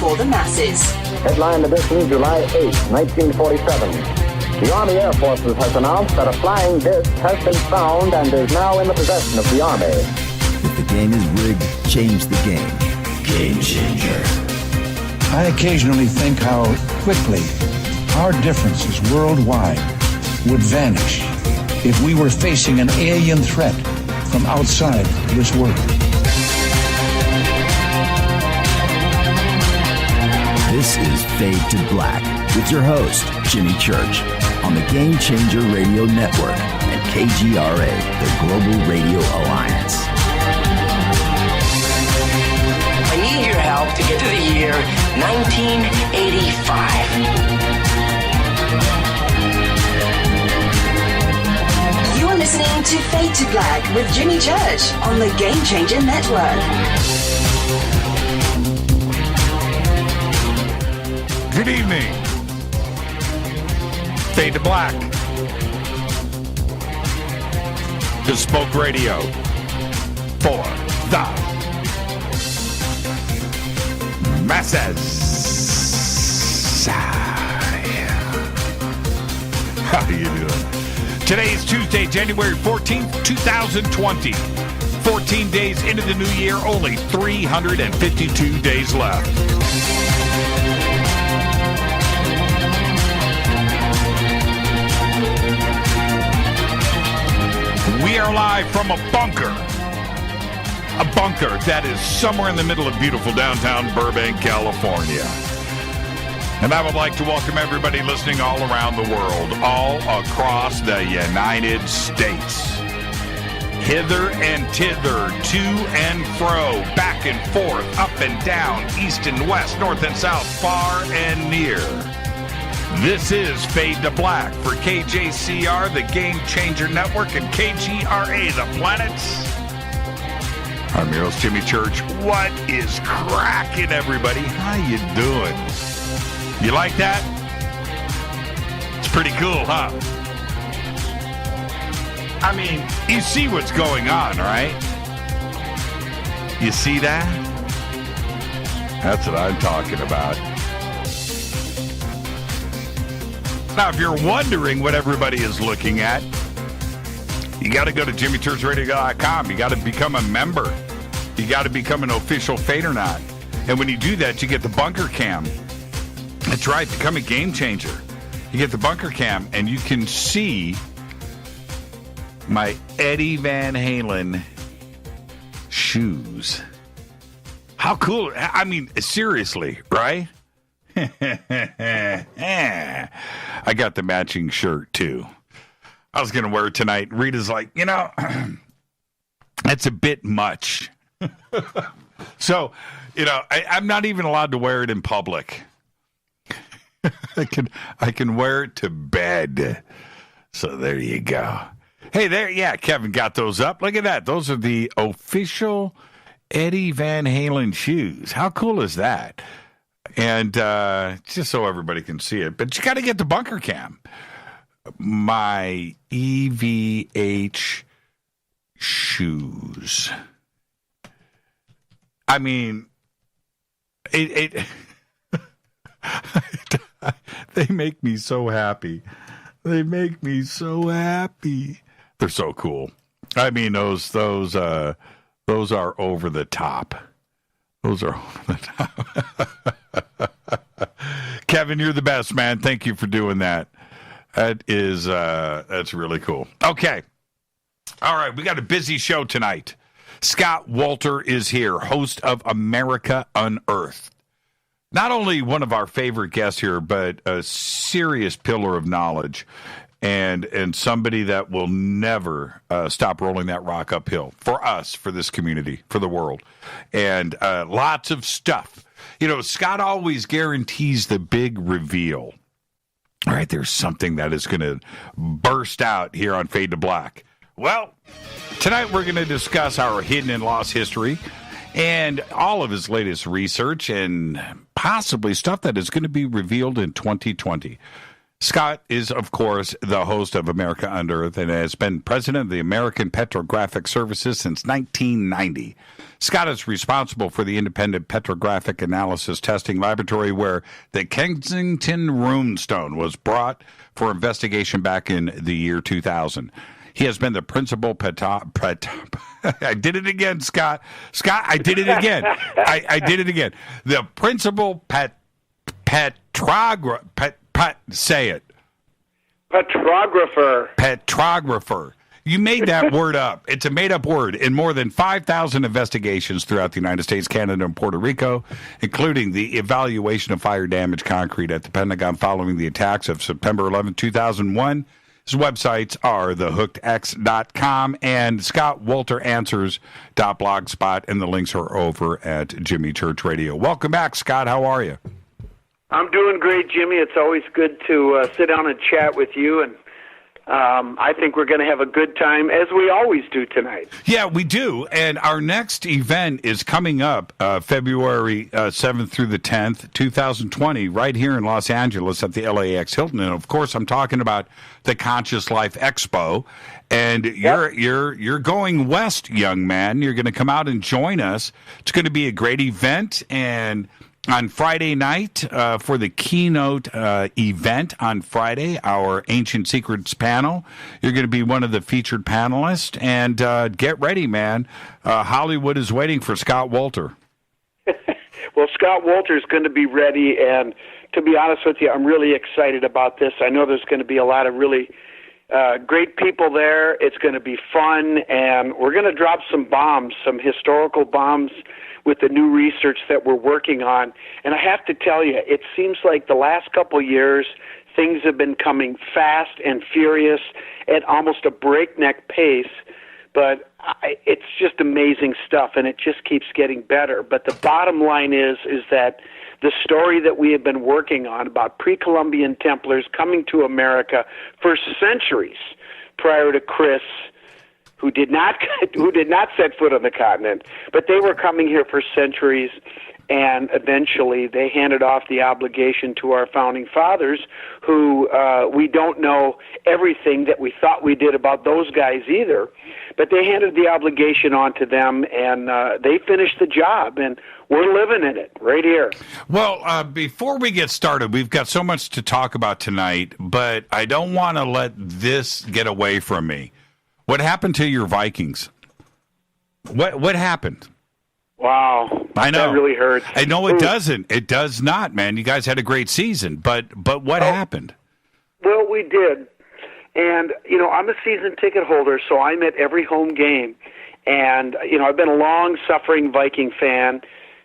for the masses. Headline edition, July 8, 1947. The Army Air Forces has announced that a flying disc has been found and is now in the possession of the Army. If the game is rigged, change the game. Game changer. I occasionally think how quickly our differences worldwide would vanish if we were facing an alien threat from outside this world. This is Fade to Black with your host, Jimmy Church, on the Game Changer Radio Network and KGRA, the Global Radio Alliance. I need your help to get to the year 1985. You're listening to Fade to Black with Jimmy Church on the Game Changer Network. Good evening. Fade to Black. Bespoke Radio for the masses. How are you doing? Today is Tuesday, January 14th, 2020. 14 days into the new year, only 352 days left. We are live from a bunker that is somewhere in the middle of beautiful downtown Burbank, California. And I would like to welcome everybody listening all around the world, all across the United States. Hither and thither, to and fro, back and forth, up and down, east and west, north and south, far and near. This is Fade to Black for KJCR, the Game Changer Network, and KGRA, the Planets. I'm your host, Jimmy Church. What is cracking, everybody? How you doing? You like that? It's pretty cool, huh? I mean, you see what's going on, right? You see that? That's what I'm talking about. Now, if you're wondering what everybody is looking at, you got to go to jimmychurchradio.com. You got to become a member. You got to become an official Fadernaut. And when you do that, you get the bunker cam. That's right, become a game changer. You get the bunker cam, and you can see my Eddie Van Halen shoes. How cool. I mean, seriously, right? I got the matching shirt, too. I was going to wear it tonight. Rita's like, that's a bit much. So, I'm not even allowed to wear it in public. I can wear it to bed. So there you go. Hey, Kevin got those up. Look at that. Those are the official Eddie Van Halen shoes. How cool is that? And just so everybody can see it. But you got to get the bunker cam. My EVH shoes. I mean, they make me so happy. They make me so happy. They're so cool. I mean, those are over the top. Those are over the top. Kevin, you're the best, man. Thank you for doing that. That's really cool. Okay. All right, we got a busy show tonight. Scott Wolter is here, host of America Unearthed. Not only one of our favorite guests here, but a serious pillar of knowledge and somebody that will never stop rolling that rock uphill for us, for this community, for the world. And lots of stuff. Scott always guarantees the big reveal. All right, there's something that is going to burst out here on Fade to Black. Well, tonight we're going to discuss our hidden and lost history and all of his latest research and possibly stuff that is going to be revealed in 2020. Scott is, of course, the host of America Unearthed and has been president of the American Petrographic Services since 1990. Scott is responsible for the independent petrographic analysis testing laboratory where the Kensington Runestone was brought for investigation back in the year 2000. He has been the principal I did it again, Scott. Scott, I did it again. I did it again. The principal say it. Petrographer. Petrographer. You made that word up. It's a made-up word. In more than 5,000 investigations throughout the United States, Canada, and Puerto Rico, including the evaluation of fire-damaged concrete at the Pentagon following the attacks of September 11, 2001. His websites are thehookedx.com and scottwolteranswers.blogspot, and the links are over at Jimmy Church Radio. Welcome back, Scott. How are you? I'm doing great, Jimmy. It's always good to sit down and chat with you, and I think we're going to have a good time, as we always do tonight. Yeah, we do, and our next event is coming up February 7th through the 10th, 2020, right here in Los Angeles at the LAX Hilton, and of course I'm talking about the Conscious Life Expo, and you're going west, young man. You're going to come out and join us. It's going to be a great event, and on Friday night, for the keynote event on Friday, our Ancient Secrets panel, you're going to be one of the featured panelists. And get ready, man. Hollywood is waiting for Scott Wolter. Well, Scott Wolter is going to be ready. And to be honest with you, I'm really excited about this. I know there's going to be a lot of really great people there. It's going to be fun. And we're going to drop some bombs, some historical bombs, with the new research that we're working on. And I have to tell you, it seems like the last couple of years, things have been coming fast and furious at almost a breakneck pace. But it's just amazing stuff, and it just keeps getting better. But the bottom line is that the story that we have been working on about pre-Columbian Templars coming to America for centuries prior to Chris, who did not set foot on the continent, but they were coming here for centuries, and eventually they handed off the obligation to our founding fathers, who we don't know everything that we thought we did about those guys either, but they handed the obligation on to them, and they finished the job, and we're living in it right here. Well, before we get started, we've got so much to talk about tonight, but I don't want to let this get away from me. What happened to your Vikings? What happened? Wow, I know that really hurts. I know it doesn't. It does not, man. You guys had a great season, but what happened? Well, we did, and I'm a season ticket holder, so I'm at every home game, and I've been a long-suffering Viking fan.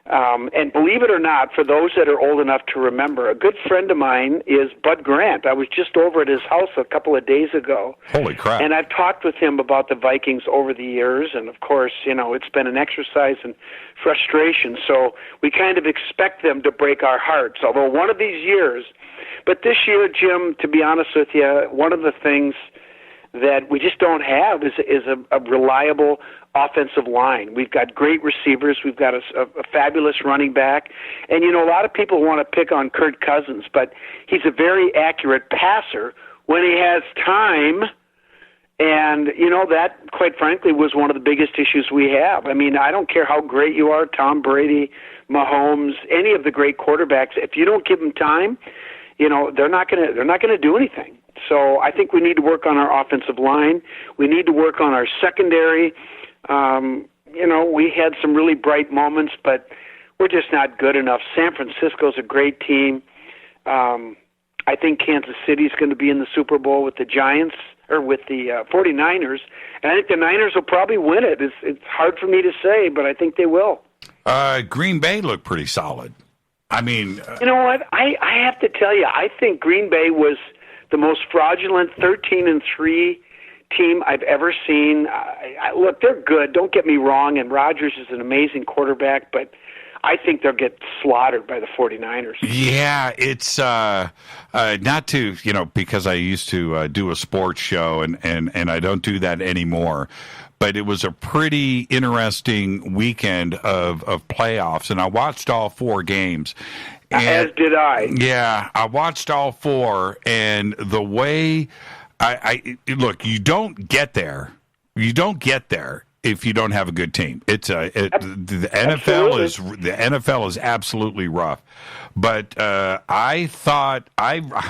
And believe it or not, for those that are old enough to remember, a good friend of mine is Bud Grant. I was just over at his house a couple of days ago. Holy crap. And I've talked with him about the Vikings over the years, and of course, it's been an exercise in frustration, so we kind of expect them to break our hearts, although one of these years. But this year, Jim, to be honest with you, one of the things that we just don't have is a reliable offensive line. We've got great receivers. We've got a fabulous running back. And, a lot of people want to pick on Kirk Cousins, but he's a very accurate passer when he has time. And, that, quite frankly, was one of the biggest issues we have. I mean, I don't care how great you are, Tom Brady, Mahomes, any of the great quarterbacks. If you don't give them time, they're not going to do anything. So I think we need to work on our offensive line. We need to work on our secondary. We had some really bright moments, but we're just not good enough. San Francisco's a great team. I think Kansas City's going to be in the Super Bowl with the Giants, or with the 49ers, and I think the Niners will probably win it. It's hard for me to say, but I think they will. Green Bay looked pretty solid. I mean... You know what? I have to tell you, I think Green Bay was the most fraudulent 13-3 team I've ever seen. Look, they're good. Don't get me wrong, and Rodgers is an amazing quarterback, but I think they'll get slaughtered by the 49ers. Yeah, it's not to, because I used to do a sports show, and I don't do that anymore. But it was a pretty interesting weekend of playoffs, and I watched all four games. As did I. Yeah, I watched all 4, and the way I look, you don't get there. You don't get there if you don't have a good team. The NFL is absolutely rough. But I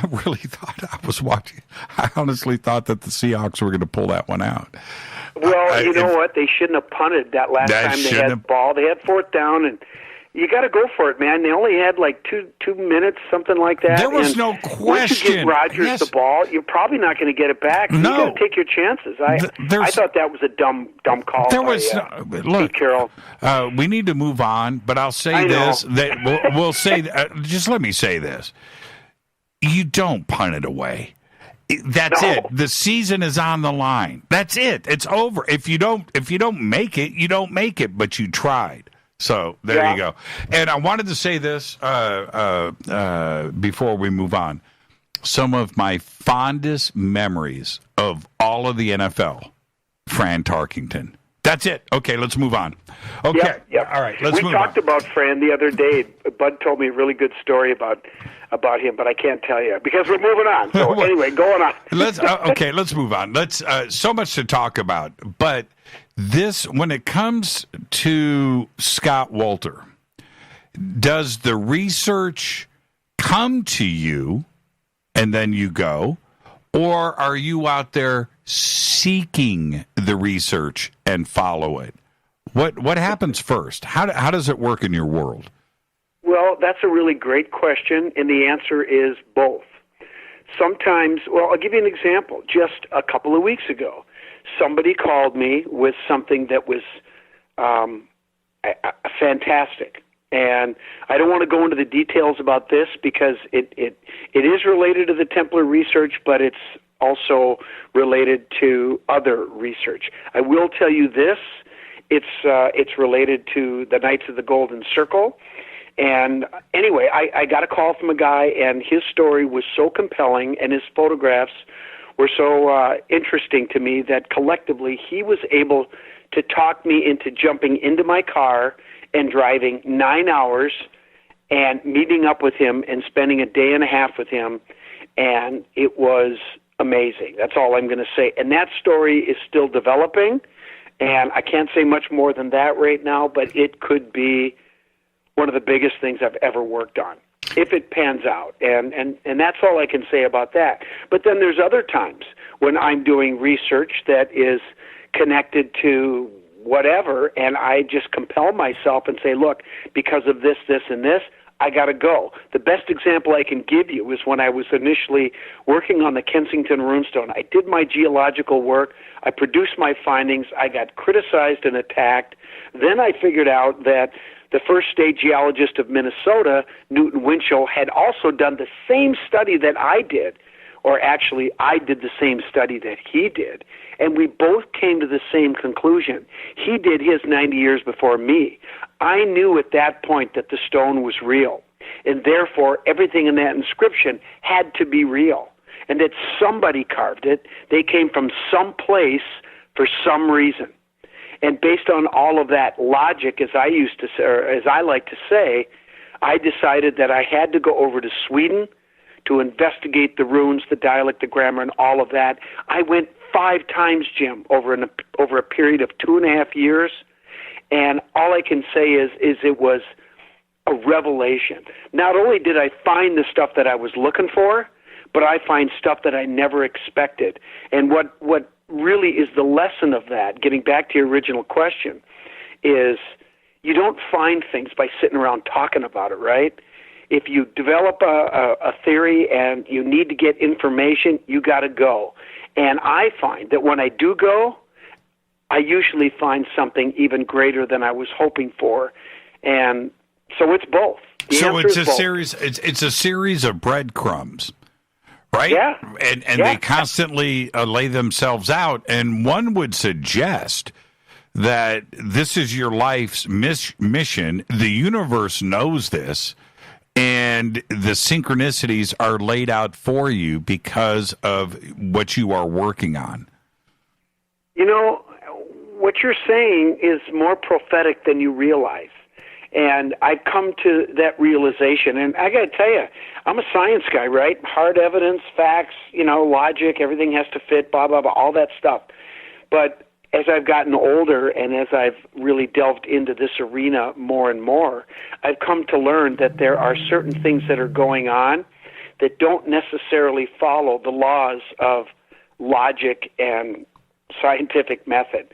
really thought I was watching. I honestly thought that the Seahawks were going to pull that one out. Well, you know what? They shouldn't have punted that last time they had the ball. They had 4th down, and you got to go for it, man. They only had like two minutes, something like that. There was no question. Once you give Rodgers the ball, you're probably not going to get it back. So no. You got to take your chances. I thought that was a dumb call. There was look, Pete Carroll. We need to move on, but I'll say this. We'll say. Just let me say this. You don't punt it away. That's it. The season is on the line. That's it. It's over. If you don't make it, you don't make it. But you tried. So there you go. And I wanted to say this before we move on. Some of my fondest memories of all of the NFL, Fran Tarkington. That's it. Okay, let's move on. Okay. Yep. All right, let's move on. We talked about Fran the other day. Bud told me a really good story about him, but I can't tell you because we're moving on. So anyway, going on. Let's move on. So much to talk about. But this, when it comes to Scott Wolter, does the research come to you and then you go, or are you out there seeking the research and follow it? What happens first? How does it work in your world? Well, that's a really great question, and the answer is both. Sometimes, well, I'll give you an example. Just a couple of weeks ago, somebody called me with something that was fantastic. And I don't want to go into the details about this because it is related to the Templar research, but it's also related to other research. I will tell you this. It's related to the Knights of the Golden Circle. And anyway, I got a call from a guy, and his story was so compelling, and his photographs were so interesting to me that collectively he was able to talk me into jumping into my car and driving 9 hours and meeting up with him and spending a day and a half with him, and it was amazing. That's all I'm going to say. And that story is still developing, and I can't say much more than that right now, but it could be one of the biggest things I've ever worked on, if it pans out. And that's all I can say about that. But then there's other times when I'm doing research that is connected to whatever, and I just compel myself and say, look, because of this, this, and this, I got to go. The best example I can give you is when I was initially working on the Kensington Runestone. I did my geological work. I produced my findings. I got criticized and attacked. Then I figured out that the first state geologist of Minnesota, Newton Winchell, had also done the same study that I did, or actually I did the same study that he did, and we both came to the same conclusion. He did his 90 years before me. I knew at that point that the stone was real, and therefore everything in that inscription had to be real, and that somebody carved it. They came from some place for some reason. And based on all of that logic, as I used to say, or as I like to say, I decided that I had to go over to Sweden to investigate the runes, the dialect, the grammar, and all of that. I went 5 times, Jim, over a period of 2.5 years, and all I can say is it was a revelation. Not only did I find the stuff that I was looking for, but I find stuff that I never expected. And what really is the lesson of that, getting back to your original question, is you don't find things by sitting around talking about it, right? If you develop a theory and you need to get information, you got to go. And I find that when I do go, I usually find something even greater than I was hoping for. And so it's both. So it's a series. It's a series of breadcrumbs, right? Yeah. And they constantly lay themselves out. And one would suggest that this is your life's mission. The universe knows this, and the synchronicities are laid out for you because of what you are working on. You know, what you're saying is more prophetic than you realize. And I've come to that realization, and I got to tell you, I'm a science guy, right? Hard evidence, facts, logic, everything has to fit, blah, blah, blah, all that stuff. But as I've gotten older and as I've really delved into this arena more and more, I've come to learn that there are certain things that are going on that don't necessarily follow the laws of logic and scientific method.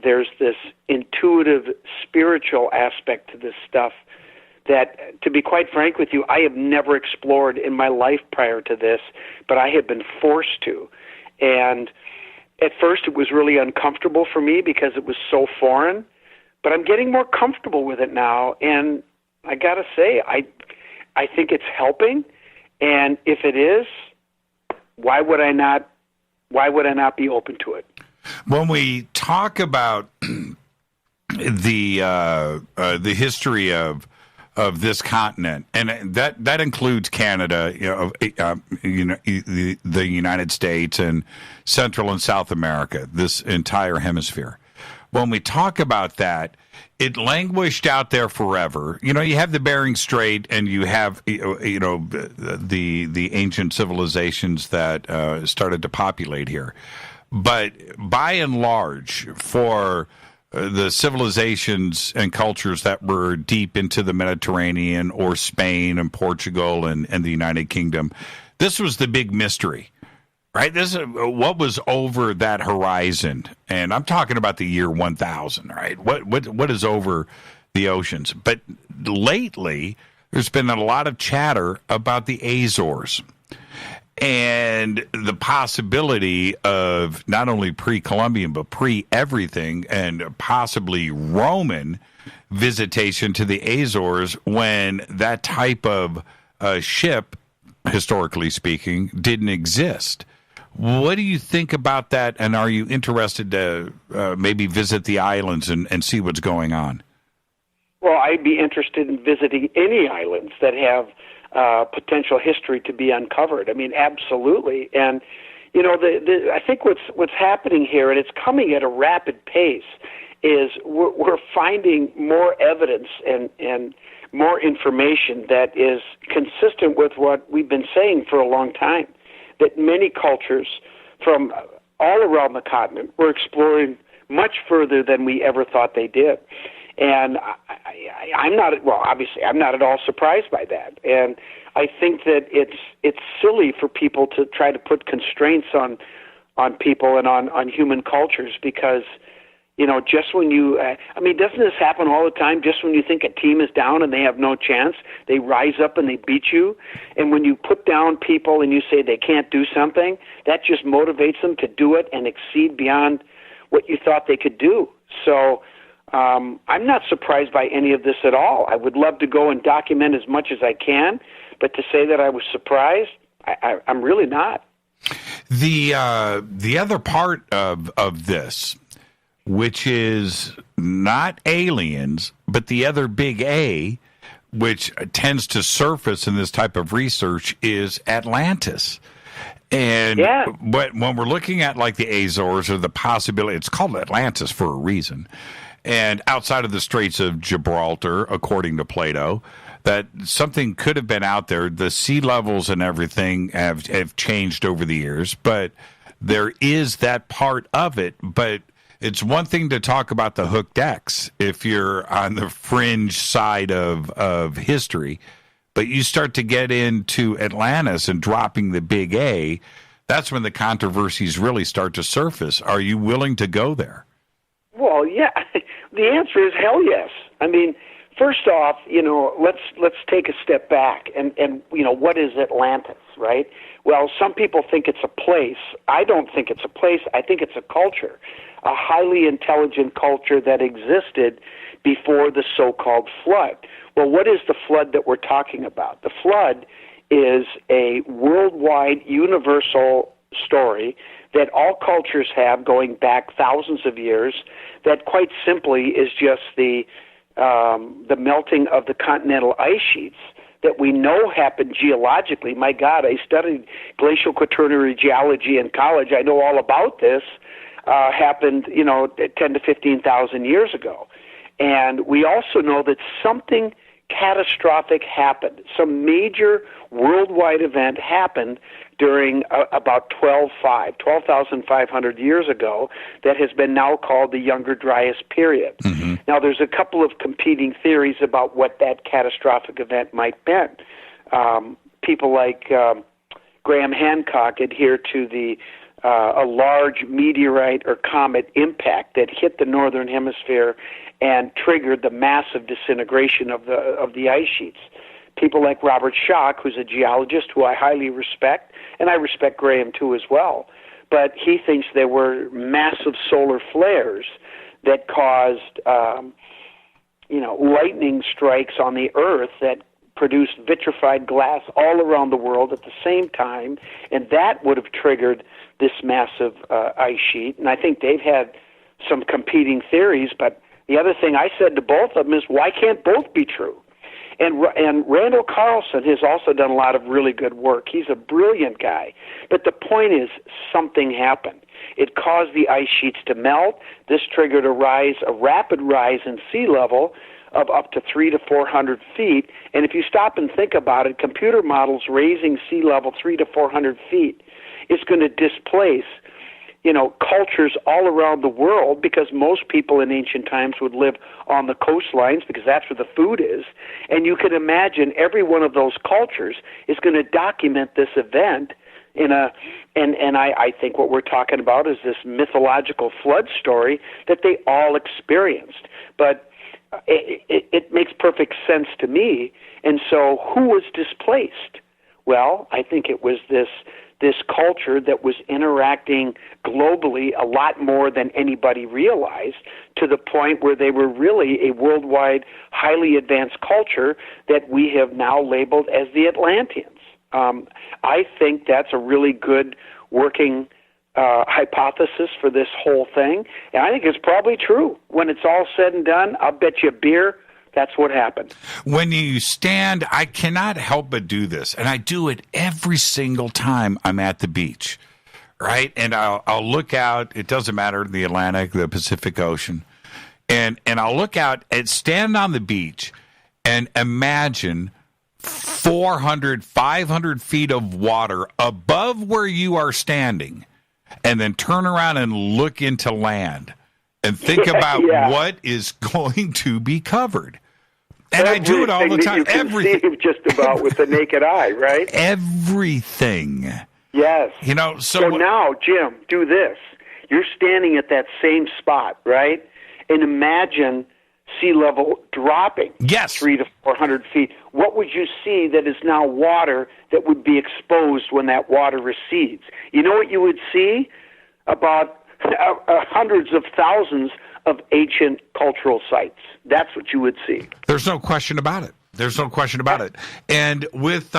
There's this intuitive, spiritual aspect to this stuff that, to be quite frank with you, I have never explored in my life prior to this, but I have been forced to. And at first it was really uncomfortable for me because it was so foreign, but I'm getting more comfortable with it now, and I got to say, I think it's helping, and if it is, why would I not be open to it? When we talk about the history of this continent, and that includes Canada, the United States, and Central and South America, this entire hemisphere. When we talk about that, it languished out there forever. You have the Bering Strait, and you have the ancient civilizations that started to populate here. But by and large, for the civilizations and cultures that were deep into the Mediterranean or Spain and Portugal and the United Kingdom, this was the big mystery, right? This is what was over that horizon. And I'm talking about the year 1000, right? What is over the oceans? But lately, there's been a lot of chatter about the Azores and the possibility of not only pre-Columbian, but pre-everything, and possibly Roman visitation to the Azores when that type of ship, historically speaking, didn't exist. What do you think about that, and are you interested to maybe visit the islands and see what's going on? Well, I'd be interested in visiting any islands that have potential history to be uncovered. I mean, absolutely. And I think what's happening here, and it's coming at a rapid pace, is we're finding more evidence and more information that is consistent with what we've been saying for a long time, that many cultures from all around the continent were exploring much further than we ever thought they did. And I'm not at all surprised by that. And I think that it's silly for people to try to put constraints on people and on human cultures because, just when doesn't this happen all the time? Just when you think a team is down and they have no chance, they rise up and they beat you. And when you put down people and you say they can't do something, that just motivates them to do it and exceed beyond what you thought they could do. So I'm not surprised by any of this at all. I would love to go and document as much as I can, but to say that I was surprised, I'm really not. The other part of this, which is not aliens, but the other big A, which tends to surface in this type of research, is Atlantis. And but when we're looking at like the Azores or the possibility, it's called Atlantis for a reason. And outside of the Straits of Gibraltar, according to Plato, that something could have been out there. The sea levels and everything have changed over the years, but there is that part of it. But it's one thing to talk about the hooked X if you're on the fringe side of history, but you start to get into Atlantis and dropping the big A, that's when the controversies really start to surface. Are you willing to go there? Well, yeah. The answer is hell yes. I mean, first off, let's take a step back and what is Atlantis, right? Well, some people think it's a place. I don't think it's a place. I think it's a culture, a highly intelligent culture that existed before the so-called flood. Well, what is the flood that we're talking about? The flood is a worldwide, universal story that all cultures have going back thousands of years, that quite simply is just the melting of the continental ice sheets that we know happened geologically. My God, I studied glacial quaternary geology in college. I know all about this. Happened, 10 to 15,000 years ago. And we also know that something catastrophic happened. Some major worldwide event happened during about 12,500 years ago that has been now called the Younger Dryas period. Mm-hmm. Now, there's a couple of competing theories about what that catastrophic event might have been. People like Graham Hancock adhere to a large meteorite or comet impact that hit the northern hemisphere and triggered the massive disintegration of the ice sheets. People like Robert Schoch, who's a geologist who I highly respect, and I respect Graham too as well, but he thinks there were massive solar flares that caused lightning strikes on the Earth that produced vitrified glass all around the world at the same time, and that would have triggered this massive ice sheet. And I think they've had some competing theories, but the other thing I said to both of them is, why can't both be true? And Randall Carlson has also done a lot of really good work. He's a brilliant guy. But the point is, something happened. It caused the ice sheets to melt. This triggered a rapid rise in sea level of up to 300 to 400 feet. And if you stop and think about it, computer models raising sea level 300 to 400 feet is going to displace cultures all around the world, because most people in ancient times would live on the coastlines because that's where the food is. And you can imagine every one of those cultures is going to document this event and I think what we're talking about is this mythological flood story that they all experienced. But it makes perfect sense to me. And so who was displaced? Well, I think it was this culture that was interacting globally a lot more than anybody realized, to the point where they were really a worldwide, highly advanced culture that we have now labeled as the Atlanteans. I think that's a really good working hypothesis for this whole thing, and I think it's probably true. When it's all said and done, I'll bet you a beer that's what happened. When you stand, I cannot help but do this, and I do it every single time I'm at the beach, right? And I'll look out. It doesn't matter, the Atlantic, the Pacific Ocean, and I'll look out and stand on the beach and imagine 400, 500 feet of water above where you are standing, and then turn around and look into land and think about what is going to be covered. And I do it all the time. Everything, just about with the naked eye, right? Everything. Yes. So now, Jim, do this. You're standing at that same spot, right? And imagine sea level dropping 300 to 400 feet. What would you see that is now water that would be exposed when that water recedes? You know what you would see? About hundreds of thousands of ancient cultural sites. That's what you would see. There's no question about it. And with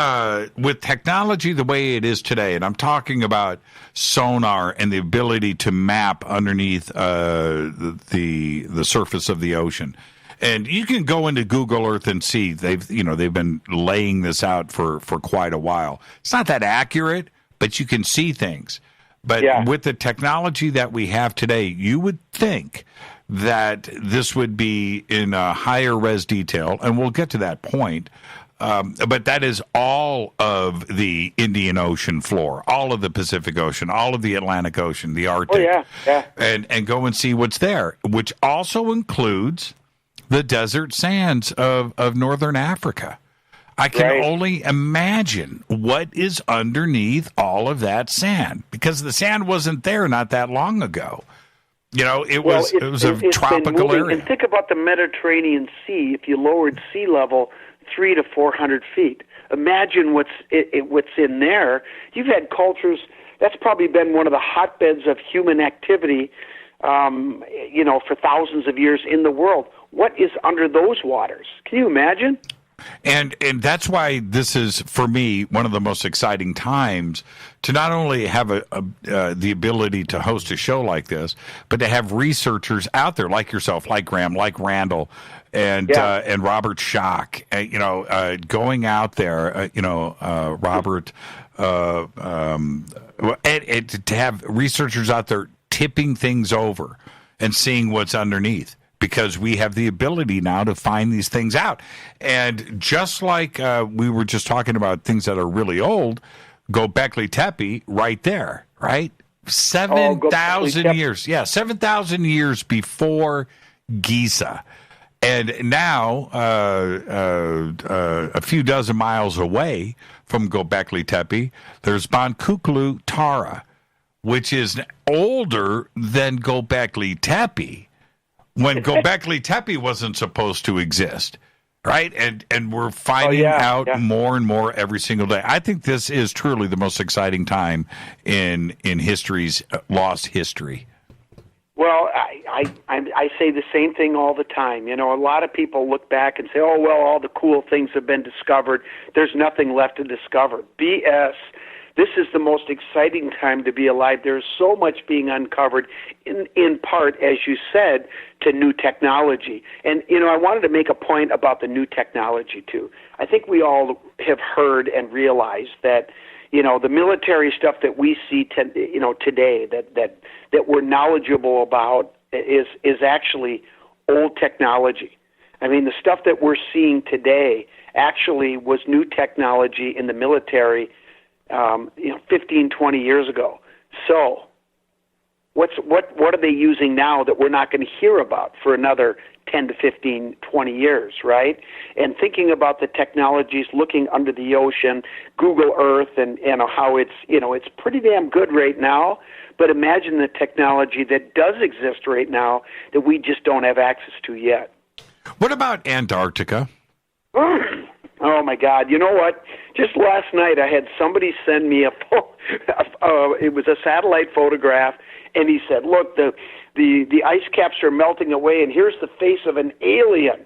technology the way it is today, and I'm talking about sonar and the ability to map underneath the surface of the ocean. And you can go into Google Earth and see they've been laying this out for quite a while. It's not that accurate, but you can see things. But with the technology that we have today, you would think that this would be in a higher res detail, and we'll get to that point. But that is all of the Indian Ocean floor, all of the Pacific Ocean, all of the Atlantic Ocean, the Arctic, and go and see what's there, which also includes the desert sands of northern Africa. I can only imagine what is underneath all of that sand, because the sand wasn't there not that long ago. It was a tropical area. And think about the Mediterranean Sea. If you lowered sea level 300 to 400 feet, imagine what's in there. You've had cultures. That's probably been one of the hotbeds of human activity, for thousands of years in the world. What is under those waters? Can you imagine? And that's why this is, for me, one of the most exciting times to not only have the ability to host a show like this, but to have researchers out there like yourself, like Graham, like Randall, and Robert Schoch, going out there, Robert, and to have researchers out there tipping things over and seeing what's underneath. because we have the ability now to find these things out. And just like we were just talking about things that are really old, Göbekli Tepe right there, right? 7,000 years. Yeah, 7,000 years before Giza. And now, a few dozen miles away from Göbekli Tepe, there's Bonkuklu Tara, which is older than Göbekli Tepe, when Göbekli Tepe wasn't supposed to exist, right? And we're finding out more and more every single day. I think this is truly the most exciting time in history's lost history. Well, I say the same thing all the time. You know, a lot of people look back and say, oh, well, all the cool things have been discovered. There's nothing left to discover. BS. This is the most exciting time to be alive. There's so much being uncovered, in part, as you said, to new technology. And, you know, I wanted to make a point about the new technology, too. I think we all have heard and realized that, you know, the military stuff that we see, today that we're knowledgeable about is actually old technology. I mean, the stuff that we're seeing today actually was new technology in the military, 15, 20 years ago. So what are they using now that we're not going to hear about for another 10 to 15, 20 years, right? And thinking about the technologies, looking under the ocean, Google Earth, and how it's pretty damn good right now. But imagine the technology that does exist right now that we just don't have access to yet. What about Antarctica? Oh my God! You know what? Just last night I had somebody send me it was a satellite photograph, and he said, "Look, the ice caps are melting away, and here's the face of an alien."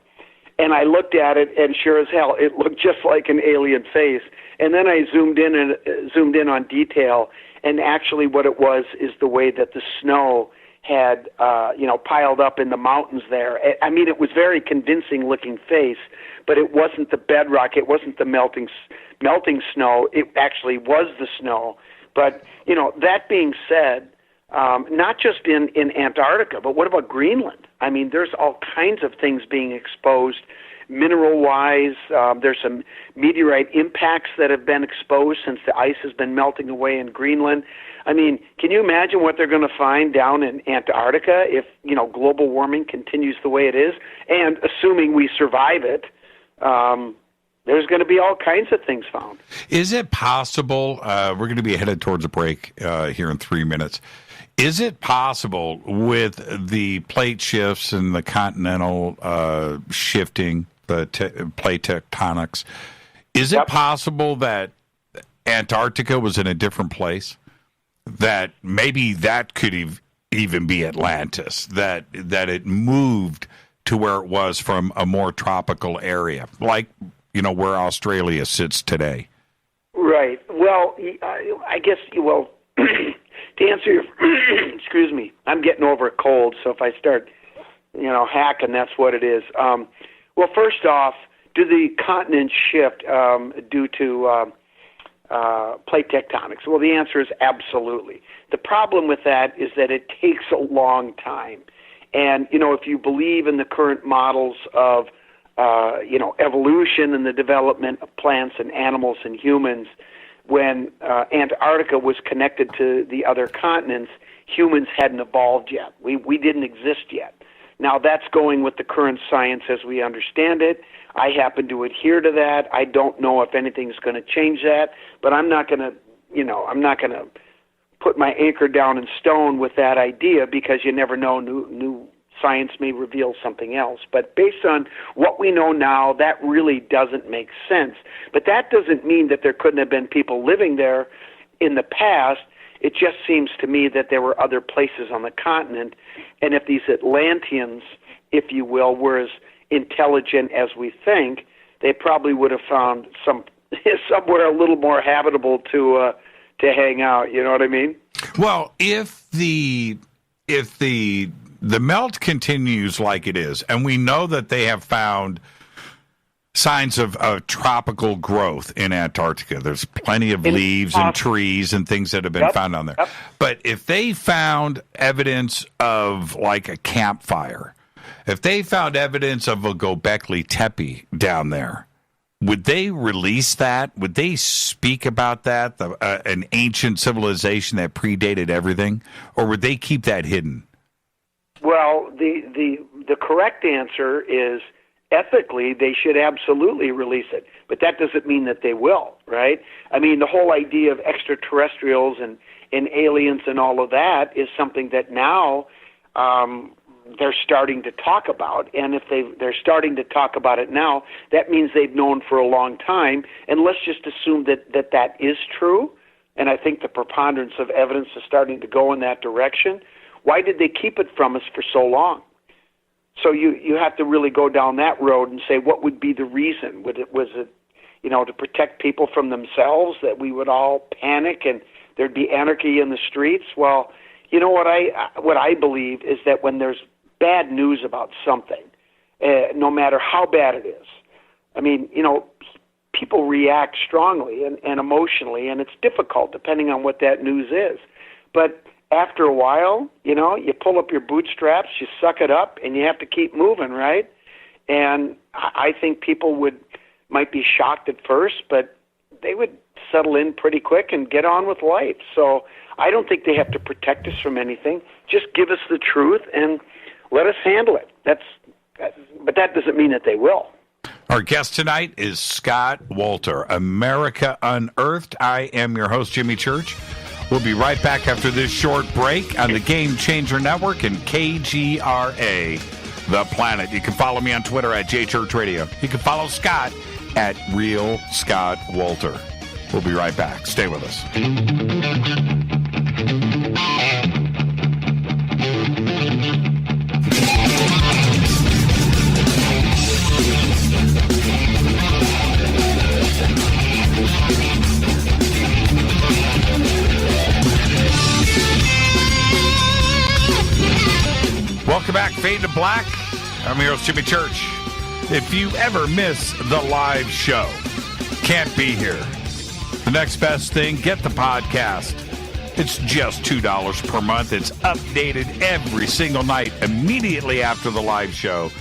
And I looked at it, and sure as hell, it looked just like an alien face. And then I zoomed in on detail, and actually, what it was is the way that the snow had piled up in the mountains there. I mean, it was very convincing looking face, but it wasn't the bedrock. It wasn't the melting snow. It actually was the snow. But, you know, that being said, not just in Antarctica, but what about Greenland? I mean, there's all kinds of things being exposed mineral-wise. There's some meteorite impacts that have been exposed since the ice has been melting away in Greenland. I mean, can you imagine what they're going to find down in Antarctica if, you know, global warming continues the way it is? And assuming we survive it, there's going to be all kinds of things found. Is it possible, we're going to be headed towards a break here in 3 minutes, is it possible with the plate shifts and the continental shifting, the plate tectonics, is it possible that Antarctica was in a different place? That maybe that could even be Atlantis, that it moved to where it was from a more tropical area, like, you know, where Australia sits today. Right. Well, I guess, to answer your, excuse me, I'm getting over a cold, so if I start, hacking, that's what it is. Well, first off, do the continents shift due to plate tectonics? Well, the answer is absolutely. The problem with that is that it takes a long time. And, if you believe in the current models of, evolution and the development of plants and animals and humans, when Antarctica was connected to the other continents, humans hadn't evolved yet. We didn't exist yet. Now, that's going with the current science as we understand it. I happen to adhere to that. I don't know if anything's going to change that, but I'm not going to put my anchor down in stone with that idea, because you never know, new science may reveal something else. But based on what we know now, that really doesn't make sense. But that doesn't mean that there couldn't have been people living there in the past. It just seems to me that there were other places on the continent, and if these Atlanteans, if you will, were as intelligent as we think, they probably would have found somewhere a little more habitable to hang out. You know what I mean? Well, if the melt continues like it is, and we know that they have found signs of tropical growth in Antarctica. There's plenty of leaves and trees and things that have been found on there. Yep. But if they found evidence of like a campfire, if they found evidence of a Göbekli Tepe down there, would they release that? Would they speak about that, an ancient civilization that predated everything? Or would they keep that hidden? Well, the correct answer is ethically they should absolutely release it. But that doesn't mean that they will, right? I mean, the whole idea of extraterrestrials and aliens and all of that is something that now they're starting to talk about. And if they're starting to talk about it now, that means they've known for a long time. And let's just assume that is true. And I think the preponderance of evidence is starting to go in that direction. Why did they keep it from us for so long? So you have to really go down that road and say, what would be the reason? Was it to protect people from themselves, that we would all panic and there'd be anarchy in the streets? Well, you know what I believe is that when there's bad news about something, no matter how bad it is, I mean, people react strongly and emotionally, and it's difficult depending on what that news is. But after a while, you pull up your bootstraps, you suck it up, and you have to keep moving, right? And I think people might be shocked at first, but they would settle in pretty quick and get on with life. So I don't think they have to protect us from anything. Just give us the truth and let us handle it. But that doesn't mean that they will. Our guest tonight is Scott Wolter, America Unearthed. I am your host, Jimmy Church. We'll be right back after this short break on the Game Changer Network and KGRA, The Planet. You can follow me on Twitter at JChurchRadio. You can follow Scott at Real Scott Wolter. We'll be right back. Stay with us. Welcome back, Fade to Black. I'm your host, Jimmy Church. If you ever miss the live show, can't be here, the next best thing, get the podcast. It's just $2 per month. It's updated every single night immediately after the live show.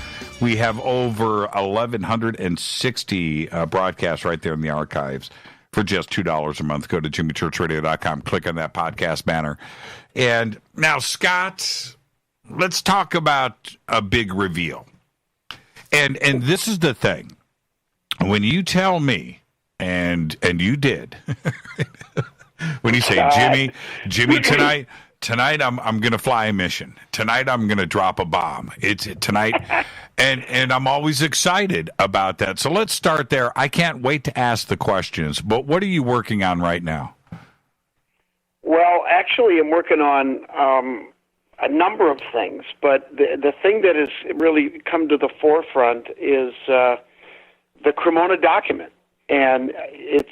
We have over 1,160 broadcasts right there in the archives for just $2 a month. Go to jimmychurchradio.com, click on that podcast banner. And now, Scott, let's talk about a big reveal. And this is the thing. When you tell me, and you did, when you say, Jimmy, tonight I'm going to fly a mission. Tonight I'm going to drop a bomb. It's tonight, and I'm always excited about that. So let's start there. I can't wait to ask the questions. But what are you working on right now? Well, actually, I'm working on a number of things, but the thing that has really come to the forefront is the Cremona document, and it's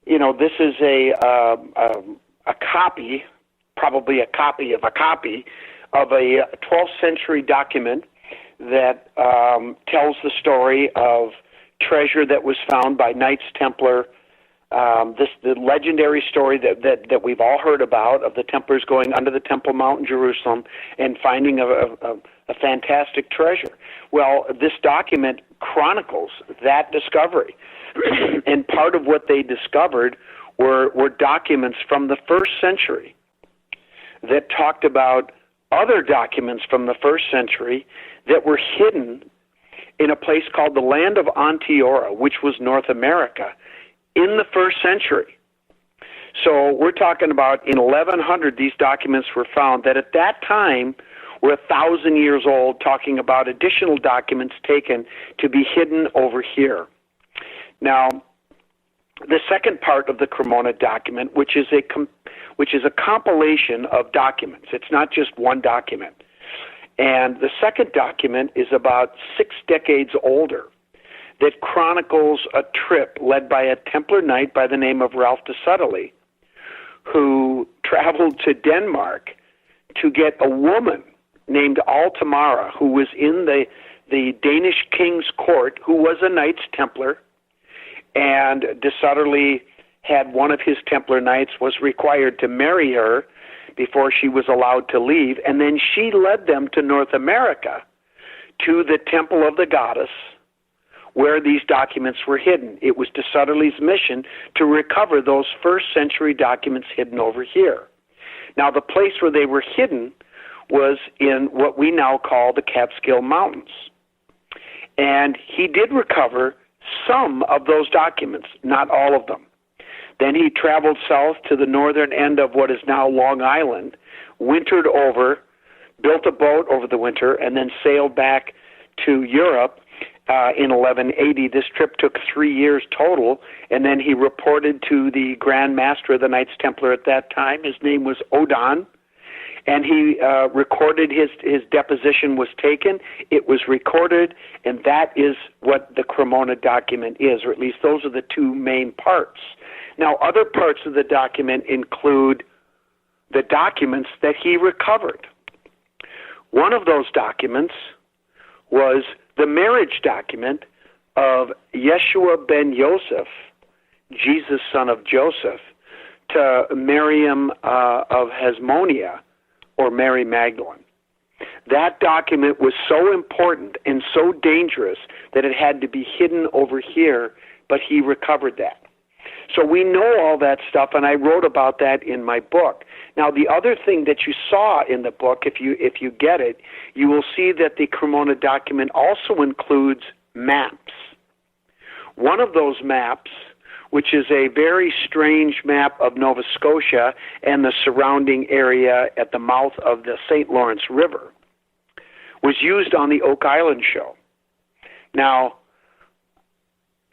this is a copy, probably a copy of a 12th century document that tells the story of treasure that was found by Knights Templar. The legendary story that we've all heard about of the Templars going under the Temple Mount in Jerusalem and finding a fantastic treasure. Well, this document chronicles that discovery, and part of what they discovered were documents from the 1st century that talked about other documents from the 1st century that were hidden in a place called the land of Antiora, which was North America, in the 1st century. So we're talking about in 1100 these documents were found that at that time were 1,000 years old, talking about additional documents taken to be hidden over here. Now, the second part of the Cremona document, which is a compilation of documents. It's not just one document. And the second document is about 6 decades older, that chronicles a trip led by a Templar knight by the name of Ralph de Sutherland, who traveled to Denmark to get a woman named Altamara, who was in the Danish king's court, who was a Knights Templar, and de Sutherland had one of his Templar knights was required to marry her before she was allowed to leave, and then she led them to North America to the temple of the goddess where these documents were hidden. It was de Sutherly's mission to recover those first century documents hidden over here. Now, the place where they were hidden was in what we now call the Catskill Mountains. And he did recover some of those documents, not all of them. Then he traveled south to the northern end of what is now Long Island, wintered over, built a boat over the winter, and then sailed back to Europe in 1180. This trip took 3 years total, and then he reported to the Grand Master of the Knights Templar at that time. His name was Odon, and he recorded his deposition was taken. It was recorded, and that is what the Cremona document is, or at least those are the two main parts. Now, other parts of the document include the documents that he recovered. One of those documents was the marriage document of Yeshua ben Yosef, Jesus, son of Joseph, to Miriam of Hasmonia, or Mary Magdalene. That document was so important and so dangerous that it had to be hidden over here, but he recovered that. So we know all that stuff, and I wrote about that in my book. Now, the other thing that you saw in the book, if you get it, you will see that the Cremona document also includes maps. One of those maps, which is a very strange map of Nova Scotia and the surrounding area at the mouth of the St. Lawrence River, was used on the Oak Island show. Now,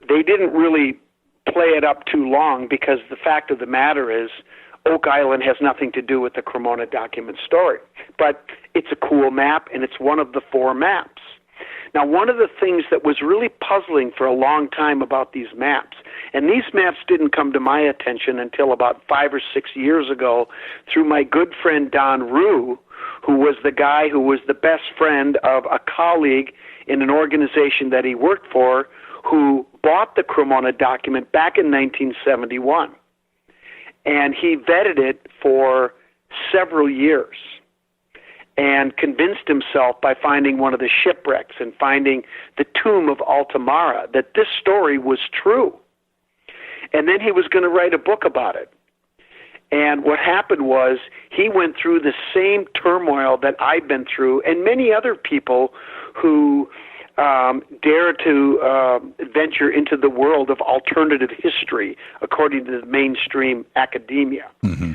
they didn't really play it up too long because the fact of the matter is Oak Island has nothing to do with the Cremona document story. But it's a cool map, and it's one of the 4 maps. Now, one of the things that was really puzzling for a long time about these maps, and these maps didn't come to my attention until about 5 or 6 years ago through my good friend Don Rue, who was the guy who was the best friend of a colleague in an organization that he worked for who bought the Cremona document back in 1971. And he vetted it for several years and convinced himself by finding one of the shipwrecks and finding the tomb of Altamara that this story was true. And then he was going to write a book about it. And what happened was he went through the same turmoil that I've been through and many other people who dare to venture into the world of alternative history, according to the mainstream academia. Mm-hmm.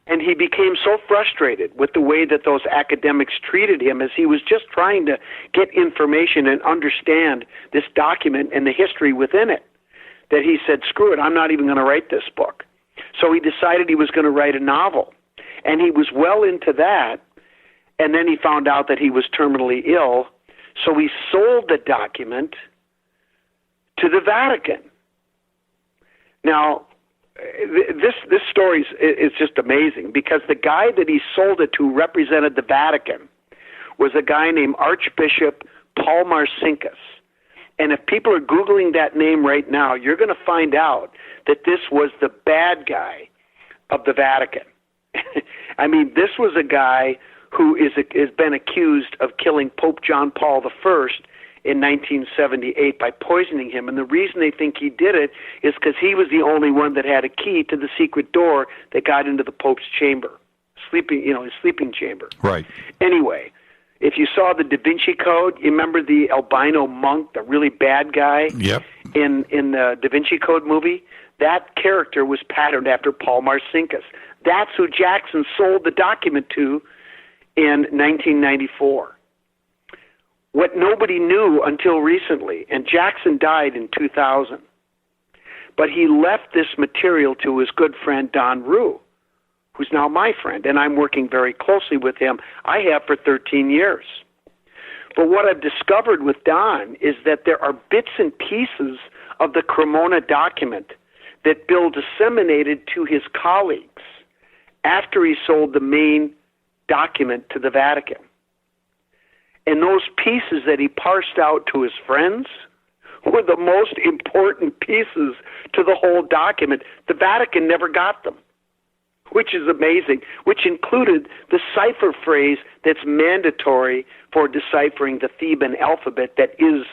And he became so frustrated with the way that those academics treated him as he was just trying to get information and understand this document and the history within it, that he said, screw it, I'm not even going to write this book. So he decided he was going to write a novel. And he was well into that, and then he found out that he was terminally ill. So he sold the document to the Vatican. Now, this story is just amazing because the guy that he sold it to represented the Vatican was a guy named Archbishop Paul Marcinkus. And if people are Googling that name right now, you're going to find out that this was the bad guy of the Vatican. I mean, this was a guy who has been accused of killing Pope John Paul I in 1978 by poisoning him. And the reason they think he did it is because he was the only one that had a key to the secret door that got into the Pope's chamber, his sleeping chamber. Right. Anyway, if you saw the Da Vinci Code, you remember the albino monk, the really bad guy in the Da Vinci Code movie? That character was patterned after Paul Marcinkus. That's who Jackson sold the document to in 1994. What nobody knew until recently, and Jackson died in 2000, but he left this material to his good friend Don Rue, who's now my friend, and I'm working very closely with him. I have for 13 years. But what I've discovered with Don is that there are bits and pieces of the Cremona document that Bill disseminated to his colleagues after he sold the main document to the Vatican. And those pieces that he parsed out to his friends were the most important pieces to the whole document. The Vatican never got them. which is amazing, which included the cipher phrase that's mandatory for deciphering the Theban alphabet that is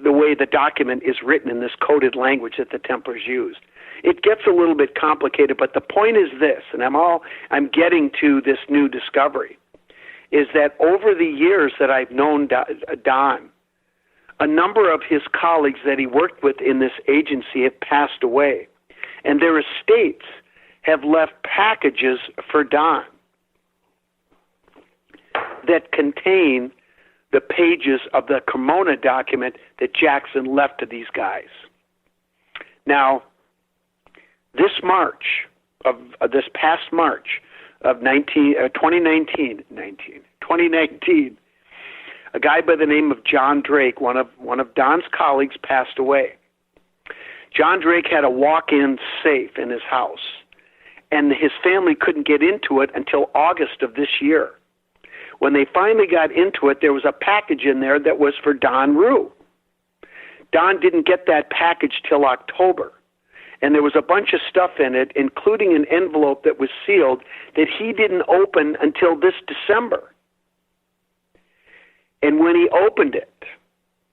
the way the document is written in this coded language that the Templars used. It gets a little bit complicated, but the point is this, and I'm getting to this new discovery, is that over the years that I've known Don, a number of his colleagues that he worked with in this agency have passed away, and their estates have left packages for Don that contain the pages of the Cremona document that Jackson left to these guys. Now, this past March of 2019, a guy by the name of John Drake, one of Don's colleagues, passed away. John Drake had a walk-in safe in his house, and his family couldn't get into it until August of this year. When they finally got into it, there was a package in there that was for Don Rue. Don didn't get that package till October, and there was a bunch of stuff in it, including an envelope that was sealed, that he didn't open until this December. And when he opened it,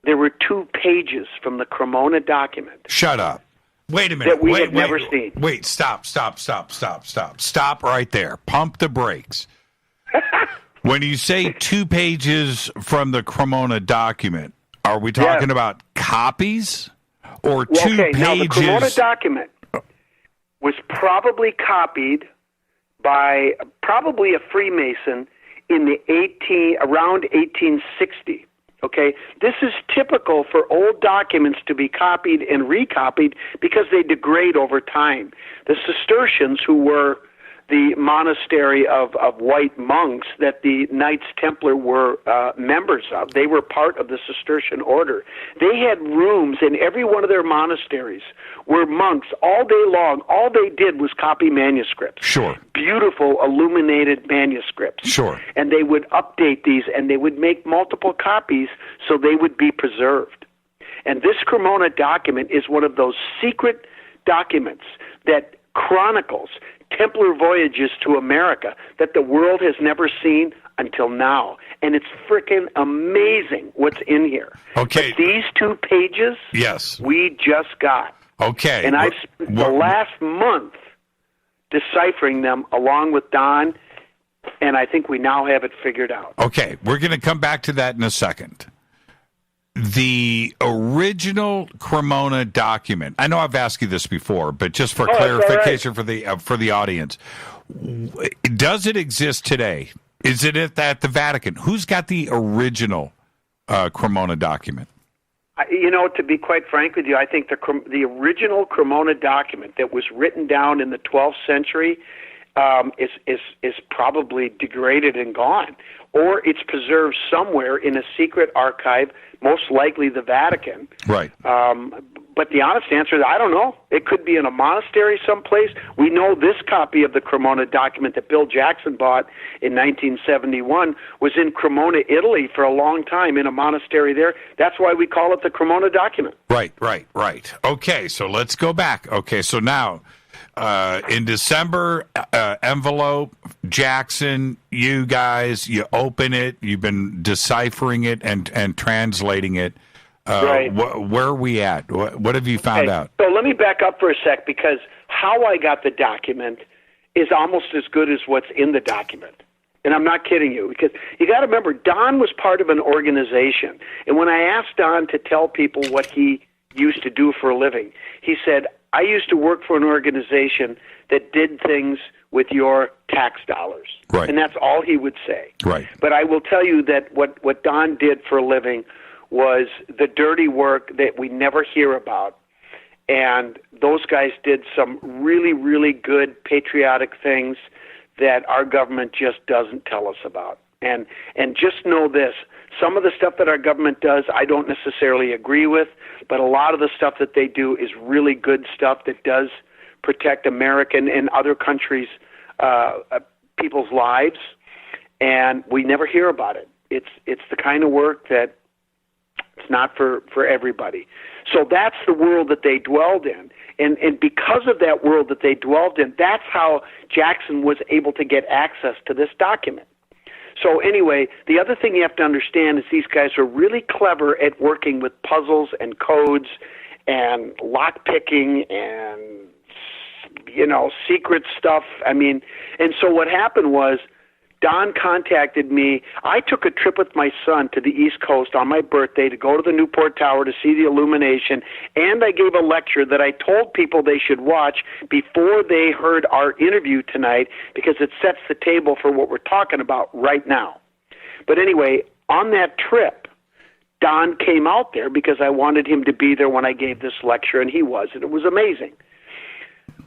there were 2 pages from the Cremona document. Shut up. Wait a minute. That we had never seen. Wait, stop. Stop right there. Pump the brakes. When you say 2 pages from the Cremona document, are we talking about copies or 2 pages? Now, the Cremona document was probably copied by probably a Freemason in the around 1860. Okay, this is typical for old documents to be copied and recopied because they degrade over time. The Cistercians, who were the monastery of white monks that the Knights Templar were members of, they were part of the Cistercian order. They had rooms in every one of their monasteries where monks all day long, all they did was copy manuscripts. Sure. Beautiful illuminated manuscripts. Sure. And they would update these, and they would make multiple copies so they would be preserved. And this Cremona document is one of those secret documents that chronicles Templar voyages to America that the world has never seen until now. And it's freaking amazing what's in here. Okay. But these 2 pages, yes, we just got. Okay. And I've spent the last month deciphering them along with Don, and I think we now have it figured out. Okay, we're going to come back to that in a second. The original Cremona document, I know I've asked you this before, but just for clarification for the audience, does it exist today? Is it at the Vatican? Who's got the original Cremona document? To be quite frank with you, I think the original Cremona document that was written down in the 12th century is probably degraded and gone, or it's preserved somewhere in a secret archive, most likely the Vatican. Right. But the honest answer is I don't know. It could be in a monastery someplace. We know this copy of the Cremona document that Bill Jackson bought in 1971 was in Cremona, Italy for a long time in a monastery there. That's why we call it the Cremona document. Right. Okay, so let's go back. Okay, so now in December, envelope, Jackson, you guys, you open it, you've been deciphering it and translating it. Right. Where are we at? What have you found out? So let me back up for a sec, because how I got the document is almost as good as what's in the document. And I'm not kidding you, because you got to remember, Don was part of an organization. And when I asked Don to tell people what he used to do for a living, he said, I used to work for an organization that did things with your tax dollars. Right. And that's all he would say. Right. But I will tell you that what Don did for a living was the dirty work that we never hear about. And those guys did some really, really good patriotic things that our government just doesn't tell us about. And just know this, some of the stuff that our government does I don't necessarily agree with, but a lot of the stuff that they do is really good stuff that does protect American and other countries' people's lives, and we never hear about it. It's the kind of work that it's not for everybody. So that's the world that they dwelled in. And because of that world that they dwelled in, that's how Jackson was able to get access to this document. So anyway, the other thing you have to understand is these guys are really clever at working with puzzles and codes and lock-picking and, secret stuff. And so what happened was Don contacted me. I took a trip with my son to the East Coast on my birthday to go to the Newport Tower to see the illumination, and I gave a lecture that I told people they should watch before they heard our interview tonight because it sets the table for what we're talking about right now. But anyway, on that trip, Don came out there because I wanted him to be there when I gave this lecture, and he was, and it was amazing.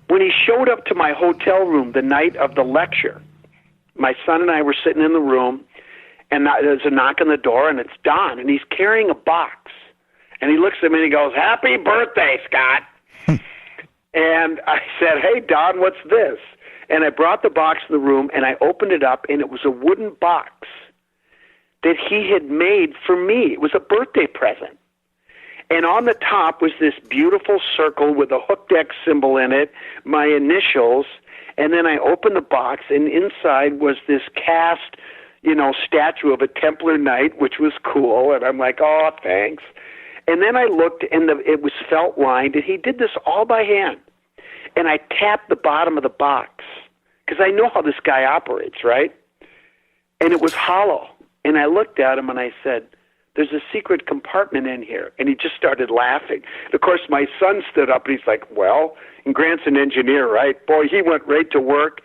When he showed up to my hotel room the night of the lecture, my son and I were sitting in the room, and there's a knock on the door, and it's Don, and he's carrying a box. And he looks at me and he goes, "Happy birthday, Scott." And I said, "Hey, Don, what's this?" And I brought the box in the room, and I opened it up, and it was a wooden box that he had made for me. It was a birthday present. And on the top was this beautiful circle with a hooked X symbol in it, my initials. And then I opened the box, and inside was this cast, statue of a Templar knight, which was cool. And I'm like, "Oh, thanks." And then I looked, and it was felt lined, and he did this all by hand. And I tapped the bottom of the box because I know how this guy operates, right? And it was hollow. And I looked at him, and I said, "There's a secret compartment in here." And he just started laughing. And of course, my son stood up, and he's like, "Well," and Grant's an engineer, right? Boy, he went right to work,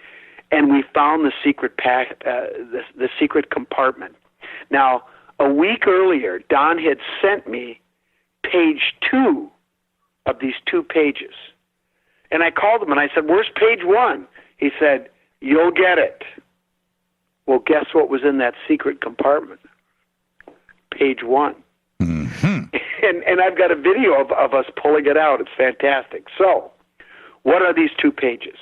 and we found the secret the secret compartment. Now, a week earlier, Don had sent me page 2 of these 2 pages. And I called him, and I said, "Where's page 1? He said, "You'll get it." Well, guess what was in that secret compartment? Page 1. Mm-hmm. And I've got a video of us pulling it out. It's fantastic. So, what are these 2 pages?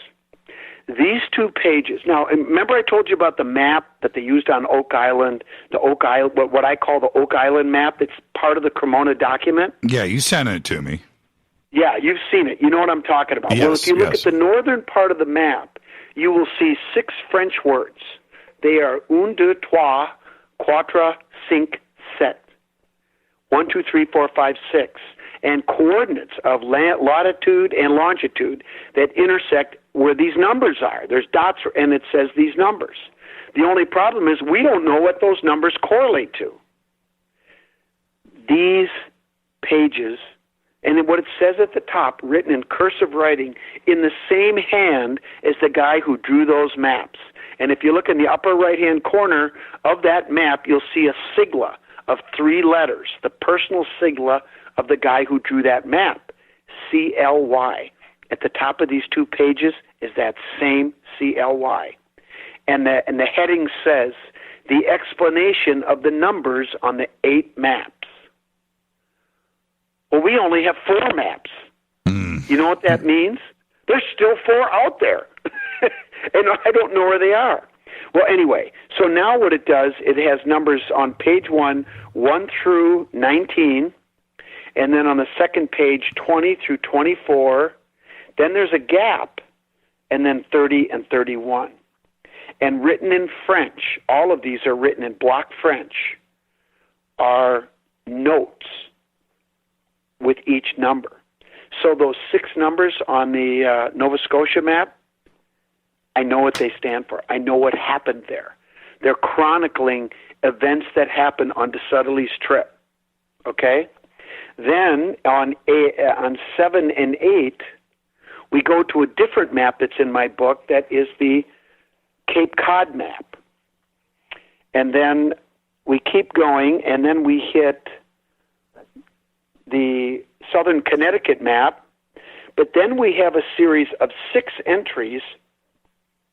These 2 pages. Now, remember I told you about the map that they used on Oak Island, what I call the Oak Island map that's part of the Cremona document? Yeah, you sent it to me. Yeah, you've seen it. You know what I'm talking about. Yes, well, if you look at the northern part of the map, you will see 6 French words. They are 1, 2, 3, 4, 5, 7. 1, 2, 3, 4, 5, 6. And coordinates of latitude and longitude that intersect where these numbers are. There's dots, and it says these numbers. The only problem is we don't know what those numbers correlate to. These pages, and what it says at the top, written in cursive writing, in the same hand as the guy who drew those maps. And if you look in the upper right-hand corner of that map, you'll see a sigla of 3 letters, the personal sigla of the guy who drew that map, CLY. At the top of these 2 pages is that same CLY. And the heading says, the explanation of the numbers on the 8 maps. Well, we only have 4 maps. You know what that means? There's still 4 out there. And I don't know where they are. Well, anyway, so now what it does, it has numbers on page 1, 1 through 19, and then on the second page, 20 through 24. Then there's a gap, and then 30 and 31. And written in French, all of these are written in block French, are notes with each number. So those 6 numbers on the Nova Scotia map, I know what they stand for. I know what happened there. They're chronicling events that happened on de Sutherly's trip. Okay? Then on 7 and 8, we go to a different map that's in my book that is the Cape Cod map. And then we keep going, and then we hit the Southern Connecticut map. But then we have a series of 6 entries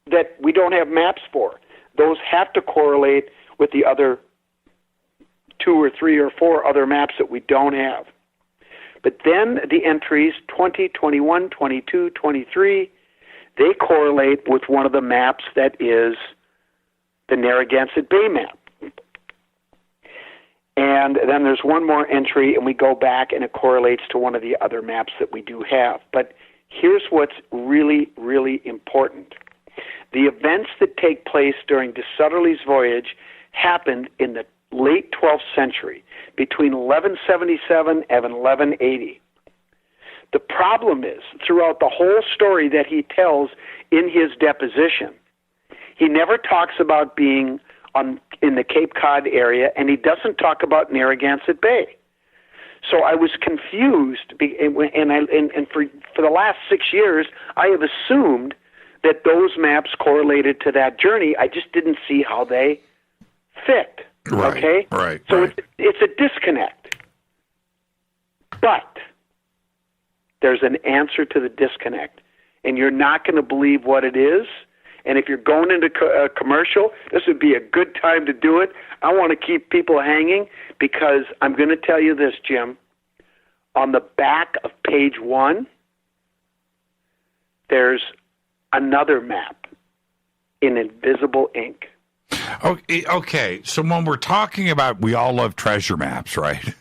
that we don't have maps for. Those have to correlate with the other 2 or 3 or 4 other maps that we don't have. But then the entries 20, 21, 22, 23, they correlate with one of the maps that is the Narragansett Bay map. And then there's one more entry, and we go back, and it correlates to one of the other maps that we do have. But here's what's really, really important. The events that take place during de Sutherly's voyage happened in the late 12th century, between 1177 and 1180. The problem is, throughout the whole story that he tells in his deposition, he never talks about being in the Cape Cod area, and he doesn't talk about Narragansett Bay. So I was confused, and for the last 6 years, I have assumed that those maps correlated to that journey. I just didn't see how they fit. Right, okay? Right. So right. It's a disconnect. But there's an answer to the disconnect, and you're not going to believe what it is. And if you're going into a commercial, this would be a good time to do it. I want to keep people hanging because I'm going to tell you this, Jim. On the back of page 1, there's another map in invisible ink. Okay, so when we're talking about, we all love treasure maps, right?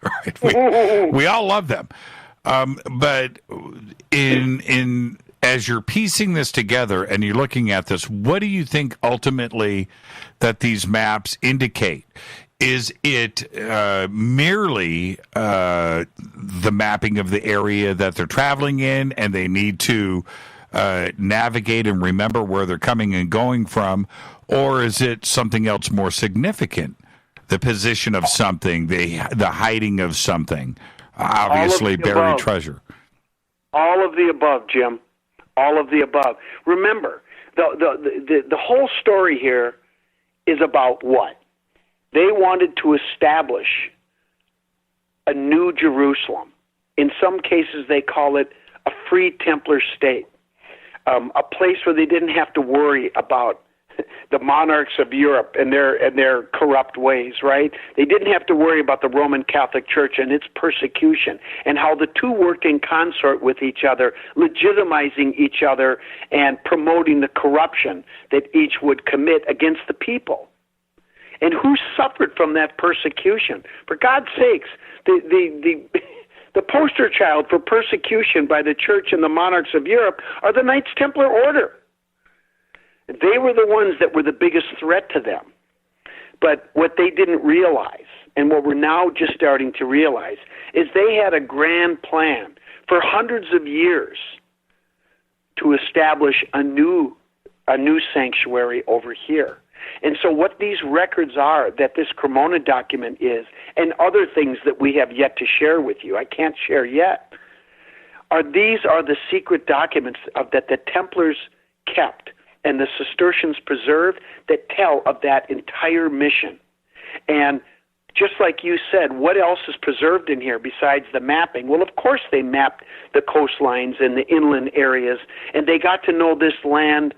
Right. We all love them. But in as you're piecing this together and you're looking at this, what do you think ultimately that these maps indicate? Is it merely the mapping of the area that they're traveling in and they need to navigate and remember where they're coming and going from, or is it something else more significant? The position of something, the hiding of something, obviously buried treasure. All of the above, Jim. All of the above. Remember, the whole story here is about what? They wanted to establish a new Jerusalem. In some cases, they call it a free Templar state, a place where they didn't have to worry about the monarchs of Europe and their corrupt ways, right? They didn't have to worry about the Roman Catholic Church and its persecution and how the two worked in consort with each other, legitimizing each other and promoting the corruption that each would commit against the people. And who suffered from that persecution? For God's sakes, the poster child for persecution by the church and the monarchs of Europe are the Knights Templar Order. They were the ones that were the biggest threat to them. But what they didn't realize, and what we're now just starting to realize, is they had a grand plan for hundreds of years to establish a new sanctuary over here. And so what these records are, that this Cremona document is, and other things that we have yet to share with you, I can't share yet, these are the secret documents that the Templars kept and the Cistercians preserved that tell of that entire mission. And just like you said, what else is preserved in here besides the mapping? Well, of course they mapped the coastlines and the inland areas, and they got to know this land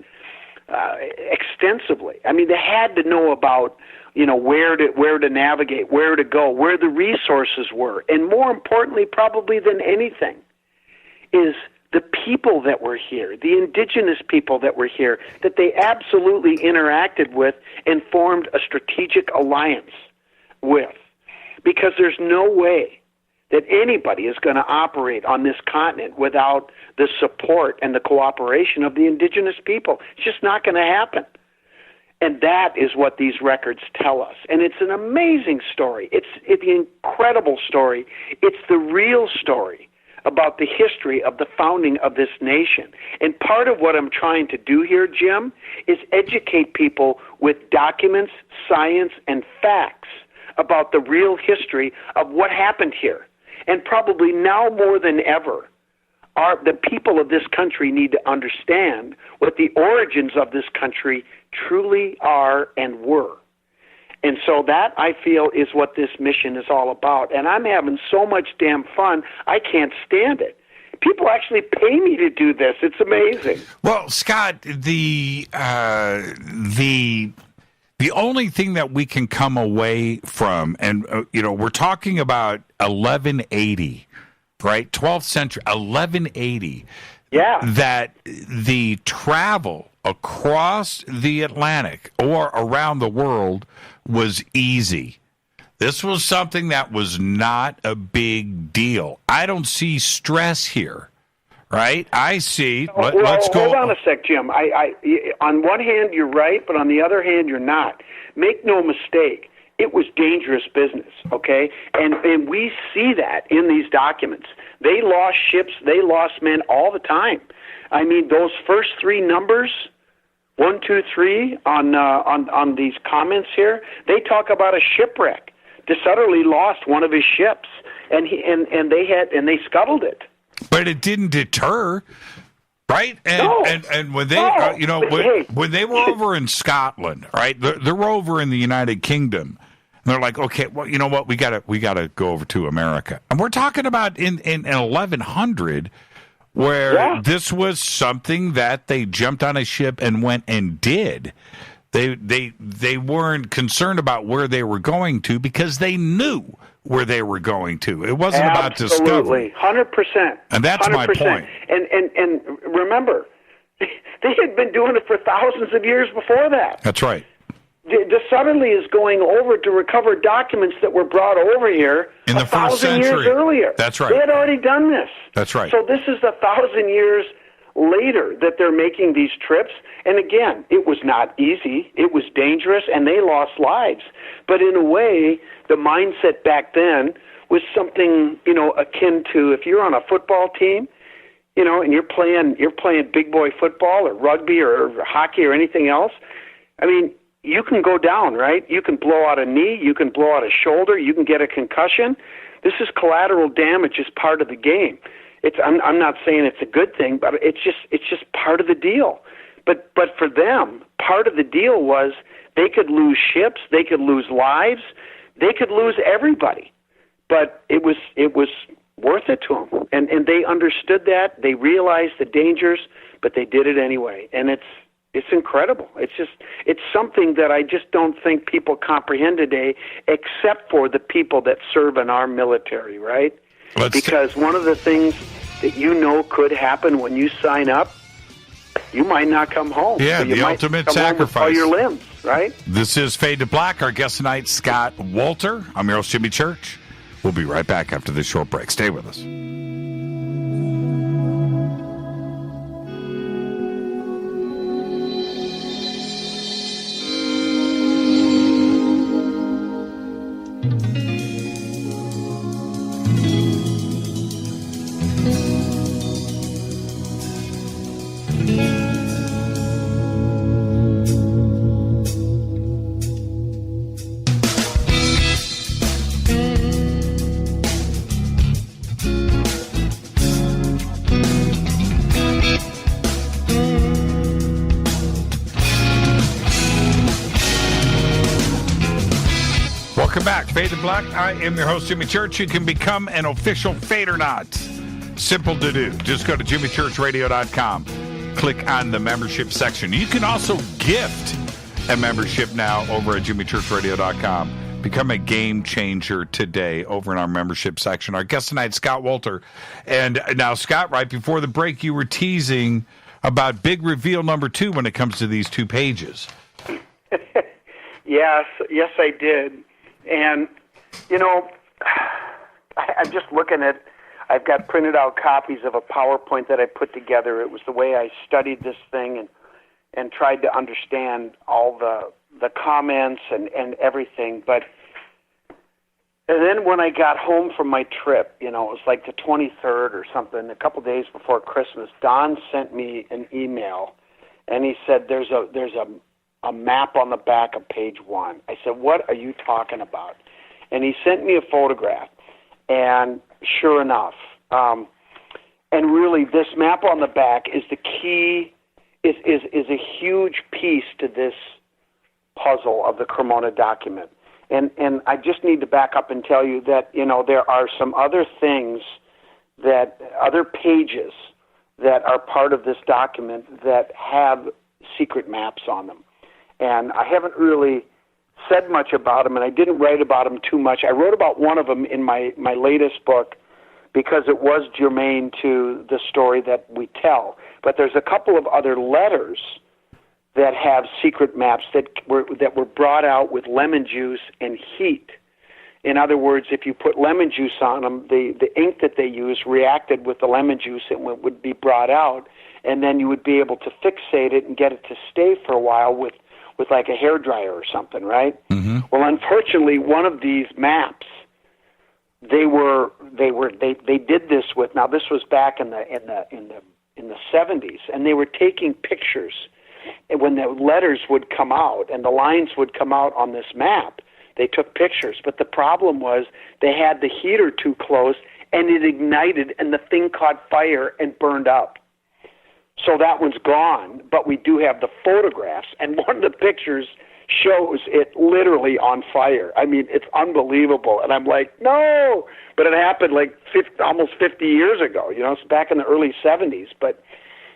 extensively. I mean, they had to know about, where to navigate, where to go, where the resources were, and more importantly, probably than anything, is the people that were here, the indigenous people that were here, that they absolutely interacted with and formed a strategic alliance with. Because there's no way that anybody is going to operate on this continent without the support and the cooperation of the indigenous people. It's just not going to happen. And that is what these records tell us. And it's an amazing story. It's an incredible story. It's the real story about the history of the founding of this nation. And part of what I'm trying to do here, Jim, is educate people with documents, science, and facts about the real history of what happened here. And probably now more than ever, the people of this country need to understand what the origins of this country truly are and were. And so that, I feel, is what this mission is all about. And I'm having so much damn fun, I can't stand it. People actually pay me to do this. It's amazing. Well, Scott, the only thing that we can come away from, and, we're talking about 1180, right? 12th century, 1180. Yeah. That the travel across the Atlantic or around the world was easy. This was something that was not a big deal. I don't see stress here, right? I see. Let's go. Hold on a sec, Jim. On one hand, you're right, but on the other hand, you're not. Make no mistake. It was dangerous business, okay? And we see that in these documents. They lost ships, they lost men all the time. I mean, those first three numbers, 1, 2, 3, on these comments here, they talk about a shipwreck. De Sutterly lost one of his ships, and they scuttled it. But it didn't deter, right? And when they, when they were over in Scotland, right? They're over in the United Kingdom. And they're like, okay, well, you know what? We gotta go over to America. And we're talking about in 1100, where this was something that they jumped on a ship and went and did. They weren't concerned about where they were going to because they knew where they were going to. It wasn't about discovery. 100%. And that's 100%. My point. And remember, they had been doing it for thousands of years before that. That's right. De Sutterly is going over to recover documents that were brought over here in the first century. Years earlier. That's right. They had already done this. That's right. So this is 1,000 years later that they're making these trips. And again, it was not easy. It was dangerous, and they lost lives. But in a way, the mindset back then was something, akin to if you're on a football team, and you're playing big boy football or rugby or hockey or anything else. I mean, you can go down, right? You can blow out a knee, you can blow out a shoulder, you can get a concussion. This is collateral damage as part of the game. I'm not saying it's a good thing, but it's just part of the deal. But for them, part of the deal was they could lose ships, they could lose lives, they could lose everybody. But it was worth it to them, and they understood that. They realized the dangers, but they did it anyway. And it's incredible. It's something that I just don't think people comprehend today, except for the people that serve in our military, right? Because one of the things that could happen when you sign up, you might not come home. Yeah, so you the might ultimate come sacrifice. Home with all your limbs, right? This is Fade to Black. Our guest tonight, Scott Wolter. I'm your host, Jimmy Church. We'll be right back after this short break. Stay with us. Welcome back. Fade to Black. I am your host, Jimmy Church. You can become an official Fadernaut. Simple to do. Just go to jimmychurchradio.com. Click on the membership section. You can also gift a membership now over at jimmychurchradio.com. Become a game changer today over in our membership section. Our guest tonight, Scott Wolter. And now, Scott, right before the break, you were teasing about big reveal number 2 when it comes to these 2 pages. Yes, I did. And, I'm just looking at, I've got printed out copies of a PowerPoint that I put together. It was the way I studied this thing and tried to understand all the comments and everything. And then when I got home from my trip, it was like the 23rd or something, a couple days before Christmas, Don sent me an email, and he said, there's a map on the back of page 1. I said, what are you talking about? And he sent me a photograph, and sure enough, and really this map on the back is the key, is a huge piece to this puzzle of the Cremona document. And I just need to back up and tell you that, there are some other things, other pages that are part of this document that have secret maps on them. And I haven't really said much about them, and I didn't write about them too much. I wrote about one of them in my latest book because it was germane to the story that we tell. But there's a couple of other letters that have secret maps that were brought out with lemon juice and heat. In other words, if you put lemon juice on them, the ink that they use reacted with the lemon juice and would be brought out, and then you would be able to fixate it and get it to stay for a while with like a hairdryer or something, right? Mm-hmm. Well, unfortunately, one of these maps, they did this with. Now, this was back in the 70s, and they were taking pictures. And when the letters would come out and the lines would come out on this map, they took pictures. But the problem was they had the heater too close, and it ignited, and the thing caught fire and burned up. So that one's gone, but we do have the photographs, and one of the pictures shows it literally on fire. I mean, it's unbelievable, and I'm like, no! But it happened like almost 50 years ago. You know, it's back in the early 70s. But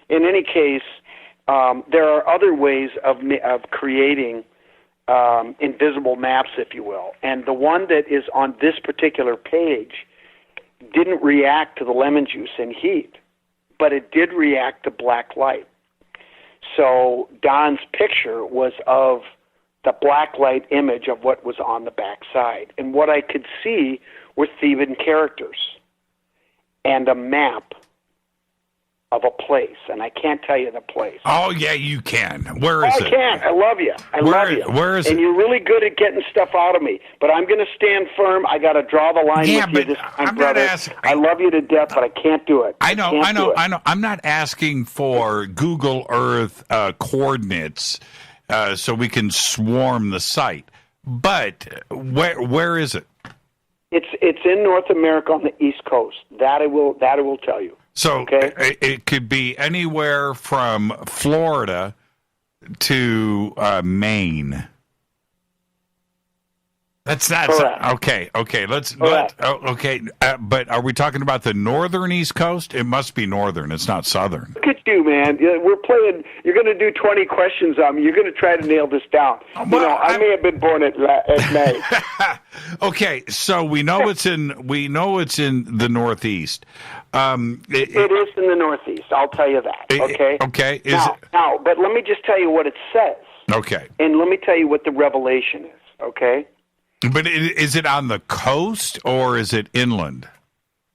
in any case, there are other ways of creating invisible maps, if you will. And the one that is on this particular page didn't react to the lemon juice and heat, but it did react to black light. So Don's picture was of the black light image of what was on the back side. And what I could see were Theban characters and a map of a place, and I can't tell you the place. Oh, yeah, you can. Where is it? I can. I love you. I love you. Where is it? And you're really good at getting stuff out of me, but I'm going to stand firm. I got to draw the line with you this time, I'm brother. not asking. I love you to death, but I can't do it. I know. I'm not asking for Google Earth coordinates so we can swarm the site. But where is it? It's in North America on the East Coast. That I will tell you. So okay? It could be anywhere from Florida to Maine. That's not okay. Okay, but are we talking about the northern East Coast? It must be northern. It's not southern. Look at you, man. We're playing. You're going to do 20 questions on me. You're going to try to nail this down. I may have been born at May. Okay, so we know it's in the Northeast. It is in the Northeast. I'll tell you that. Okay. Okay. Now, but let me just tell you what it says. Okay. And let me tell you what the revelation is. Okay. But is it on the coast or is it inland?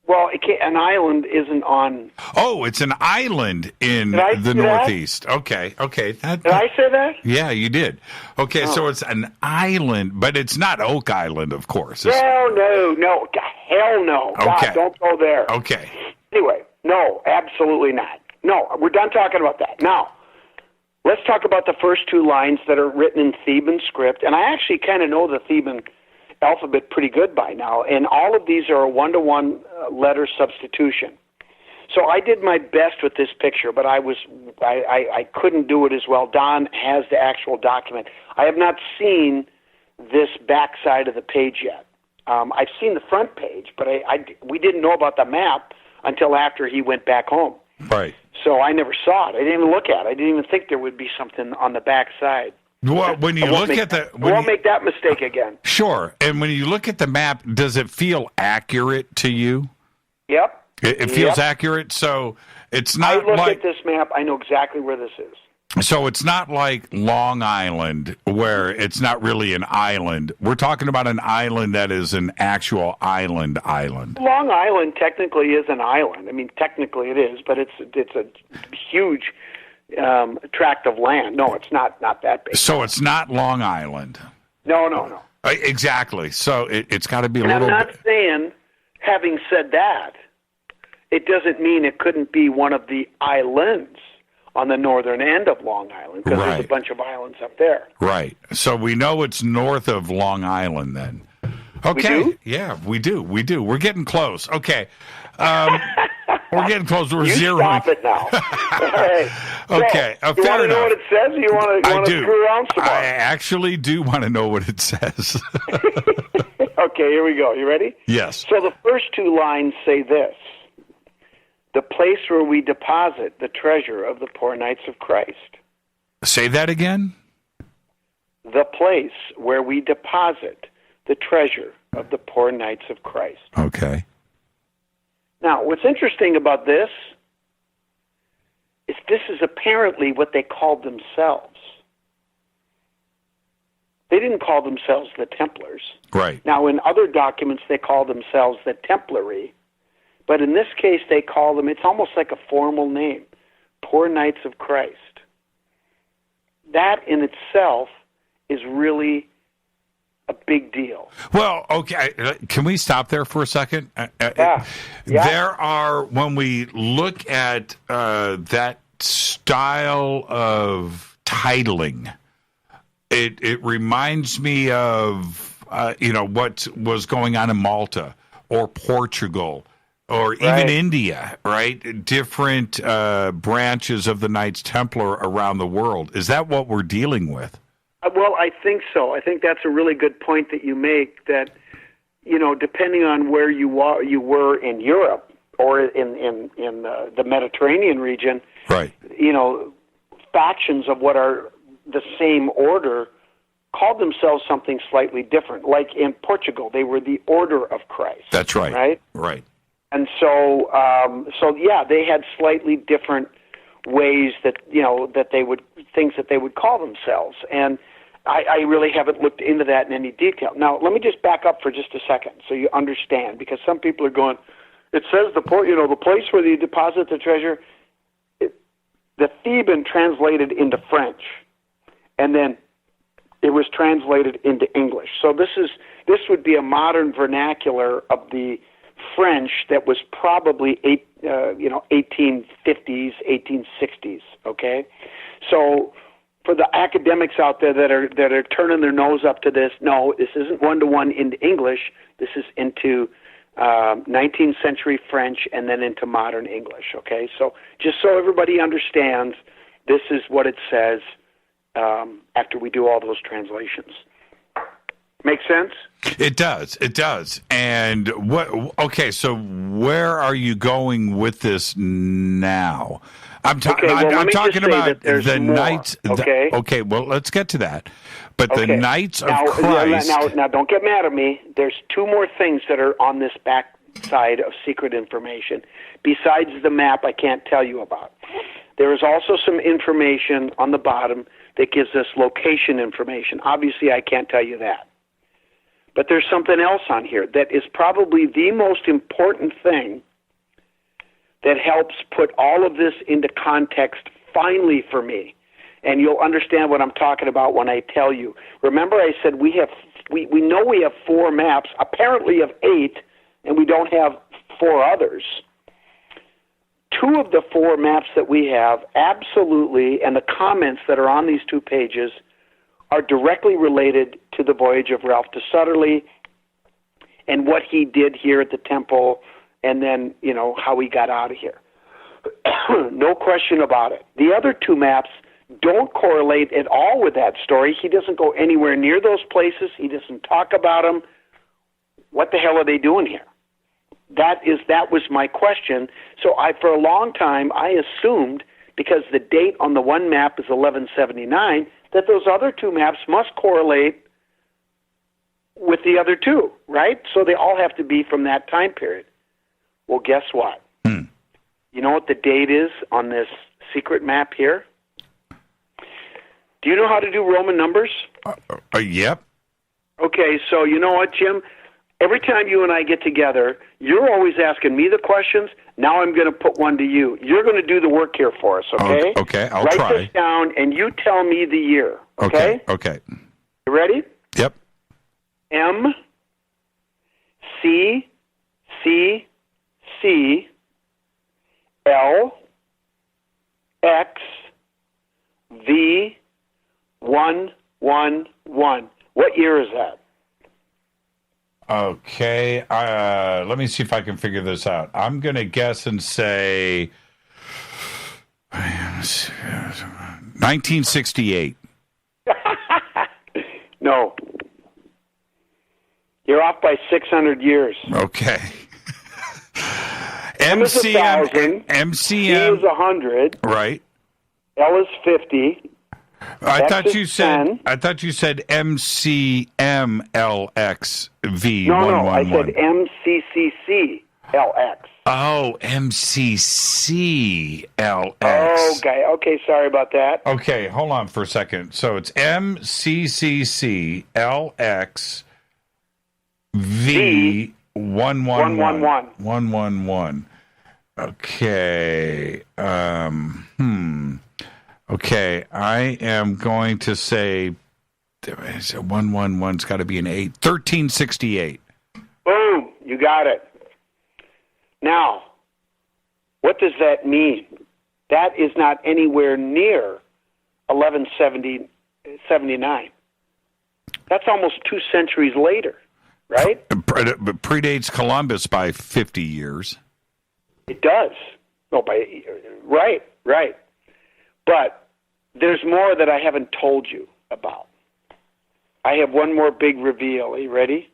Well, an island isn't on. Oh, it's an island in the Northeast. That? Okay. Did I say that? Yeah, you did. Okay, so it's an island, but it's not Oak Island, of course. No. Hell no. Okay. God, don't go there. Okay. Anyway, no, absolutely not. No, we're done talking about that. Now, let's talk about the first two lines that are written in Theban script. And I actually kind of know the Theban alphabet pretty good by now. And all of these are a one-to-one letter substitution. So I did my best with this picture, but I couldn't do it as well. Don has the actual document. I have not seen this back side of the page yet. I've seen the front page, but we didn't know about the map until after he went back home. Right. So I never saw it. I didn't even look at it. I didn't even think there would be something on the back side. Well, when you look at the... We won't make that mistake again. Sure. And when you look at the map, does it feel accurate to you? Yep. It feels accurate, so it's not I look at this map, I know exactly where this is. So it's not like Long Island, where it's not really an island. We're talking about an island that is an actual island. Long Island technically is an island. I mean, technically it is, but it's a huge tract of land. No, it's not that big. So it's not Long Island. No. Exactly. So it's got to be a and little. I'm not saying, having said that, it doesn't mean it couldn't be one of the islands on the northern end of Long Island, because there's a bunch of islands up there. Right. So we know it's north of Long Island then. Okay. We do? Yeah, we do. We're getting close. Okay. We're getting close. We're zeroing. Stop it now. Right. Okay. So, you want to know what it says, or you want to screw around some more? I actually do want to know what it says. Okay, here we go. You ready? Yes. So the first two lines say this: the place where we deposit the treasure of the poor knights of Christ. Say that again? The place where we deposit the treasure of the poor knights of Christ. Okay. Now, what's interesting about this is apparently what they called themselves. They didn't call themselves the Templars. Right. Now, in other documents, they call themselves the Templary. But in this case, they call them, it's almost like a formal name, Poor Knights of Christ. That in itself is really a big deal. Well, okay. Can we stop there for a second? Yeah. There are, when we look at that style of titling, it reminds me of, what was going on in Malta or Portugal or even India, right? Different branches of the Knights Templar around the world. Is that what we're dealing with? Well, I think so. I think that's a really good point that you make, that, depending on where you were in Europe or in the Mediterranean region, right? Factions of what are the same order called themselves something slightly different. Like in Portugal, they were the Order of Christ. That's right. Right? Right. And so they had slightly different ways that, things that they would call themselves. And I really haven't looked into that in any detail. Now, let me just back up for just a second so you understand, because some people are going, it says the place where you deposit the treasure, the Theban translated into French, and then it was translated into English. So this would be a modern vernacular of the French that was probably 1850s, 1860s. Okay, so for the academics out there that are turning their nose up to this, no, this isn't one-to-one into English. This is into 19th century French and then into modern English. Okay, so just so everybody understands, this is what it says after we do all those translations. Make sense? It does. It does. And okay, so where are you going with this now? I'm talking about the Knights. Okay, well, let's get to that. But the Knights of Christ. Now, don't get mad at me. There's two more things that are on this back side of secret information. Besides the map I can't tell you about. There is also some information on the bottom that gives us location information. Obviously, I can't tell you that. But there's something else on here that is probably the most important thing that helps put all of this into context finally for me. And you'll understand what I'm talking about when I tell you. Remember I said we know we have 4 maps, apparently of 8, and we don't have 4 others. 2 of the 4 maps that we have, absolutely, and the comments that are on these 2 pages are directly related to the voyage of Ralph de Sutterly and what he did here at the temple, and then, how he got out of here. No question about it. The other 2 maps don't correlate at all with that story. He doesn't go anywhere near those places. He doesn't talk about them. What the hell are they doing here? That was my question. So for a long time, I assumed, because the date on the one map is 1179, that those other 2 maps must correlate with the other 2, right? So they all have to be from that time period. Well, guess what? You know what the date is on this secret map here? Do you know how to do Roman numbers? Yep. Okay, so you know what, Jim? Every time you and I get together, you're always asking me the questions. Now I'm going to put one to you. You're going to do the work here for us, okay? Okay, I'll try. Write this down, and you tell me the year, okay? Okay. You ready? Yep. M, C, C, C, L, X, V, 1, 1, 1. What year is that? Okay, let me see if I can figure this out. I'm going to guess and say 1968. No. You're off by 600 years. Okay. M is 1,000. MCM. C is 100. Right. L is 50. I thought you said MCMLXV111. No, I said MCCCLX. Oh, MCCLX. Oh, okay, sorry about that. Okay, hold on for a second. So it's MCCCLX V111. 111. Okay. Okay, I am going to say 111's got to be an 8. 1368. Boom, you got it. Now, what does that mean? That is not anywhere near 1179. That's almost 2 centuries later, right? It predates Columbus by 50 years. It does. No, right. But there's more that I haven't told you about. I have one more big reveal. Are you ready?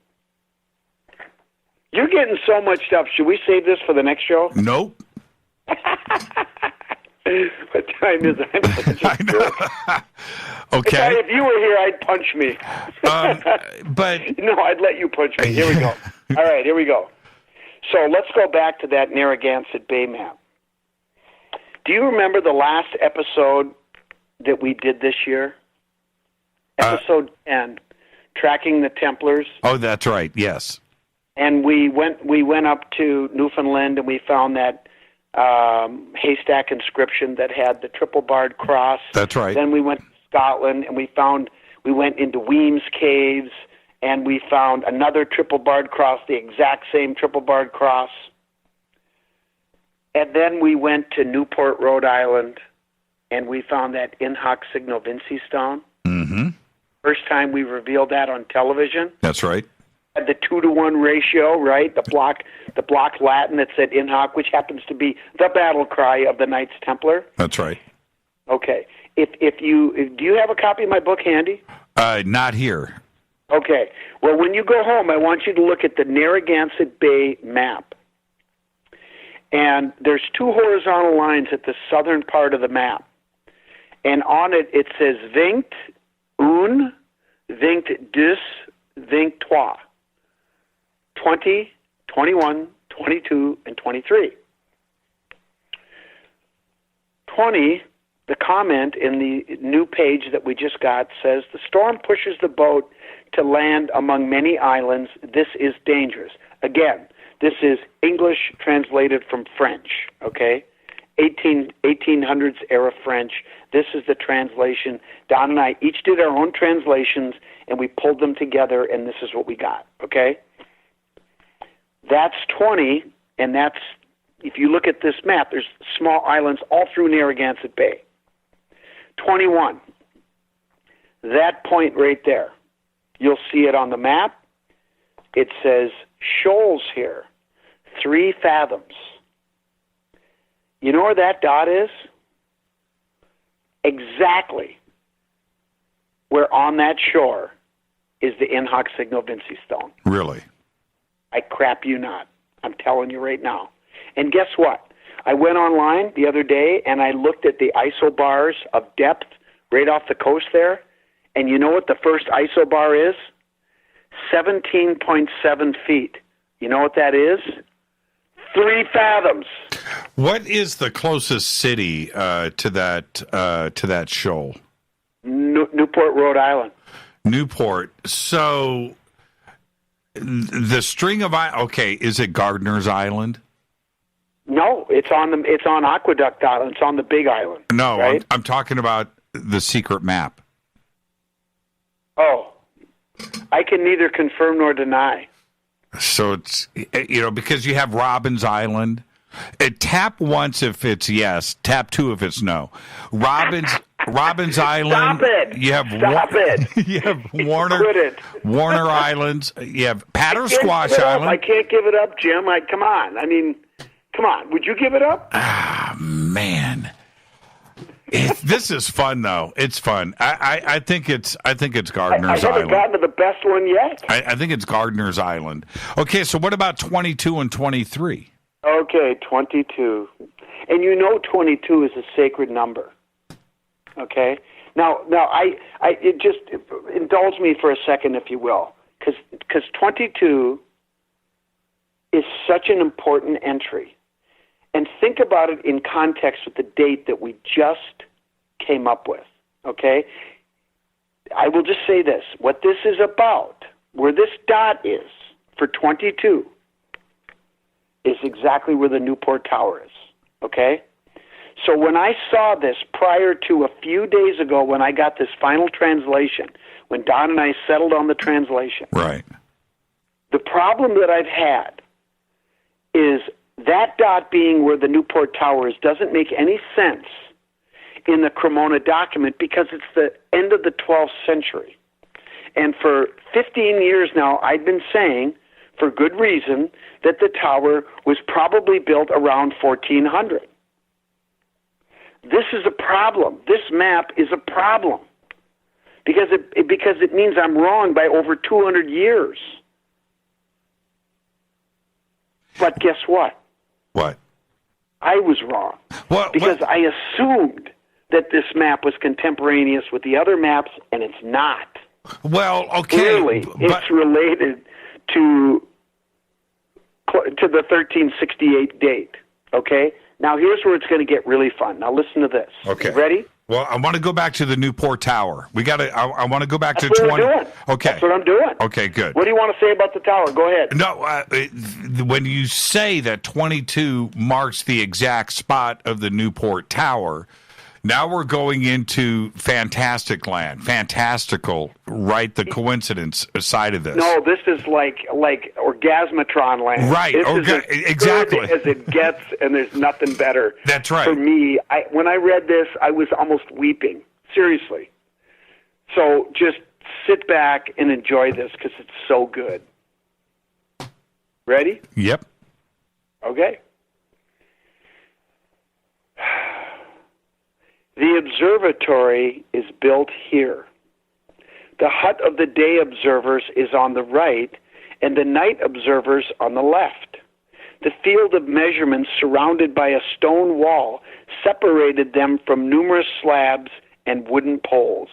You're getting so much stuff. Should we save this for the next show? Nope. What time is it? I know. Okay. If you were here, I'd punch me. But no, I'd let you punch me. Here we go. All right, here we go. So let's go back to that Narragansett Bay map. Do you remember the last episode that we did this year? Episode 10, Tracking the Templars. Oh, that's right. Yes. And we went up to Newfoundland and we found that haystack inscription that had the triple barred cross. That's right. Then we went to Scotland and we went into Weems Caves and we found another triple barred cross, the exact same triple barred cross. And then we went to Newport, Rhode Island, and we found that in hoc signo vinci stone. Mm-hmm. First time we revealed that on television. That's right. The 2-to-1 ratio, right? The block Latin that said in hoc, which happens to be the battle cry of the Knights Templar. That's right. Okay. Do you have a copy of my book handy? Not here. Okay. Well, when you go home, I want you to look at the Narragansett Bay map. And there's 2 horizontal lines at the southern part of the map. And on it, it says vingt un, vingt deux, vingt trois. 20, 21, 22, and 23. 20, the comment in the new page that we just got says, the storm pushes the boat to land among many islands. This is dangerous. Again, this is English translated from French, okay? 1800s era French. This is the translation. Don and I each did our own translations, and we pulled them together, and this is what we got, okay? That's 20, and that's, if you look at this map, there's small islands all through Narragansett Bay. 21, that point right there. You'll see it on the map. It says shoals here, 3 fathoms. You know where that dot is? Exactly where on that shore is the in hoc signo vinci stone. Really? I crap you not. I'm telling you right now. And guess what? I went online the other day and I looked at the isobars of depth right off the coast there. And you know what the first isobar is? 17.7 feet. You know what that is? 3 fathoms. What is the closest city to that shoal? Newport, Rhode Island. Newport. So the string of is it Gardner's Island? No, it's on Aqueduct Island. It's on the Big Island. No, right? I'm talking about the secret map. Oh, I can neither confirm nor deny. So it's, because you have Robbins Island. Tap once if it's yes. Tap 2 if it's no. Robbins Island. Stop it. You have Stop it. You have Warner Islands. You have Pattersquash Island. I can't give it up, Jim. Come on. I mean, come on. Would you give it up? Ah, man. This is fun though. It's fun. I think it's Gardner's Island. I haven't gotten to the best one yet. I think it's Gardner's Island. Okay, so what about 22 and 23? Okay, 22. And 22 is a sacred number. Okay? Now I just indulge me for a second, if you will, because 22 is such an important entry. and think about it in context with the date that we just came up with, okay? I will just say this. What this is about, where this dot is for 22, is exactly where the Newport Tower is, okay? So when I saw this prior to a few days ago when I got this final translation, when Don and I settled on the translation, right, the problem that I've had is that dot being where the Newport Tower is doesn't make any sense in the Cremona document because it's the end of the 12th century. And for 15 years now, I've been saying, for good reason, that the tower was probably built around 1400. This is a problem. This map is a problem because it means I'm wrong by over 200 years. But guess what? What? I was wrong. Because I assumed that this map was contemporaneous with the other maps, and it's not. Well, okay. Clearly, it's related to the 1368 date, okay? Now, here's where it's going to get really fun. Now, listen to this. Okay. You ready? Well, I want to go back to the Newport Tower. We got to. I want to go back That's to what 20. I'm doing. Okay. That's what I'm doing. Okay, good. What do you want to say about the tower? Go ahead. No, when you say that 22 marks the exact spot of the Newport Tower, now we're going into fantastic land, fantastical, right? The coincidence side of this. No, this is like orgasmatron land. Right, This is exactly. as good as it gets, and there's nothing better. That's right. For me, when I read this, I was almost weeping. Seriously. So just sit back and enjoy this because it's so good. Ready? Yep. Okay. The observatory is built here. The hut of the day observers is on the right, and the night observers on the left. The field of measurements surrounded by a stone wall separated them from numerous slabs and wooden poles.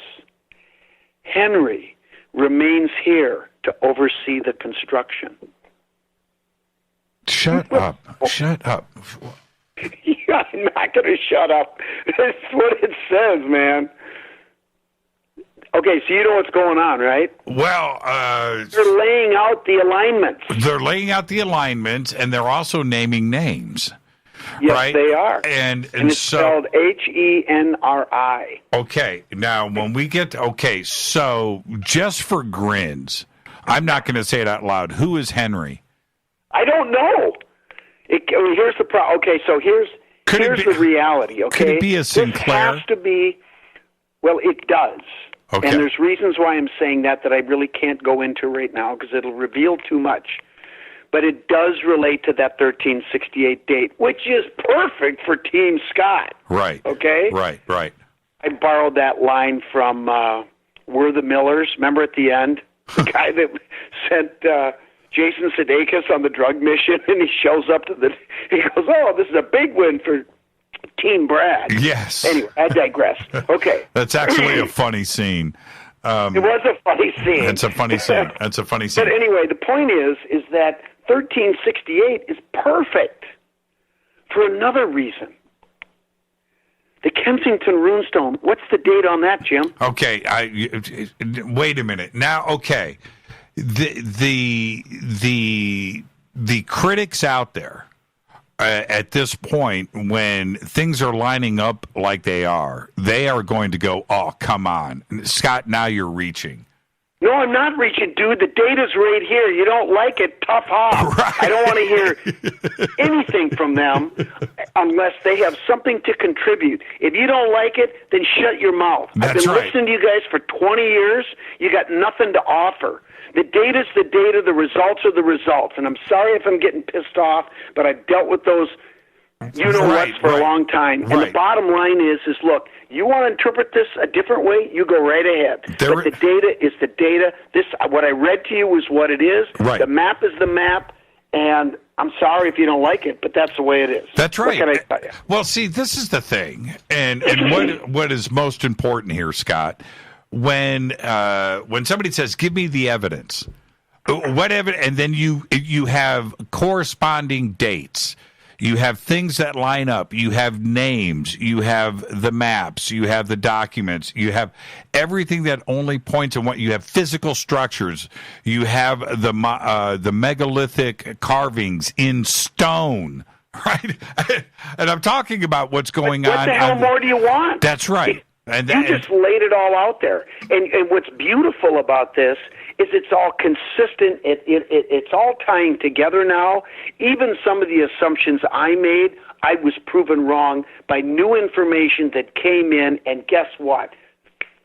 Henry remains here to oversee the construction. Shut up. Shut up. I'm not going to shut up. That's what it says, man. Okay, so you know what's going on, right? Well, they're laying out the alignments. They're laying out the alignments, and they're also naming names. Yes, right? they are. And it's so, spelled Henri. Okay, now when we get so just for grins, I'm not going to say it out loud. Who is Henry? I don't know. Here's the problem. Okay, so here's the reality. Okay, could it be a Sinclair? This has to be. Well, it does. Okay. And there's reasons why I'm saying that I really can't go into right now because it'll reveal too much. But it does relate to that 1368 date, which is perfect for Team Scott. Right. Okay? Right. I borrowed that line from We're the Millers. Remember at the end? The guy that sent Jason Sudeikis on the drug mission, and he shows up he goes, oh, this is a big win for Team Brad. Yes. Anyway, I digress. Okay. That's actually a funny scene. It was a funny scene. It's a funny scene. That's a funny scene. But anyway, the point is that 1368 is perfect for another reason. The Kensington Runestone, what's the date on that, Jim? Okay, wait a minute. Now, okay, the critics out there at this point, when things are lining up like they are going to go, oh, come on. Scott, now you're reaching. No, I'm not reaching, dude. The data's right here. You don't like it, tough off. Right. I don't want to hear anything from them unless they have something to contribute. If you don't like it, then shut your mouth. I've been listening to you guys for 20 years. You got nothing to offer. The data's the data. The results are the results. And I'm sorry if I'm getting pissed off, but I've dealt with those you-know-whats for a long time. And the bottom line is look, you want to interpret this a different way, you go right ahead. But the data is the data. What I read to you is what it is. Right. The map is the map, and I'm sorry if you don't like it, but that's the way it is. That's right. What can I tell you? Well, see, this is the thing, and what is most important here, Scott, when somebody says, give me the evidence, what evidence, and then you have corresponding dates. You have things that line up. You have names. You have the maps. You have the documents. You have everything that only points in what you have. Physical structures. You have the megalithic carvings in stone, right? And I'm talking about what's going on. What the hell more do you want? That's right. And you just laid it all out there. And what's beautiful about this is it's all consistent. It's all tying together now. Even some of the assumptions I made, I was proven wrong by new information that came in, and guess what?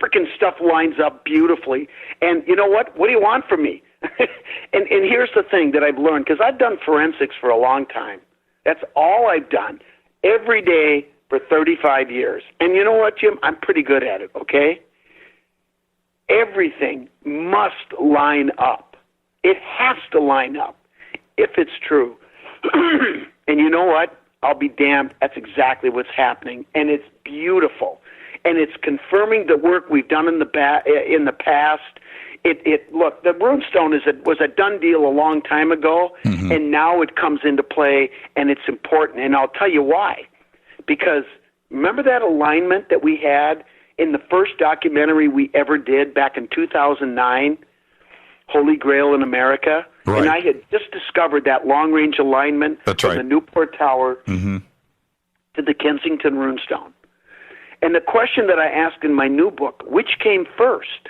Freaking stuff lines up beautifully. And you know what? What do you want from me? and here's the thing that I've learned, because I've done forensics for a long time. That's all I've done. Every day for 35 years. And you know what, Jim? I'm pretty good at it, okay? Everything must line up. It has to line up if it's true. And you know what? I'll be damned. That's exactly what's happening. And it's beautiful. And it's confirming the work we've done in the past. Look, the Runestone was a done deal a long time ago, and now it comes into play, and it's important. And I'll tell you why. Because remember that alignment that we had in the first documentary we ever did back in 2009, Holy Grail in America? Right. And I had just discovered that long-range alignment from the Newport Tower to the Kensington Runestone. And the question that I asked in my new book, which came first?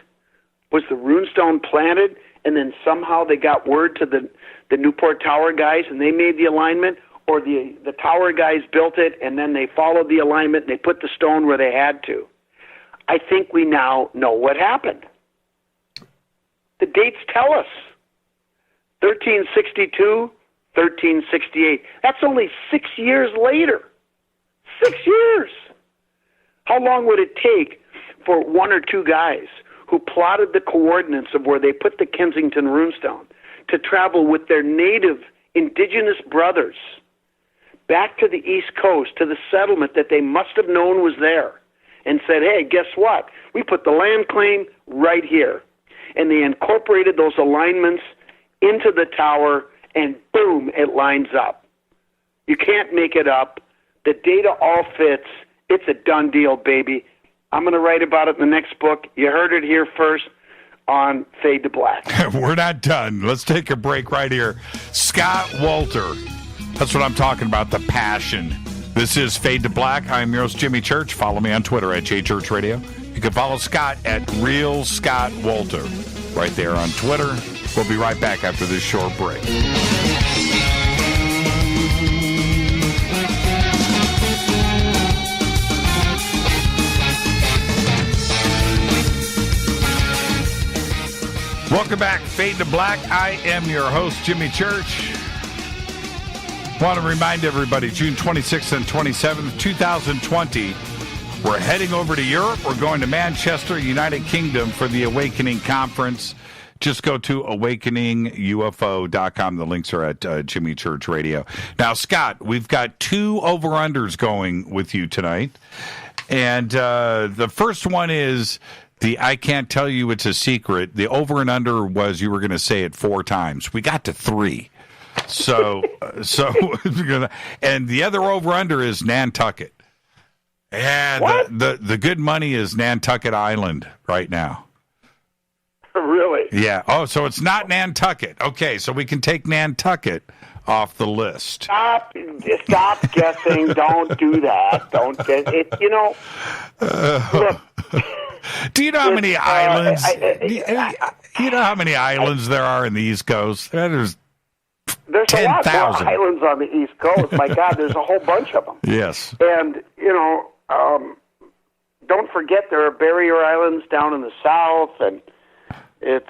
Was the Runestone planted, and then somehow they got word to the Newport Tower guys, and they made the alignment? Or the tower guys built it, and then they followed the alignment, and they put the stone where they had to? I think we now know what happened. The dates tell us. 1362, 1368. That's only 6 years later. 6 years! How long would it take for one or two guys who plotted the coordinates of where they put the Kensington Runestone to travel with their native indigenous brothers back to the East Coast, to the settlement that they must have known was there, and said, hey, guess what? We put the land claim right here. And they incorporated those alignments into the tower, and boom, it lines up. You can't make it up. The data all fits. It's a done deal, baby. I'm going to write about it in the next book. You heard it here first on Fade to Black. We're not done. Let's take a break right here. Scott Wolter. That's what I'm talking about, the passion. This is Fade to Black. I'm your host, Jimmy Church. Follow me on Twitter at JChurchRadio. You can follow Scott at Real Scott Wolter right there on Twitter. We'll be right back after this short break. Welcome back, Fade to Black. I am your host, Jimmy Church. Want to remind everybody, June 26th and 27th, 2020, we're heading over to Europe. We're going to Manchester, United Kingdom for the Awakening Conference. Just go to awakeningufo.com. The links are at Jimmy Church Radio. Now, Scott, we've got two over-unders going with you tonight. And the first one is I can't tell you it's a secret. The over and under was you were going to say it 4 times. We got to 3. So, and the other over-under is Nantucket. And the good money is Nantucket Island right now. Really? Yeah. Oh, so it's not Nantucket. Okay, so we can take Nantucket off the list. Stop guessing. Don't do that. Don't guess it. You know, look. Do you know how many islands? You know how many islands there are in the East Coast? There's 10,000 a lot more islands on the East Coast. My God, there's a whole bunch of them. Yes. And, you know, don't forget there are barrier islands down in the south, and it's,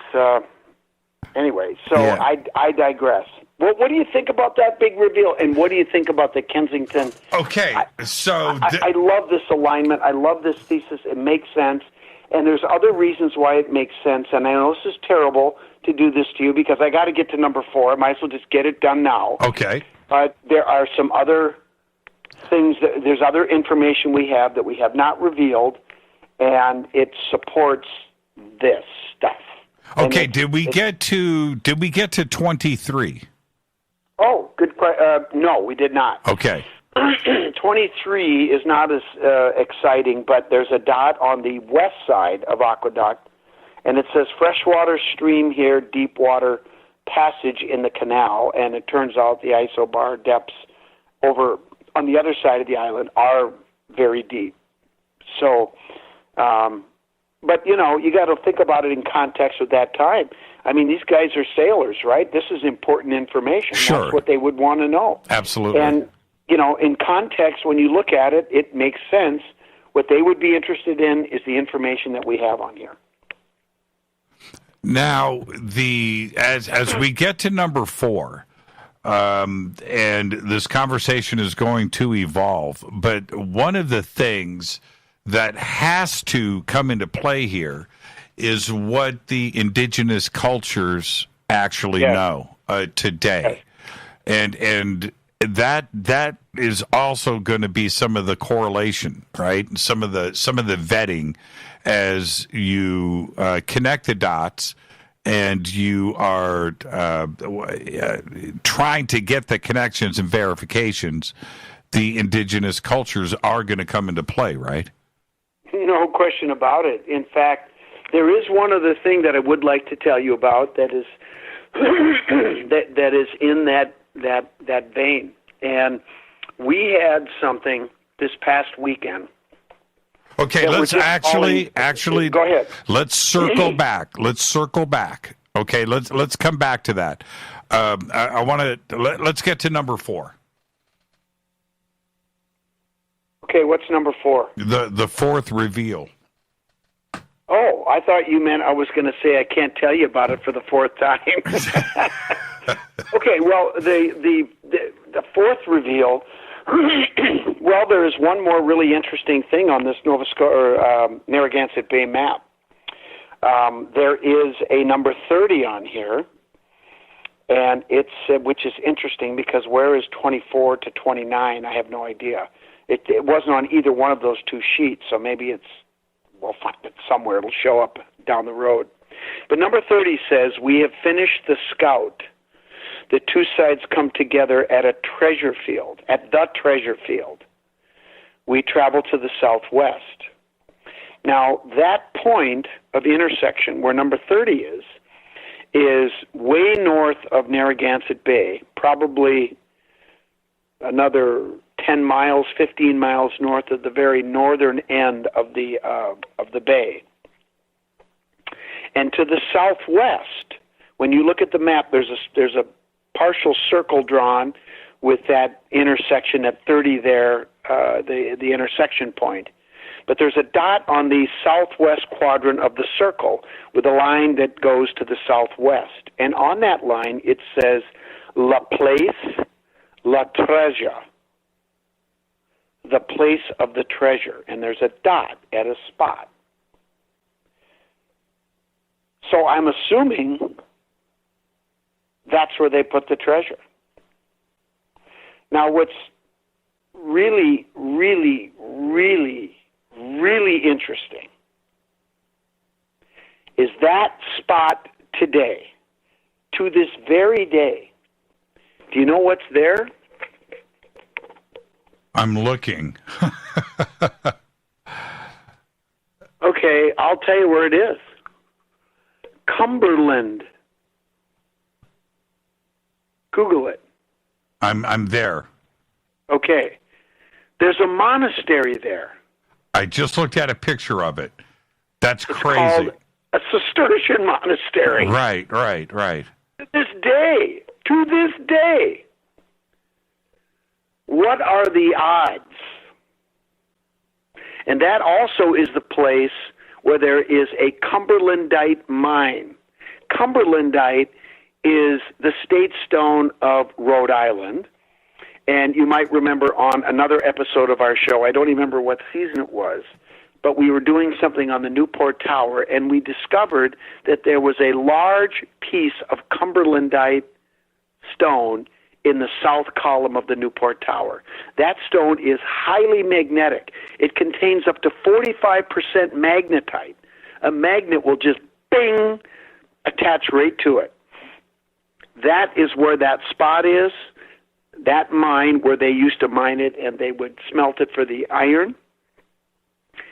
anyway, so yeah. I digress. Well, what do you think about that big reveal, and what do you think about the Kensington? Okay, so I love this alignment. I love this thesis. It makes sense, and there's other reasons why it makes sense, and I know this is terrible to do this to you because I got to get to number 4. I might as well just get it done now. Okay. But there are some other things, there's other information we have that we have not revealed, and it supports this stuff. Okay, did we get to 23? Oh, good No, we did not. Okay. 23 is not as exciting, but there's a dot on the west side of Aqueduct, and it says freshwater stream here, deep water passage in the canal, and it turns out the isobar depths over on the other side of the island are very deep. So, but you know, you got to think about it in context with that time. I mean, these guys are sailors, right? This is important information. Sure. That's what they would want to know. Absolutely. And, you know, in context, when you look at it, it makes sense. What they would be interested in is the information that we have on here. Now, as we get to number 4, and this conversation is going to evolve, but one of the things that has to come into play here is what the indigenous cultures actually know today. And that is also going to be some of the correlation, right? Some of the vetting as you connect the dots and you are trying to get the connections and verifications. The indigenous cultures are going to come into play, right? No question about it. In fact, there is one other thing that I would like to tell you about that is that is in that vein. And we had something this past weekend. Okay, let's actually go ahead. Let's circle back. Okay, let's come back to that. I want to let's get to number 4. Okay, what's number 4? The fourth reveal. Oh, I thought you meant I was going to say I can't tell you about it for the 4th time. Okay, well, the fourth reveal. Well, there is one more really interesting thing on this Narragansett Bay map. There is a number 30 on here, and it's which is interesting because where is 24 to 29? I have no idea. It wasn't on either one of those two sheets, so maybe we'll find it somewhere. It'll show up down the road. But number 30 says, we have finished the scout. The two sides come together at the treasure field. We travel to the southwest. Now, that point of intersection where number 30 is way north of Narragansett Bay, probably another 10 miles, 15 miles north of the very northern end of the bay. And to the southwest, when you look at the map, there's a partial circle drawn with that intersection at 30 there, the intersection point. But there's a dot on the southwest quadrant of the circle with a line that goes to the southwest. And on that line, it says, La Place, La Treasure. The place of the treasure. And there's a dot at a spot. So I'm assuming that's where they put the treasure. Now, what's really, really, really, really interesting is that spot today, to this very day. Do you know what's there? I'm looking. Okay, I'll tell you where it is. Cumberland. Google it. I'm there. Okay. There's a monastery there. I just looked at a picture of it. That's It's crazy. called a Cistercian monastery. Right. To this day. What are the odds? And that also is the place where there is a Cumberlandite mine. Cumberlandite is the state stone of Rhode Island. And you might remember on another episode of our show, I don't remember what season it was, but we were doing something on the Newport Tower, and we discovered that there was a large piece of Cumberlandite stone in the south column of the Newport Tower. That stone is highly magnetic. It contains up to 45% magnetite. A magnet will just, bing, attach right to it. That is where that spot is. that mine where they used to mine it, and they would smelt it for the iron.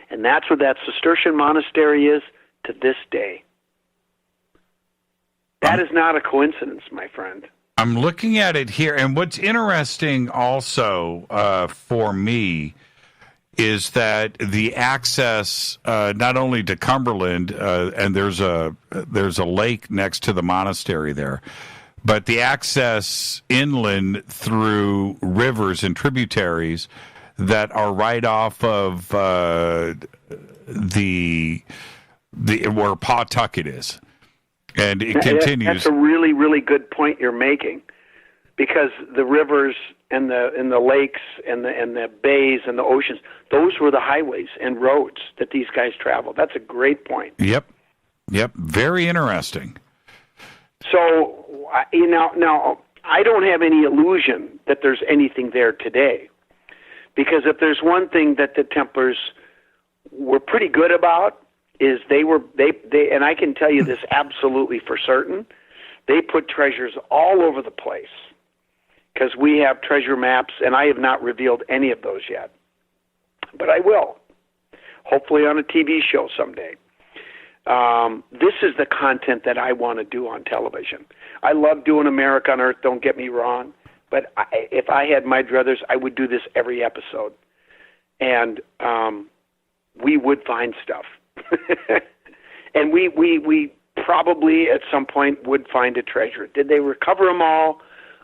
And that's where that Cistercian monastery is to this day. That is not a coincidence, my friend. I'm looking at it here, and what's interesting also for me is that the access not only to Cumberland, and there's a lake next to the monastery there, but the access inland through rivers and tributaries that are right off of the where Pawtucket is. And it continues. That's a really, really good point you're making, because the rivers and the lakes and the bays and the oceans, those were the highways and roads that these guys traveled. That's a great point. Yep. Very interesting. So, now I don't have any illusion that there's anything there today, because if there's one thing that the Templars were pretty good about, is they and I can tell you this absolutely for certain, they put treasures all over the place, because we have treasure maps, and I have not revealed any of those yet, but I will, hopefully on a TV show someday. This is the content that I want to do on television. I love doing America Unearthed, don't get me wrong, but if I had my druthers, I would do this every episode, and we would find stuff. And we probably at some point would find a treasure. Did they recover them all?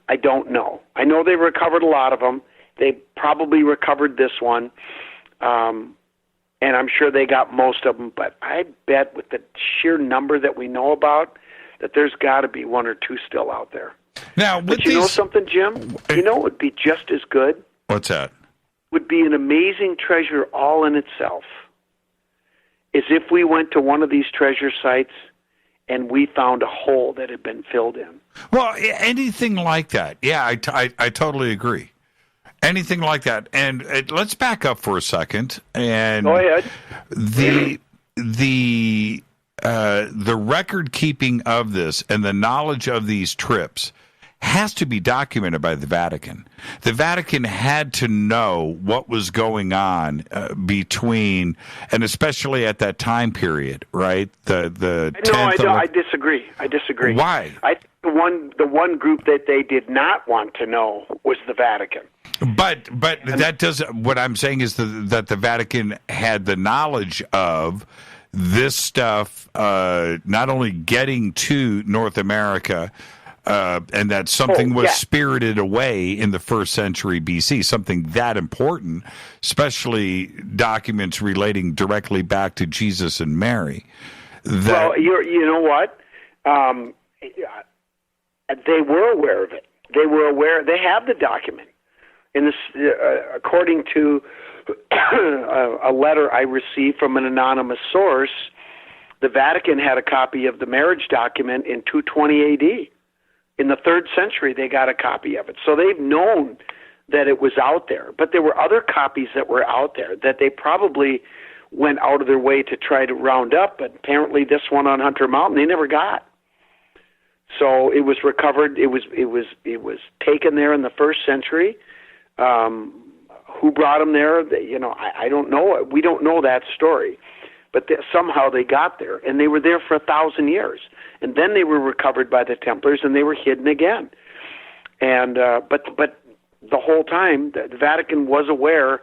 I don't know. I know they recovered a lot of them. They probably recovered this one, and I'm sure they got most of them, but I bet with the sheer number that we know about, that there's got to be one or two still out there. Now, but you know something, Jim? You know what would be just as good? What's that? Would be an amazing treasure all in itself, is if we went to one of these treasure sites and we found a hole that had been filled in. Well, anything like that. Yeah, I totally agree. Anything like that. And let's back up for a second. And go ahead. The record keeping of this and the knowledge of these trips has to be documented by the Vatican. The Vatican had to know what was going on between, and especially at that time period, right? I disagree. Why? I think the one group that they did not want to know was the Vatican. But that doesn't. What I'm saying is that the Vatican had the knowledge of this stuff, not only getting to North America. And that something was spirited away in the 1st century BC, something that important, especially documents relating directly back to Jesus and Mary. Well, you know what? They were aware of it. They were aware. They have the document. In this, according to a letter I received from an anonymous source, the Vatican had a copy of the marriage document in 220 AD. In the 3rd century, they got a copy of it. So they've known that it was out there. But there were other copies that were out there that they probably went out of their way to try to round up. But apparently this one on Hunter Mountain, they never got. So it was recovered. It was taken there in the 1st century. Who brought them there? I don't know. We don't know that story. But somehow they got there, and they were there for 1,000 years. And then they were recovered by the Templars, and they were hidden again. And but the whole time, the Vatican was aware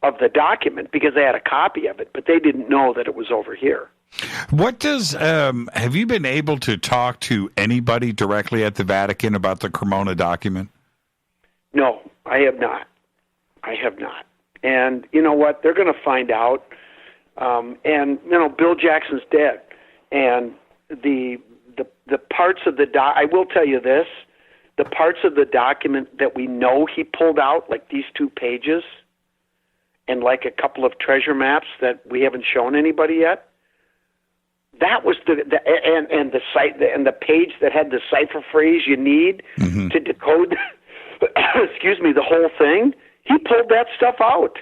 of the document because they had a copy of it, but they didn't know that it was over here. What does have you been able to talk to anybody directly at the Vatican about the Cremona document? No, I have not. And you know what? They're going to find out. And Bill Jackson's dead, and the parts of I will tell you this: the parts of the document that we know he pulled out, like these 2 pages, and like a couple of treasure maps that we haven't shown anybody yet. That was and the site and the page that had the cipher phrase you need to decode. The whole thing. He pulled that stuff out.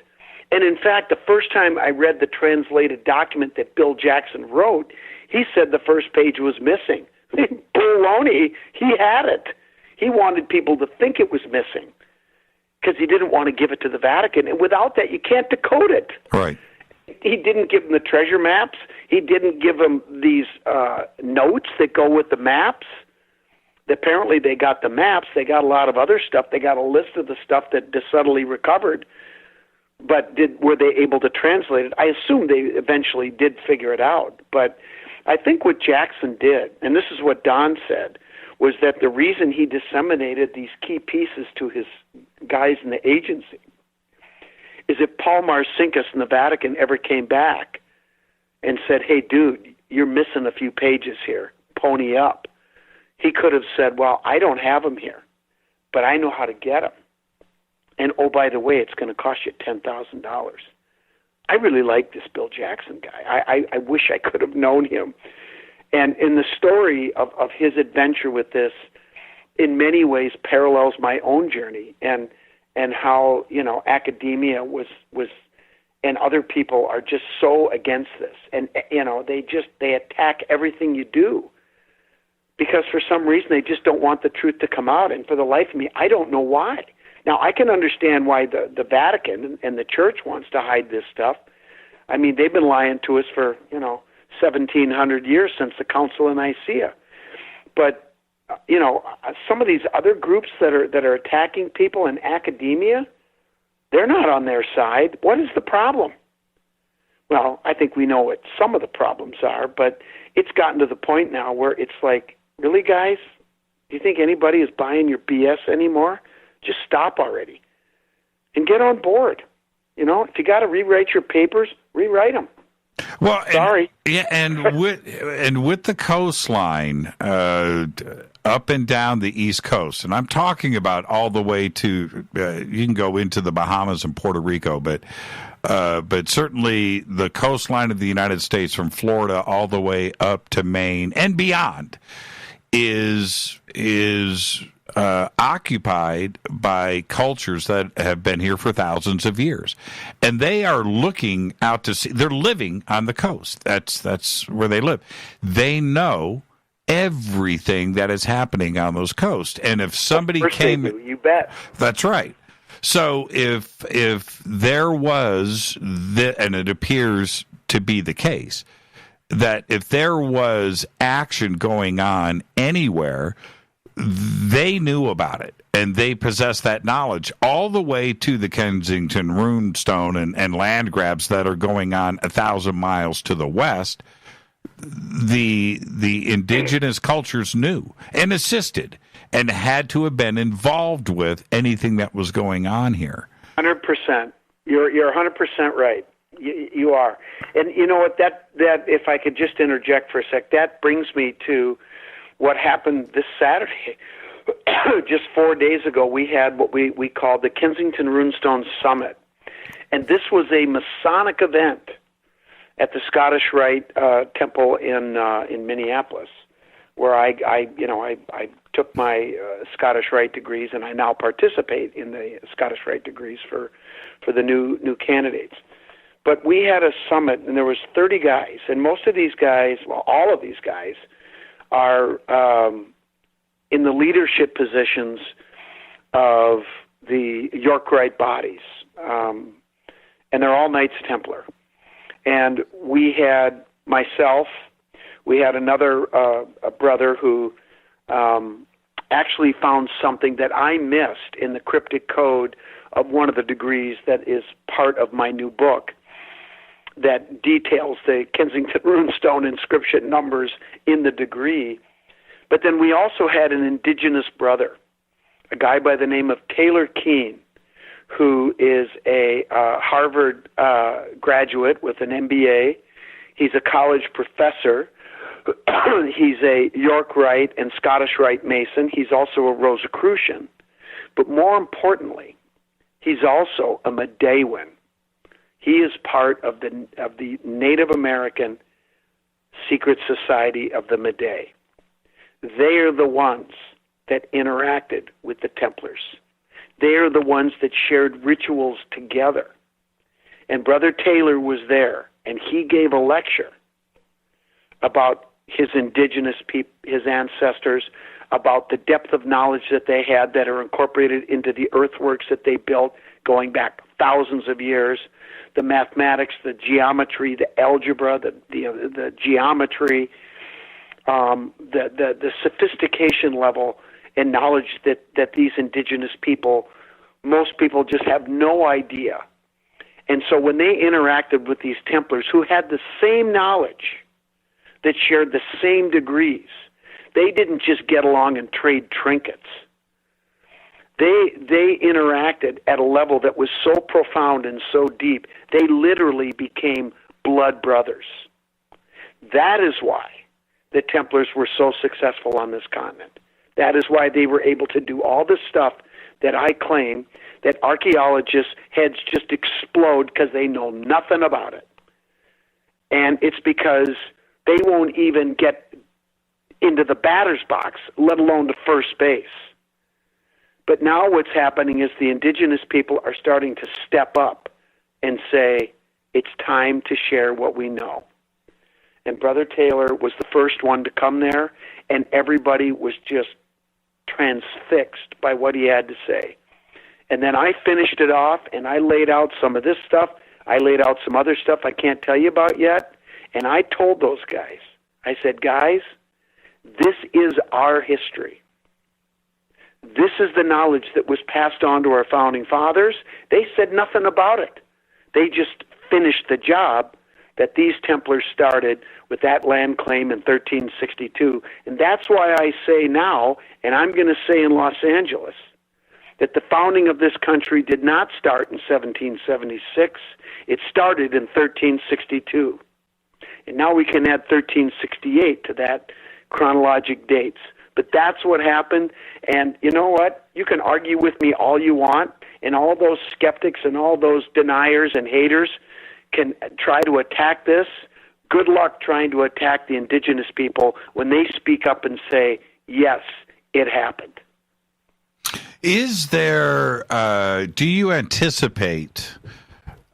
And in fact, the first time I read the translated document that Bill Jackson wrote, he said the first page was missing. Baloney, he had it. He wanted people to think it was missing. because he didn't want to give it to the Vatican. And without that, you can't decode it. Right. He didn't give them the treasure maps. He didn't give them these notes that go with the maps. Apparently, they got the maps. They got a lot of other stuff. They got a list of the stuff that de subtly recovered. But were they able to translate it? I assume they eventually did figure it out. But I think what Jackson did, and this is what Don said, was that the reason he disseminated these key pieces to his guys in the agency is if Paul Marcinkus in the Vatican ever came back and said, hey, dude, you're missing a few pages here, pony up, he could have said, well, I don't have them here, but I know how to get them. And, oh, by the way, it's going to cost you $10,000. I really like this Bill Jackson guy. I wish I could have known him. And in the story of his adventure with this, in many ways parallels my own journey and how, academia was and other people are just so against this. And, they attack everything you do because for some reason they just don't want the truth to come out. And for the life of me, I don't know why. Now, I can understand why the Vatican and the Church wants to hide this stuff. I mean, they've been lying to us for, 1,700 years since the Council of Nicaea. But, some of these other groups that are attacking people in academia, they're not on their side. What is the problem? Well, I think we know what some of the problems are, but it's gotten to the point now where it's like, really, guys? Do you think anybody is buying your BS anymore? Just stop already and get on board. If you got to rewrite your papers, rewrite them. Well, sorry. And with the coastline up and down the East Coast, and I'm talking about all the way to you can go into the Bahamas and Puerto Rico, but certainly the coastline of the United States from Florida all the way up to Maine and beyond is occupied by cultures that have been here for thousands of years, and they are looking out to sea. They're living on the coast. That's where they live. They know everything that is happening on those coasts. And if somebody came, you bet. That's right. So if there was, and it appears to be the case, that if there was action going on anywhere, they knew about it, and they possess that knowledge all the way to the Kensington Runestone and land grabs that are going on 1,000 miles to the west. The indigenous cultures knew and assisted and had to have been involved with anything that was going on here. 100%. You're 100% right. You are. And you know what, that if I could just interject for a sec, that brings me to what happened this Saturday. Just 4 days ago, we had what we called the Kensington Runestone Summit. And this was a Masonic event at the Scottish Rite Temple in Minneapolis, where I took my Scottish Rite degrees, and I now participate in the Scottish Rite degrees for the new candidates. But we had a summit, and there was 30 guys, and most of these guys, well, all of these guys, are in the leadership positions of the York Rite bodies, and they're all Knights Templar. And we had myself, we had another a brother who actually found something that I missed in the cryptic code of one of the degrees that is part of my new book that details the Kensington Runestone inscription numbers in the degree. But then we also had an indigenous brother, a guy by the name of Taylor Keene, who is a Harvard graduate with an MBA. He's a college professor. He's a York Rite and Scottish Rite Mason. He's also a Rosicrucian. But more importantly, he's also a Medewan. He is part of the Native American secret society of the Meday. They are the ones that interacted with the Templars. They are the ones that shared rituals together. And Brother Taylor was there, and he gave a lecture about his indigenous his ancestors, about the depth of knowledge that they had that are incorporated into the earthworks that they built going back thousands of years, the mathematics, the geometry, the algebra, the geometry, the sophistication level and knowledge that these indigenous people, most people just have no idea. And so when they interacted with these Templars who had the same knowledge, that shared the same degrees, they didn't just get along and trade trinkets. They interacted at a level that was so profound and so deep, they literally became blood brothers. That is why the Templars were so successful on this continent. That is why they were able to do all this stuff that I claim that archaeologists' heads just explode because they know nothing about it. And it's because they won't even get into the batter's box, let alone to first base. But now what's happening is the indigenous people are starting to step up and say, it's time to share what we know. And Brother Taylor was the first one to come there, and everybody was just transfixed by what he had to say. And then I finished it off, and I laid out some of this stuff. I laid out some other stuff I can't tell you about yet. And I told those guys, I said, guys, this is our history. This is the knowledge that was passed on to our founding fathers. They said nothing about it. They just finished the job that these Templars started with that land claim in 1362. And that's why I say now, and I'm going to say in Los Angeles, that the founding of this country did not start in 1776. It started in 1362. And now we can add 1368 to that chronologic dates. But that's what happened. And you know what? You can argue with me all you want, and all those skeptics and all those deniers and haters can try to attack this. Good luck trying to attack the indigenous people when they speak up and say, yes, it happened. Is there, do you anticipate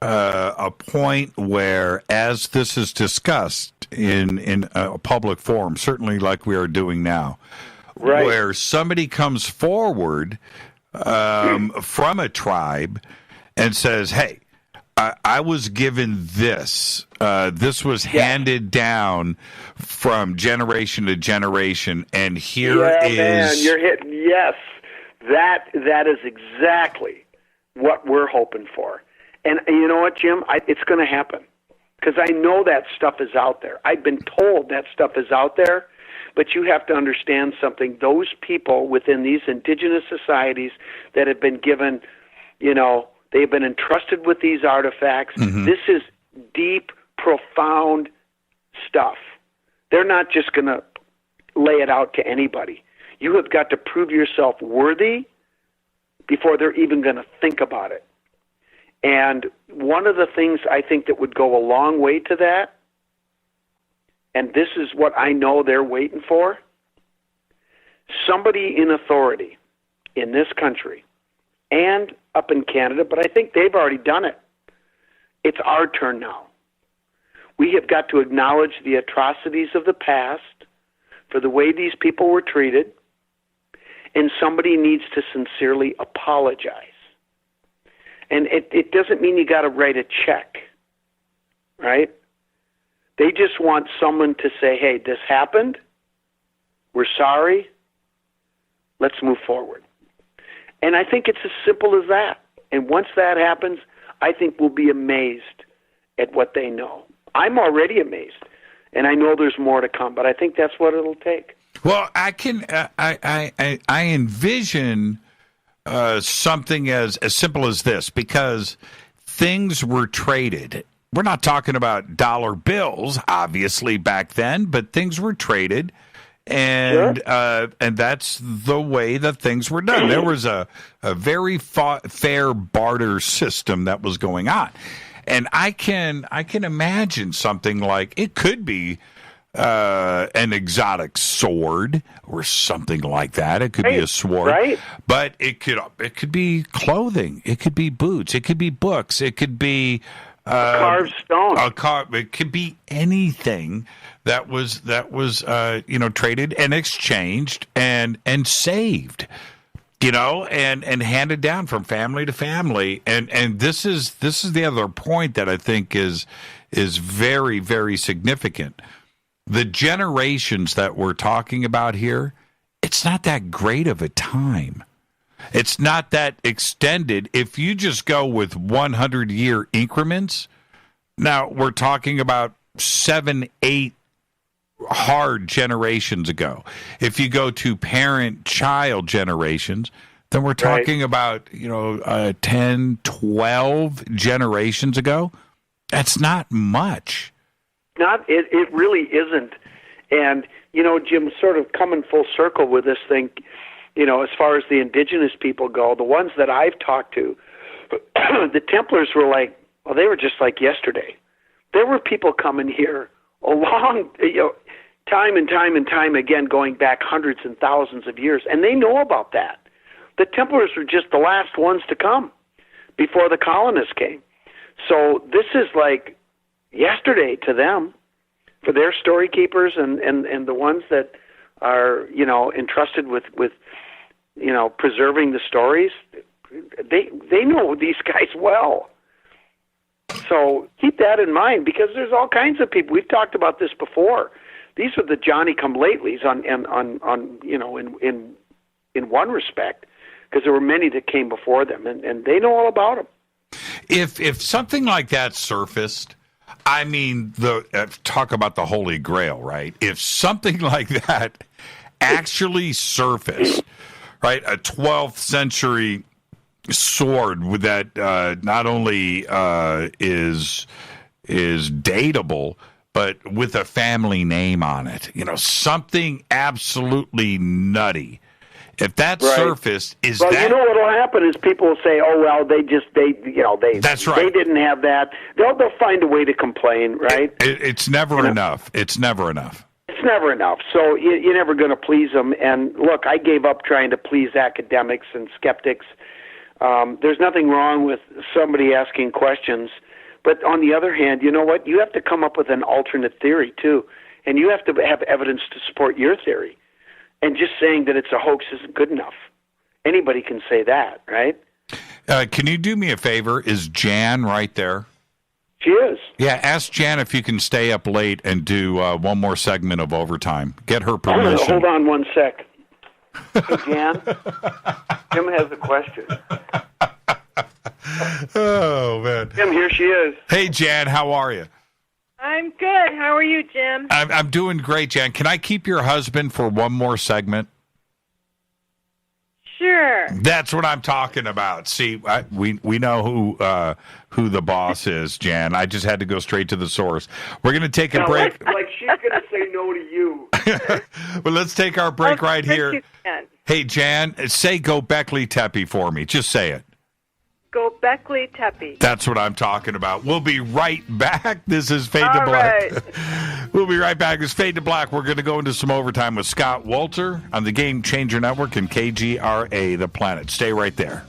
a point where, as this is discussed in a public forum, certainly like we are doing now, right, where somebody comes forward from a tribe and says, hey, I was given this. This was handed down from generation to generation, and here is... Man, you're hitting, yes. That is exactly what we're hoping for. And you know what, Jim? It's going to happen because I know that stuff is out there. I've been told that stuff is out there, but you have to understand something. Those people within these indigenous societies that have been given, they've been entrusted with these artifacts. Mm-hmm. This is deep, profound stuff. They're not just going to lay it out to anybody. You have got to prove yourself worthy before they're even going to think about it. And one of the things I think that would go a long way to that, and this is what I know they're waiting for, somebody in authority in this country and up in Canada, but I think they've already done it. It's our turn now. We have got to acknowledge the atrocities of the past for the way these people were treated, and somebody needs to sincerely apologize. And it doesn't mean you got to write a check, right? They just want someone to say, hey, this happened. We're sorry. Let's move forward. And I think it's as simple as that. And once that happens, I think we'll be amazed at what they know. I'm already amazed, and I know there's more to come, but I think that's what it'll take. Well, I envision something as simple as this, because things were traded. We're not talking about dollar bills, obviously, back then, but things were traded, and sure. And that's the way that things were done. There was a very fair barter system that was going on, and I can imagine something like it could be an exotic sword or something like that. It could be a sword, right? But it could be clothing. It could be boots. It could be books. It could be carved stone. It could be anything that was traded and exchanged and saved, and handed down from family to family. And this is the other point that I think is very, very significant. The generations that we're talking about here, it's not that great of a time. It's not that extended. If you just go with 100-year increments, now we're talking about 7, 8 hard generations ago. If you go to parent-child generations, then we're talking about 10, 12 generations ago. That's not much. It really isn't. And, Jim, sort of coming full circle with this thing, as far as the indigenous people go, the ones that I've talked to, the Templars were like, well, they were just like yesterday. There were people coming here along, time and time and time again, going back hundreds and thousands of years, and they know about that. The Templars were just the last ones to come before the colonists came. So this is like yesterday to them, for their story keepers and the ones that are, entrusted with preserving the stories. They know these guys well. So keep that in mind, because there's all kinds of people. We've talked about this before. These are the Johnny-come-latelys in one respect, because there were many that came before them, and they know all about them. If something like that surfaced, I mean, talk about the Holy Grail, right? If something like that actually surfaced, right, a 12th century sword with that not only is dateable, but with a family name on it, something absolutely nutty. If that surfaced, what will happen is people will say, "Oh well, they that's right. They didn't have that." They'll find a way to complain, right? It's never enough. It's never enough. It's never enough. So you're never going to please them. And look, I gave up trying to please academics and skeptics. There's nothing wrong with somebody asking questions, but on the other hand, you know what? You have to come up with an alternate theory too, and you have to have evidence to support your theory. And just saying that it's a hoax isn't good enough. Anybody can say that, right? Can you do me a favor? Is Jan right there? She is. Yeah, ask Jan if you can stay up late and do one more segment of overtime. Get her permission. Hold on one sec. Hey, Jan, Jim has a question. Oh, man. Jim, here she is. Hey, Jan, how are you? I'm good. How are you, Jim? I'm doing great, Jan. Can I keep your husband for one more segment? Sure. That's what I'm talking about. See, we know who the boss is, Jan. I just had to go straight to the source. We're going to take a break. Like she's going to say no to you. Well, let's take our break right here. You can. Hey, Jan, say Göbekli Tepe for me. Just say it. Göbekli Tepe. That's what I'm talking about. We'll be right back. This is Fade to Black. Right. We'll be right back. It's Fade to Black. We're going to go into some overtime with Scott Wolter on the Game Changer Network and KGRA, The Planet. Stay right there.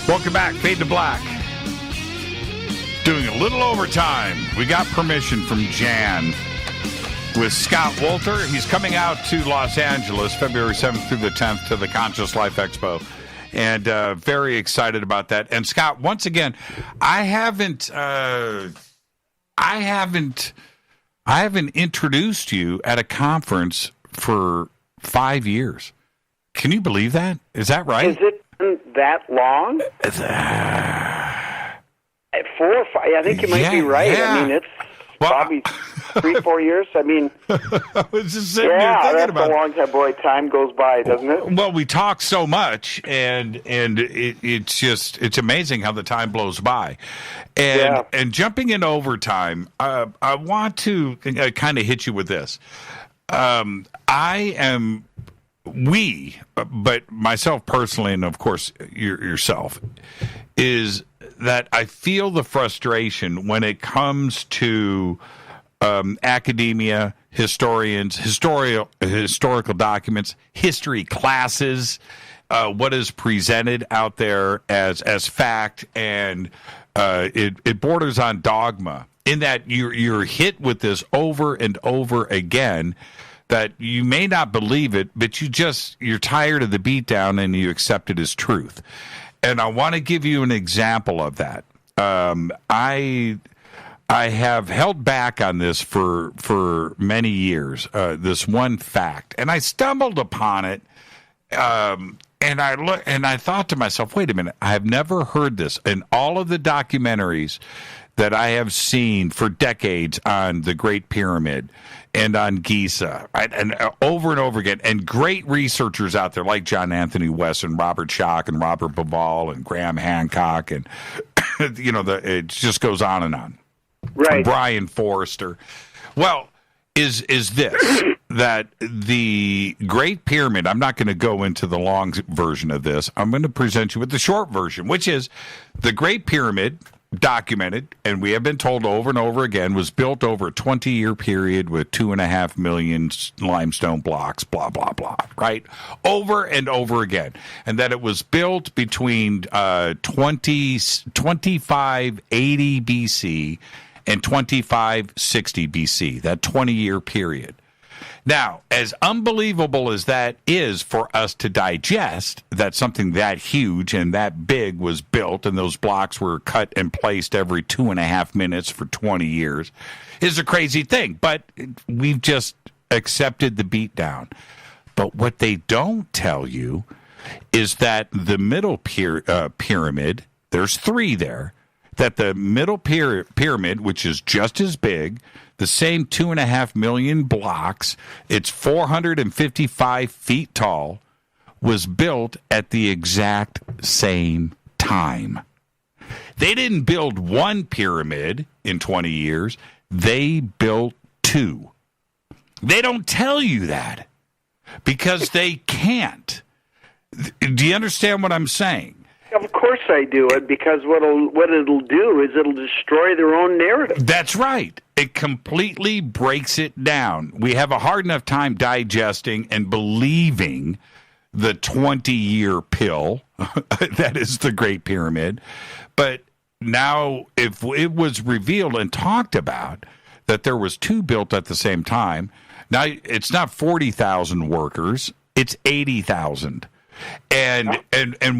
Welcome back. Fade to Black. Doing a little overtime. We got permission from Jan with Scott Wolter. He's coming out to Los Angeles February 7th through the 10th to the Conscious Life Expo, and very excited about that. And Scott, once again, I haven't introduced you at a conference for 5 years. Can you believe that? Is that right? Is it that long? 4 or 5. I think you might be right. Yeah. I mean, it's probably 3-4 years. I mean, I was just sitting here thinking that's about a long time. Boy, time goes by, doesn't it? Well, we talk so much, and it's amazing how the time blows by. And jumping in overtime, I want to kind of hit you with this. But myself personally, and of course yourself, is that I feel the frustration when it comes to academia, historians, historical documents, history classes, what is presented out there as fact, and it borders on dogma, in that you're hit with this over and over again, that you may not believe it, but you're tired of the beatdown and you accept it as truth. And I want to give you an example of that. I have held back on this for many years, this one fact, and I stumbled upon it, and I thought to myself, wait a minute, I have never heard this. In all of the documentaries that I have seen for decades on the Great Pyramid and on Giza, and over again, and great researchers out there like John Anthony West and Robert Schoch and Robert Bauval and Graham Hancock, and it just goes on and on. Right. Brian Forrester. Well, is this that the Great Pyramid? I'm not going to go into the long version of this. I'm going to present you with the short version, which is the Great Pyramid, documented, and we have been told over and over again, was built over a 20-year period with 2.5 million limestone blocks, blah, blah, blah, right? Over and over again. And that it was built between 2580 BC and 2560 BC, that 20-year period. Now, as unbelievable as that is for us to digest, that something that huge and that big was built and those blocks were cut and placed every 2.5 minutes for 20 years, is a crazy thing. But we've just accepted the beatdown. But what they don't tell you is that the middle pyramid, there's three there, that the middle pyramid, which is just as big, the same 2.5 million blocks, it's 455 feet tall, was built at the exact same time. They didn't build one pyramid in 20 years. They built two. They don't tell you that because they can't. Do you understand what I'm saying? Of course I do it, because what it'll do is it'll destroy their own narrative. That's right. It completely breaks it down. We have a hard enough time digesting and believing the 20-year pill that is the Great Pyramid. But now if it was revealed and talked about that there was two built at the same time, now it's not 40,000 workers, it's 80,000. And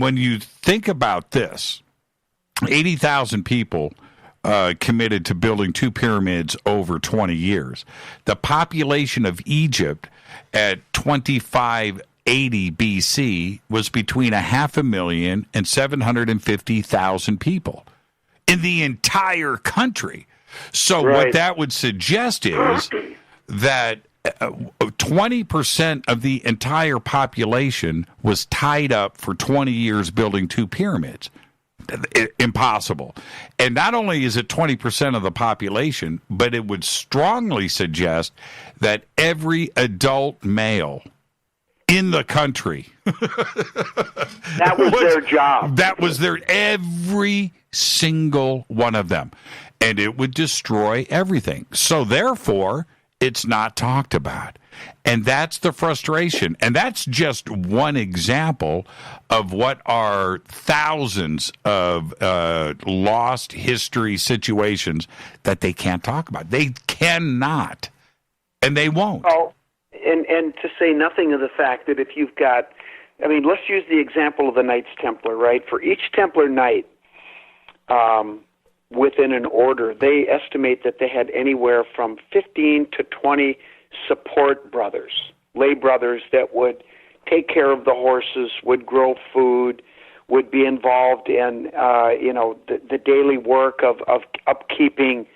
when you think about this, 80,000 people committed to building two pyramids over 20 years. The population of Egypt at 2580 BC was between 500,000 and 750,000 people in the entire country. So what that would suggest is that 20% of the entire population was tied up for 20 years building two pyramids. Impossible. And not only is it 20% of the population, but it would strongly suggest that every adult male in the country that was their job. That was every single one of them. And it would destroy everything. So therefore, it's not talked about. And that's the frustration. And that's just one example of what are thousands of lost history situations that they can't talk about. They cannot. And they won't. Oh, and to say nothing of the fact that if you've got, let's use the example of the Knights Templar, right? For each Templar Knight, within an order, they estimate that they had anywhere from 15 to 20 support brothers, lay brothers that would take care of the horses, would grow food, would be involved in the daily work of upkeeping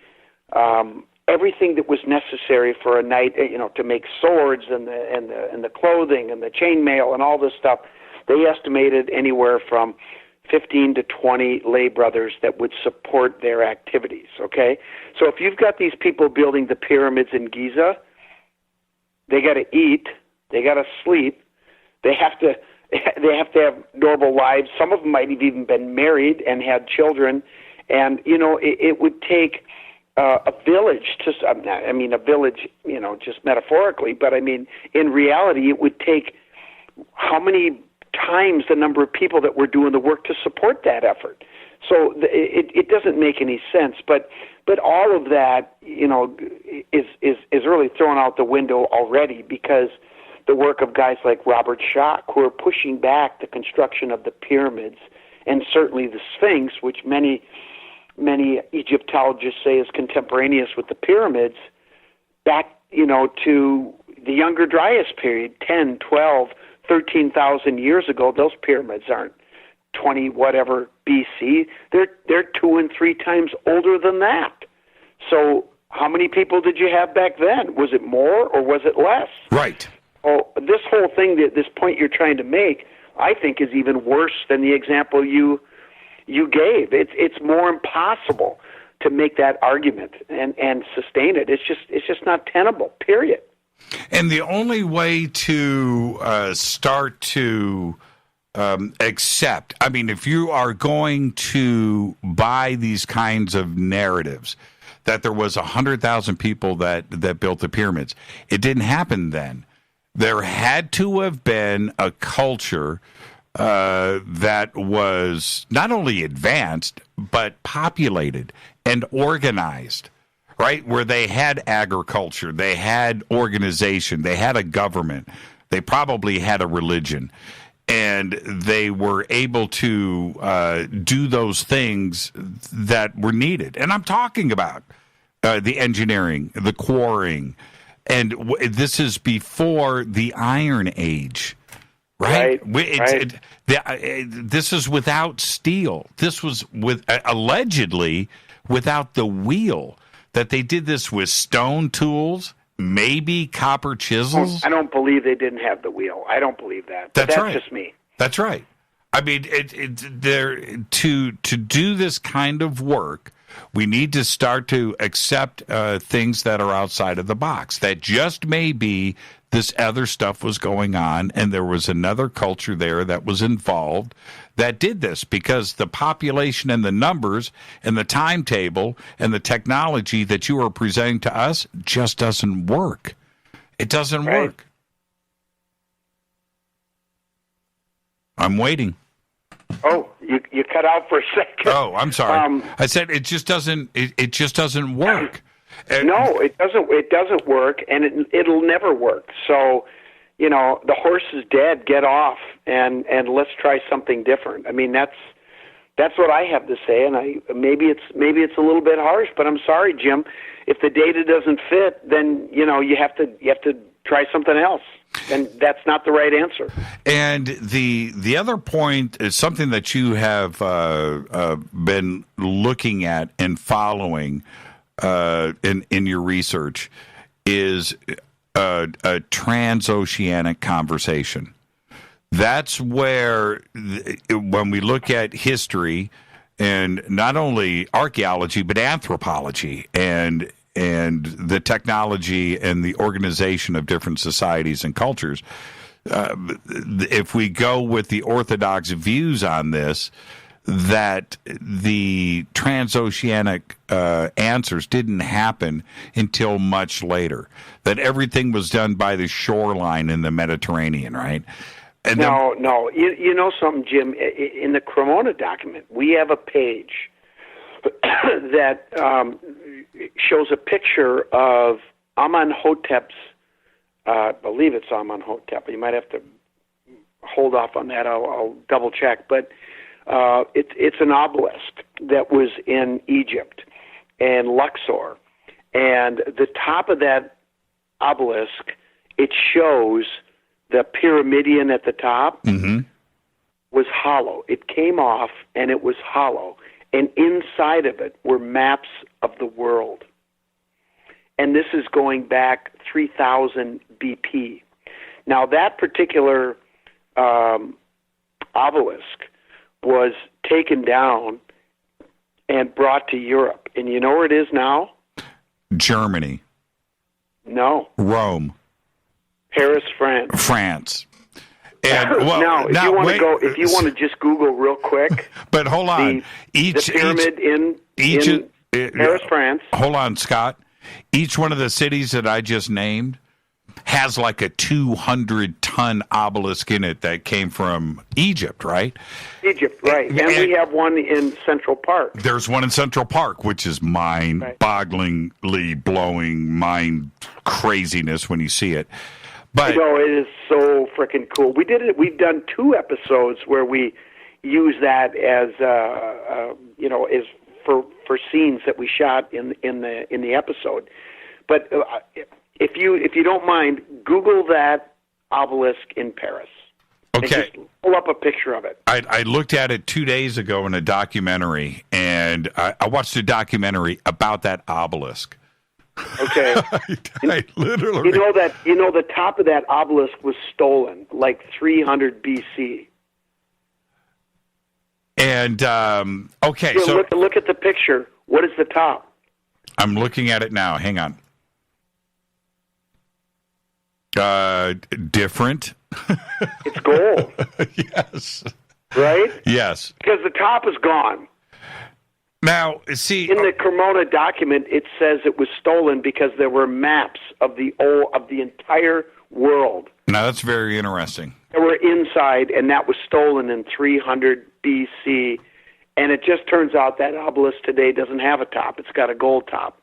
everything that was necessary for a knight, to make swords and the clothing and the chainmail and all this stuff. They estimated anywhere from 15 to 20 lay brothers that would support their activities, okay? So if you've got these people building the pyramids in Giza, they got to eat, they got to sleep, they have to have normal lives. Some of them might have even been married and had children. And, it would take a village, a village, just metaphorically, but I mean, in reality, it would take how many times the number of people that were doing the work to support that effort. So it doesn't make any sense, but all of that, is really thrown out the window already, because the work of guys like Robert Schoch, who are pushing back the construction of the pyramids and certainly the Sphinx, which many Egyptologists say is contemporaneous with the pyramids, back, to the Younger Dryas period, 10, 12, 13,000 years ago. Those pyramids aren't 20 whatever BC. They're 2 and 3 times older than that. So how many people did you have back then? Was it more or was it less? Right. Oh, this whole thing, this point you're trying to make, I think is even worse than the example you gave. It's more impossible to make that argument and sustain it. It's just not tenable, period. And the only way to start to accept, if you are going to buy these kinds of narratives, that there was 100,000 people that built the pyramids, it didn't happen then. There had to have been a culture that was not only advanced, but populated and organized, right? Where they had agriculture, they had organization, they had a government, they probably had a religion, and they were able to do those things that were needed. And I'm talking about the engineering, the quarrying, and this is before the Iron Age. Right. This is without steel. This was allegedly without the wheel. That they did this with stone tools, maybe copper chisels. I don't believe they didn't have the wheel. I don't believe that. That's right. That's just me. That's right. To do this kind of work, we need to start to accept things that are outside of the box. That just maybe this other stuff was going on, and there was another culture there that was involved that did this, because the population and the numbers and the timetable and the technology that you are presenting to us just doesn't work. It doesn't work. I'm waiting. Oh, you cut out for a second. Oh, I'm sorry. I said it just doesn't. It just doesn't work. No, it doesn't. It doesn't work, and it'll never work. So, the horse is dead. Get off, and let's try something different. That's what I have to say, and maybe it's a little bit harsh, but I'm sorry, Jim. If the data doesn't fit, then you have to try something else. And that's not the right answer. And the other point is something that you have been looking at and following in your research is a transoceanic conversation. That's where, when we look at history, and not only archaeology, but anthropology and the technology and the organization of different societies and cultures, if we go with the orthodox views on this, that the transoceanic answers didn't happen until much later, that everything was done by the shoreline in the Mediterranean, right? And no. You know something, Jim? In the Cremona document, we have a page that shows a picture of Amenhotep's, I believe it's Amenhotep. You might have to hold off on that. I'll double check. But it's an obelisk that was in Egypt and Luxor. And the top of that obelisk, it shows the pyramidion at the top was hollow. It came off and it was hollow. And inside of it were maps of the world. And this is going back 3000 BP. Now, that particular obelisk was taken down and brought to Europe. And you know where it is now? Germany. No. Rome. Paris, France. France. And, now, if you want to just Google real quick. But hold on. The pyramid in Paris, France. Hold on, Scott. Each one of the cities that I just named has like a 200-ton obelisk in it that came from Egypt, right? Egypt, right. And we have one in Central Park. There's one in Central Park, which is mind-bogglingly blowing mind craziness when you see it. But it is so freaking cool. We did it. We've done 2 episodes where we use that as as for scenes that we shot in the episode. But if you don't mind, Google that obelisk in Paris. Okay. And just pull up a picture of it. I looked at it 2 days ago in a documentary, and I watched a documentary about that obelisk. Okay. I literally. The top of that obelisk was stolen, like 300 BC. And okay, so look at the picture. What is the top? I'm looking at it now. Hang on. Different. It's gold. Yes. Right? Yes. Because the top is gone. Now, see, in the Cremona document, it says it was stolen because there were maps of the entire world. Now that's very interesting. They were inside, and that was stolen in 300 BC. And it just turns out that obelisk today doesn't have a top; it's got a gold top.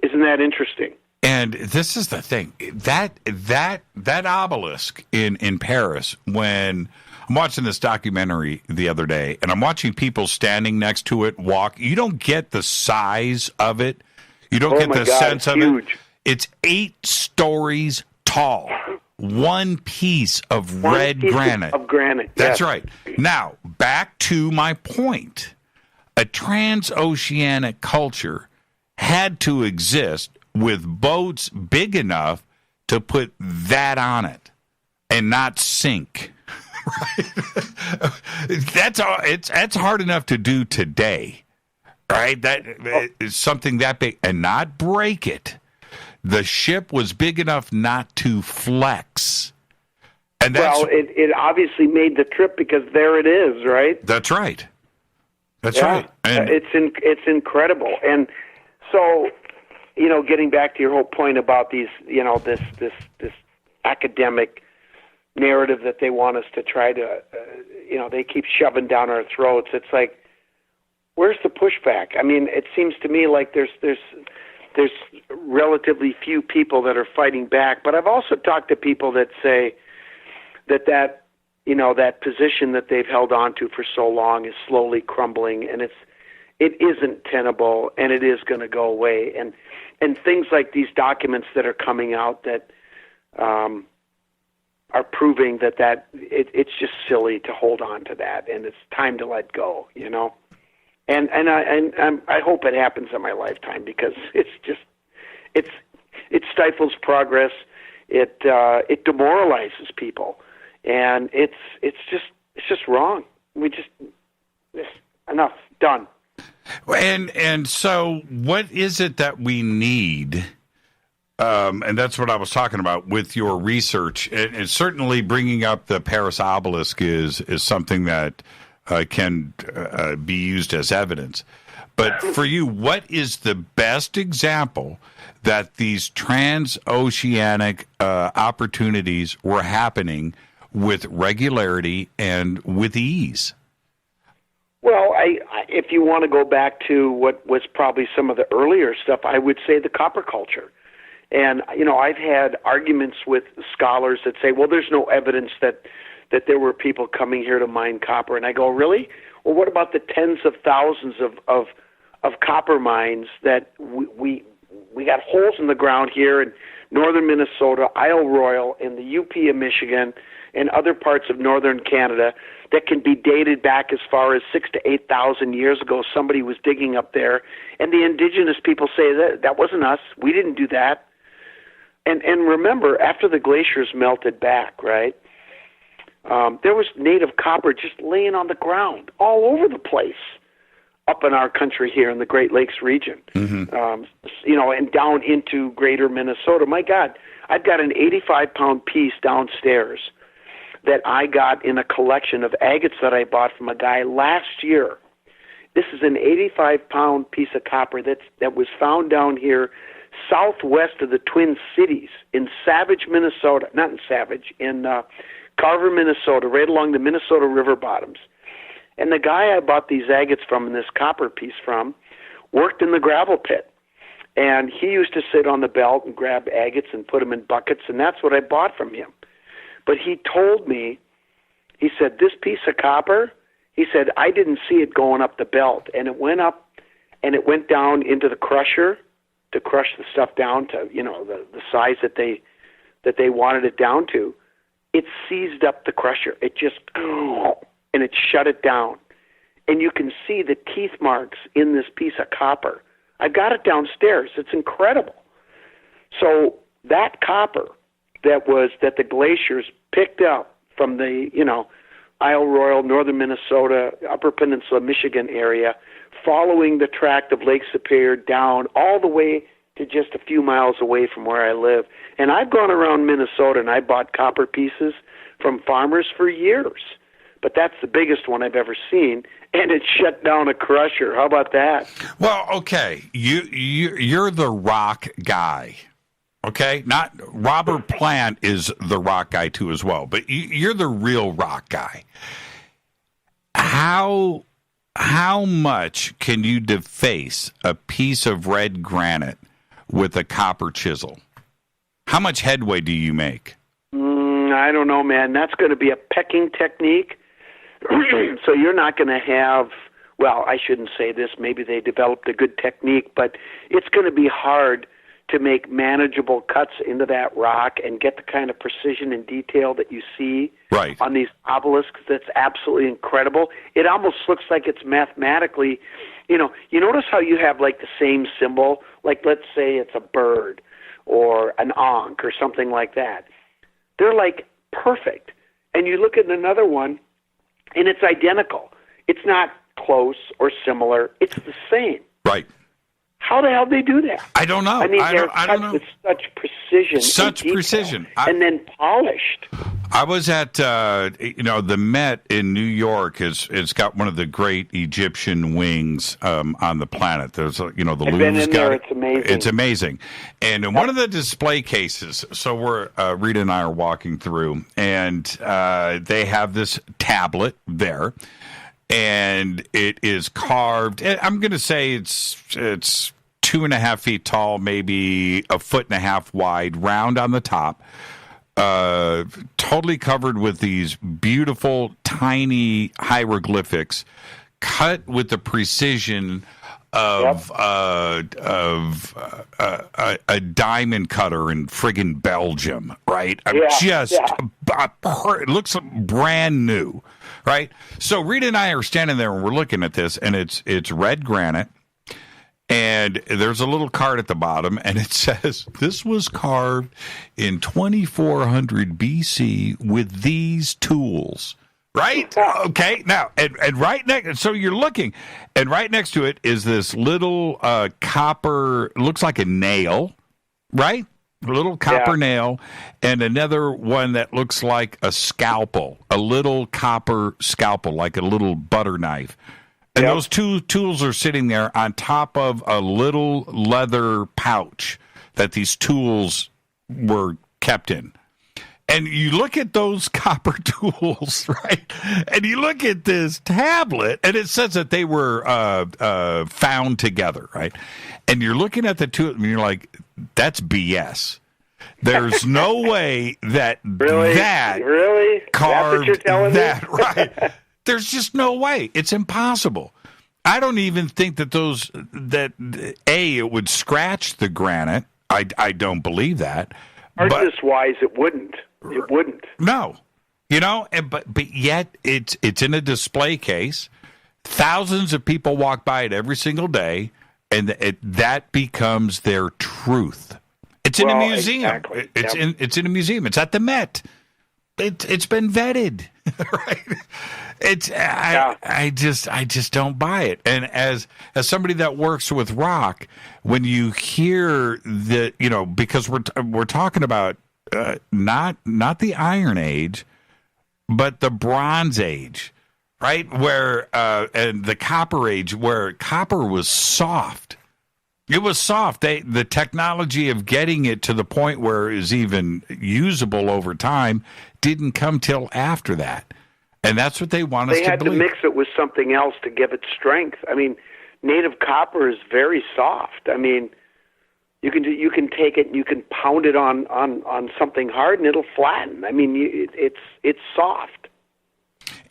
Isn't that interesting? And this is the thing, that obelisk in Paris, when I'm watching this documentary the other day, and I'm watching people standing next to it walk, you don't get the size of it. You don't get the sense of it. It's 8 stories tall. One piece of red granite. Of granite. That's yes. right. Now, back to my point. A transoceanic culture had to exist with boats big enough to put that on it and not sink. Right? That's hard enough to do today, right? That is something that big and not break it. The ship was big enough not to flex. And it obviously made the trip because there it is, right? That's right. That's right. And it's incredible. And so, getting back to your whole point about these, this academic narrative that they want us to try to, they keep shoving down our throats. It's like, where's the pushback? I mean, it seems to me like there's relatively few people that are fighting back. But I've also talked to people that say that position that they've held on to for so long is slowly crumbling, and it isn't tenable, and it is going to go away. And things like these documents that are coming out that are proving that it's just silly to hold on to that, and it's time to let go, And I hope it happens in my lifetime because it stifles progress. It demoralizes people, and it's just wrong. Enough, done. And so, what is it that we need? And that's what I was talking about with your research, and certainly bringing up the Paris obelisk is something that can be used as evidence. But for you, what is the best example that these transoceanic opportunities were happening with regularity and with ease? Well, if you want to go back to what was probably some of the earlier stuff, I would say the copper culture. And, I've had arguments with scholars that say, well, there's no evidence that there were people coming here to mine copper. And I go, really? Well, what about the tens of thousands of copper mines that we got holes in the ground here in northern Minnesota, Isle Royal, in the UP of Michigan, and other parts of northern Canada that can be dated back as far as 6,000 to 8,000 years ago. Somebody was digging up there, and the indigenous people say that wasn't us. We didn't do that. And remember, after the glaciers melted back, right? There was native copper just laying on the ground all over the place up in our country here in the Great Lakes region, and down into greater Minnesota. My God, I've got an 85-pound piece downstairs that I got in a collection of agates that I bought from a guy last year This is an 85-pound piece of copper that was found down here southwest of the Twin Cities in Savage, Minnesota. Not in Savage, in Carver, Minnesota, right along the Minnesota river bottoms. And the guy I bought these agates from and this copper piece from worked in the gravel pit. And he used to sit on the belt and grab agates and put them in buckets, and that's what I bought from him. But he told me, he said, this piece of copper, he said, I didn't see it going up the belt. And it went up and it went down into the crusher to crush the stuff down to, the size that they wanted it down to. It seized up the crusher. It just, and it shut it down. And you can see the teeth marks in this piece of copper. I got it downstairs. It's incredible. So that copper that the glaciers picked up from the, Isle Royal, northern Minnesota, Upper Peninsula, Michigan area, following the tract of Lake Superior down all the way to just a few miles away from where I live. And I've gone around Minnesota and I bought copper pieces from farmers for years. But that's the biggest one I've ever seen, and it shut down a crusher. How about that? Well, okay, you're the rock guy, okay? Not Robert Plant is the rock guy too as well, but you're the real rock guy. How much can you deface a piece of red granite with a copper chisel? How much headway do you make? I don't know, man. That's going to be a pecking technique. So you're not going to have, well, I shouldn't say this, maybe they developed a good technique, but it's going to be hard to make manageable cuts into that rock and get the kind of precision and detail that you see on these obelisks. That's absolutely incredible. It almost looks like it's mathematically, you notice how you have like the same symbol, like let's say it's a bird or an ankh or something like that. They're like perfect. And you look at another one, and it's identical. It's not close or similar. It's the same. Right. How the hell do they do that? I don't know. I mean, they're I don't know. with such precision. Such and precision. And then polished. I was at, the Met in New York. It's got one of the great Egyptian wings on the planet. There's, the Louvre's been in got there. it. It's amazing. It's amazing. And in one of the display cases, so we're, Rita and I are walking through, and they have this tablet there, and it is carved. I'm going to say it's 2.5 feet tall, maybe 1.5 feet wide, round on the top, totally covered with these beautiful, tiny hieroglyphics, cut with the precision of a diamond cutter in friggin' Belgium, right? It looks brand new, right? So Rita and I are standing there and we're looking at this, and it's red granite. And there's a little card at the bottom, and it says, this was carved in 2400 BC with these tools, right? Okay, now, and right next, so you're looking, and right next to it is this little copper, looks like a nail, right? A little copper nail, and another one that looks like a scalpel, a little copper scalpel, like a little butter knife. And those two tools are sitting there on top of a little leather pouch that these tools were kept in. And you look at those copper tools, right? And you look at this tablet, and it says that they were found together, right? And you're looking at the two, and you're like, that's BS. There's no way that really carved that's what you're telling that, me? right? There's just no way. It's impossible. I don't even think that it would scratch the granite. I don't believe that. Artist-wise, it wouldn't. It wouldn't. No. But yet it's in a display case. Thousands of people walk by it every single day, and that becomes their truth. It's in a museum. Exactly. It's in a museum. It's at the Met. It's been vetted, right? I just don't buy it. And as somebody that works with rock, when you hear that, because we're talking about not the Iron Age, but the Bronze Age, right? Where and the Copper Age, where copper was soft. It was soft. The technology of getting it to the point where it is even usable over time didn't come till after that. And that's what they want us to believe. They had to mix it with something else to give it strength. I mean, native copper is very soft. I mean, you can take it and you can pound it on something hard and it'll flatten. I mean, it's soft.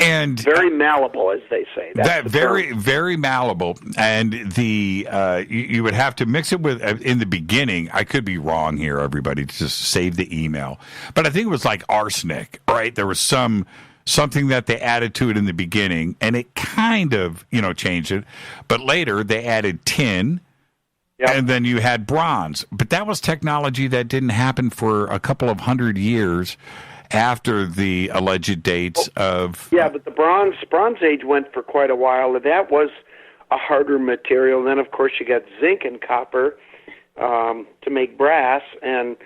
And very malleable, as they say. That very malleable, and the you would have to mix it with in the beginning. I could be wrong here, everybody. Just save the email, but I think it was like arsenic, right? There was something that they added to it in the beginning, and it kind of changed it. But later they added tin, and then you had bronze. But that was technology that didn't happen for a couple of 100 years. After the alleged dates of... Yeah, but the Bronze Age went for quite a while. That was a harder material. And then, of course, you got zinc and copper to make brass, and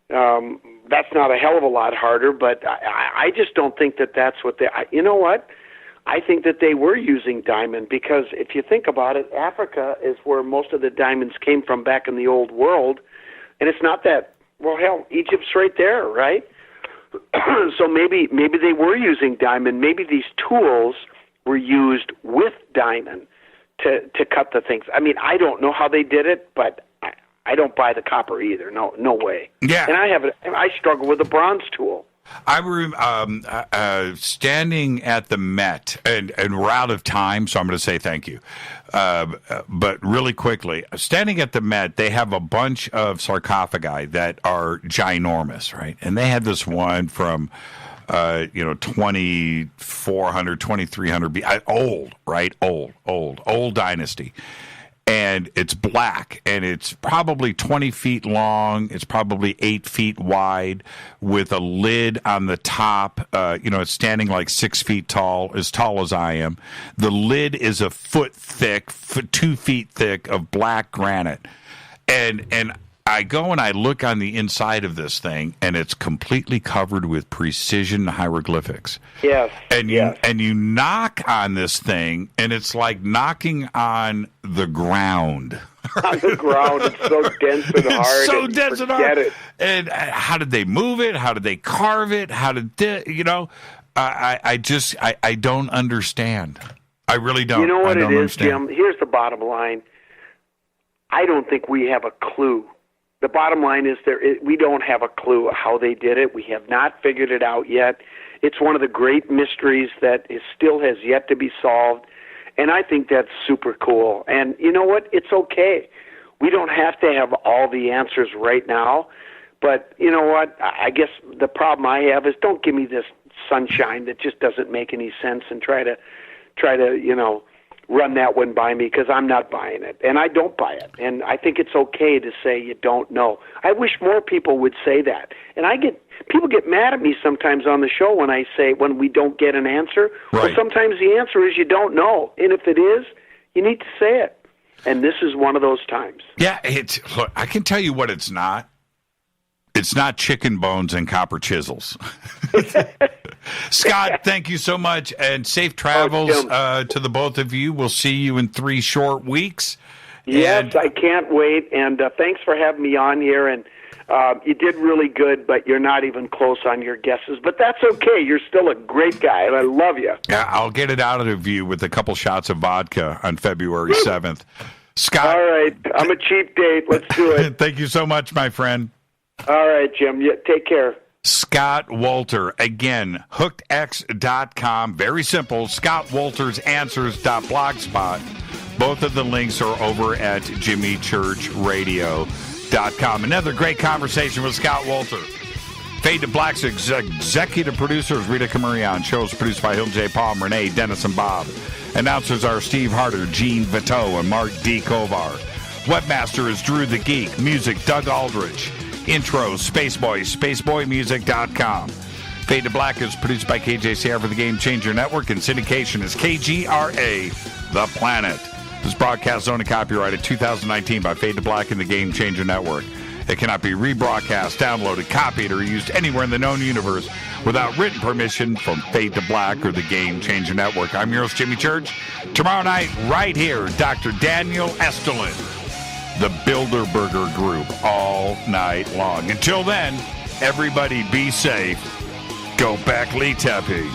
that's not a hell of a lot harder, but I just don't think that that's what they... You know what? I think that they were using diamond, because if you think about it, Africa is where most of the diamonds came from back in the old world, and it's not that... Well, hell, Egypt's right there, right? So maybe they were using diamond. Maybe these tools were used with diamond to cut the things. I mean, I don't know how they did it, but I don't buy the copper either. No way. Yeah. And I struggle with a bronze tool. I remember standing at the Met, and we're out of time, so I'm going to say thank you. But really quickly, standing at the Met, they have a bunch of sarcophagi that are ginormous, right? And they had this one from, 2400, 2300, old, right? Old dynasty. And it's black, and it's probably 20 feet long. It's probably 8 feet wide, with a lid on the top. It's standing like 6 feet tall as I am. The lid is a foot thick, 2 feet thick of black granite. And I go and I look on the inside of this thing, and it's completely covered with precision hieroglyphics. Yes. And you knock on this thing, and it's like knocking on the ground. On the ground, it's so dense and hard. It's so dense and hard. It. And how did they move it? How did they carve it? How did I don't understand. I really don't. You know what it is, understand. Jim? Here's the bottom line. I don't think we have a clue. The bottom line is we don't have a clue how they did it. We have not figured it out yet. It's one of the great mysteries that still has yet to be solved, and I think that's super cool. And you know what? It's okay. We don't have to have all the answers right now, but you know what? I guess the problem I have is don't give me this sunshine that just doesn't make any sense and try to run that one by me, because I'm not buying it, and I don't buy it. And I think it's okay to say you don't know. I wish more people would say that. And people get mad at me sometimes on the show when we don't get an answer. Right. Well, sometimes the answer is you don't know, and if it is, you need to say it. And this is one of those times. Yeah, look, I can tell you what it's not. It's not chicken bones and copper chisels. Scott, thank you so much, and safe travels to the both of you. We'll see you in 3 short weeks. Yes, I can't wait, and thanks for having me on here. And you did really good, but you're not even close on your guesses. But that's okay. You're still a great guy, and I love you. Yeah, I'll get it out of you with a couple shots of vodka on February 7th. Scott. All right. I'm a cheap date. Let's do it. Thank you so much, my friend. All right, Jim. Take care. Scott Wolter. Again, hookedx.com. Very simple. Scott Wolter's Answers.blogspot. Both of the links are over at jimmychurchradio.com. Another great conversation with Scott Wolter. Fade to Black's executive producers, Rita Camarion. Shows produced by Hill J. Palm, Renee, Dennis, and Bob. Announcers are Steve Harder, Gene Vito, and Mark D. Kovar. Webmaster is Drew the Geek. Music, Doug Aldrich. Intro, Spaceboy, spaceboymusic.com. Fade to Black is produced by KJCR for the Game Changer Network, and syndication is KGRA, The Planet. This broadcast is owned and copyrighted 2019 by Fade to Black and the Game Changer Network. It cannot be rebroadcast, downloaded, copied, or used anywhere in the known universe without written permission from Fade to Black or the Game Changer Network. I'm your host, Jimmy Church. Tomorrow night, right here, Dr. Daniel Estulin, the Bilderberger Group, all night long. Until then, everybody be safe. Go back, Lee Tepe.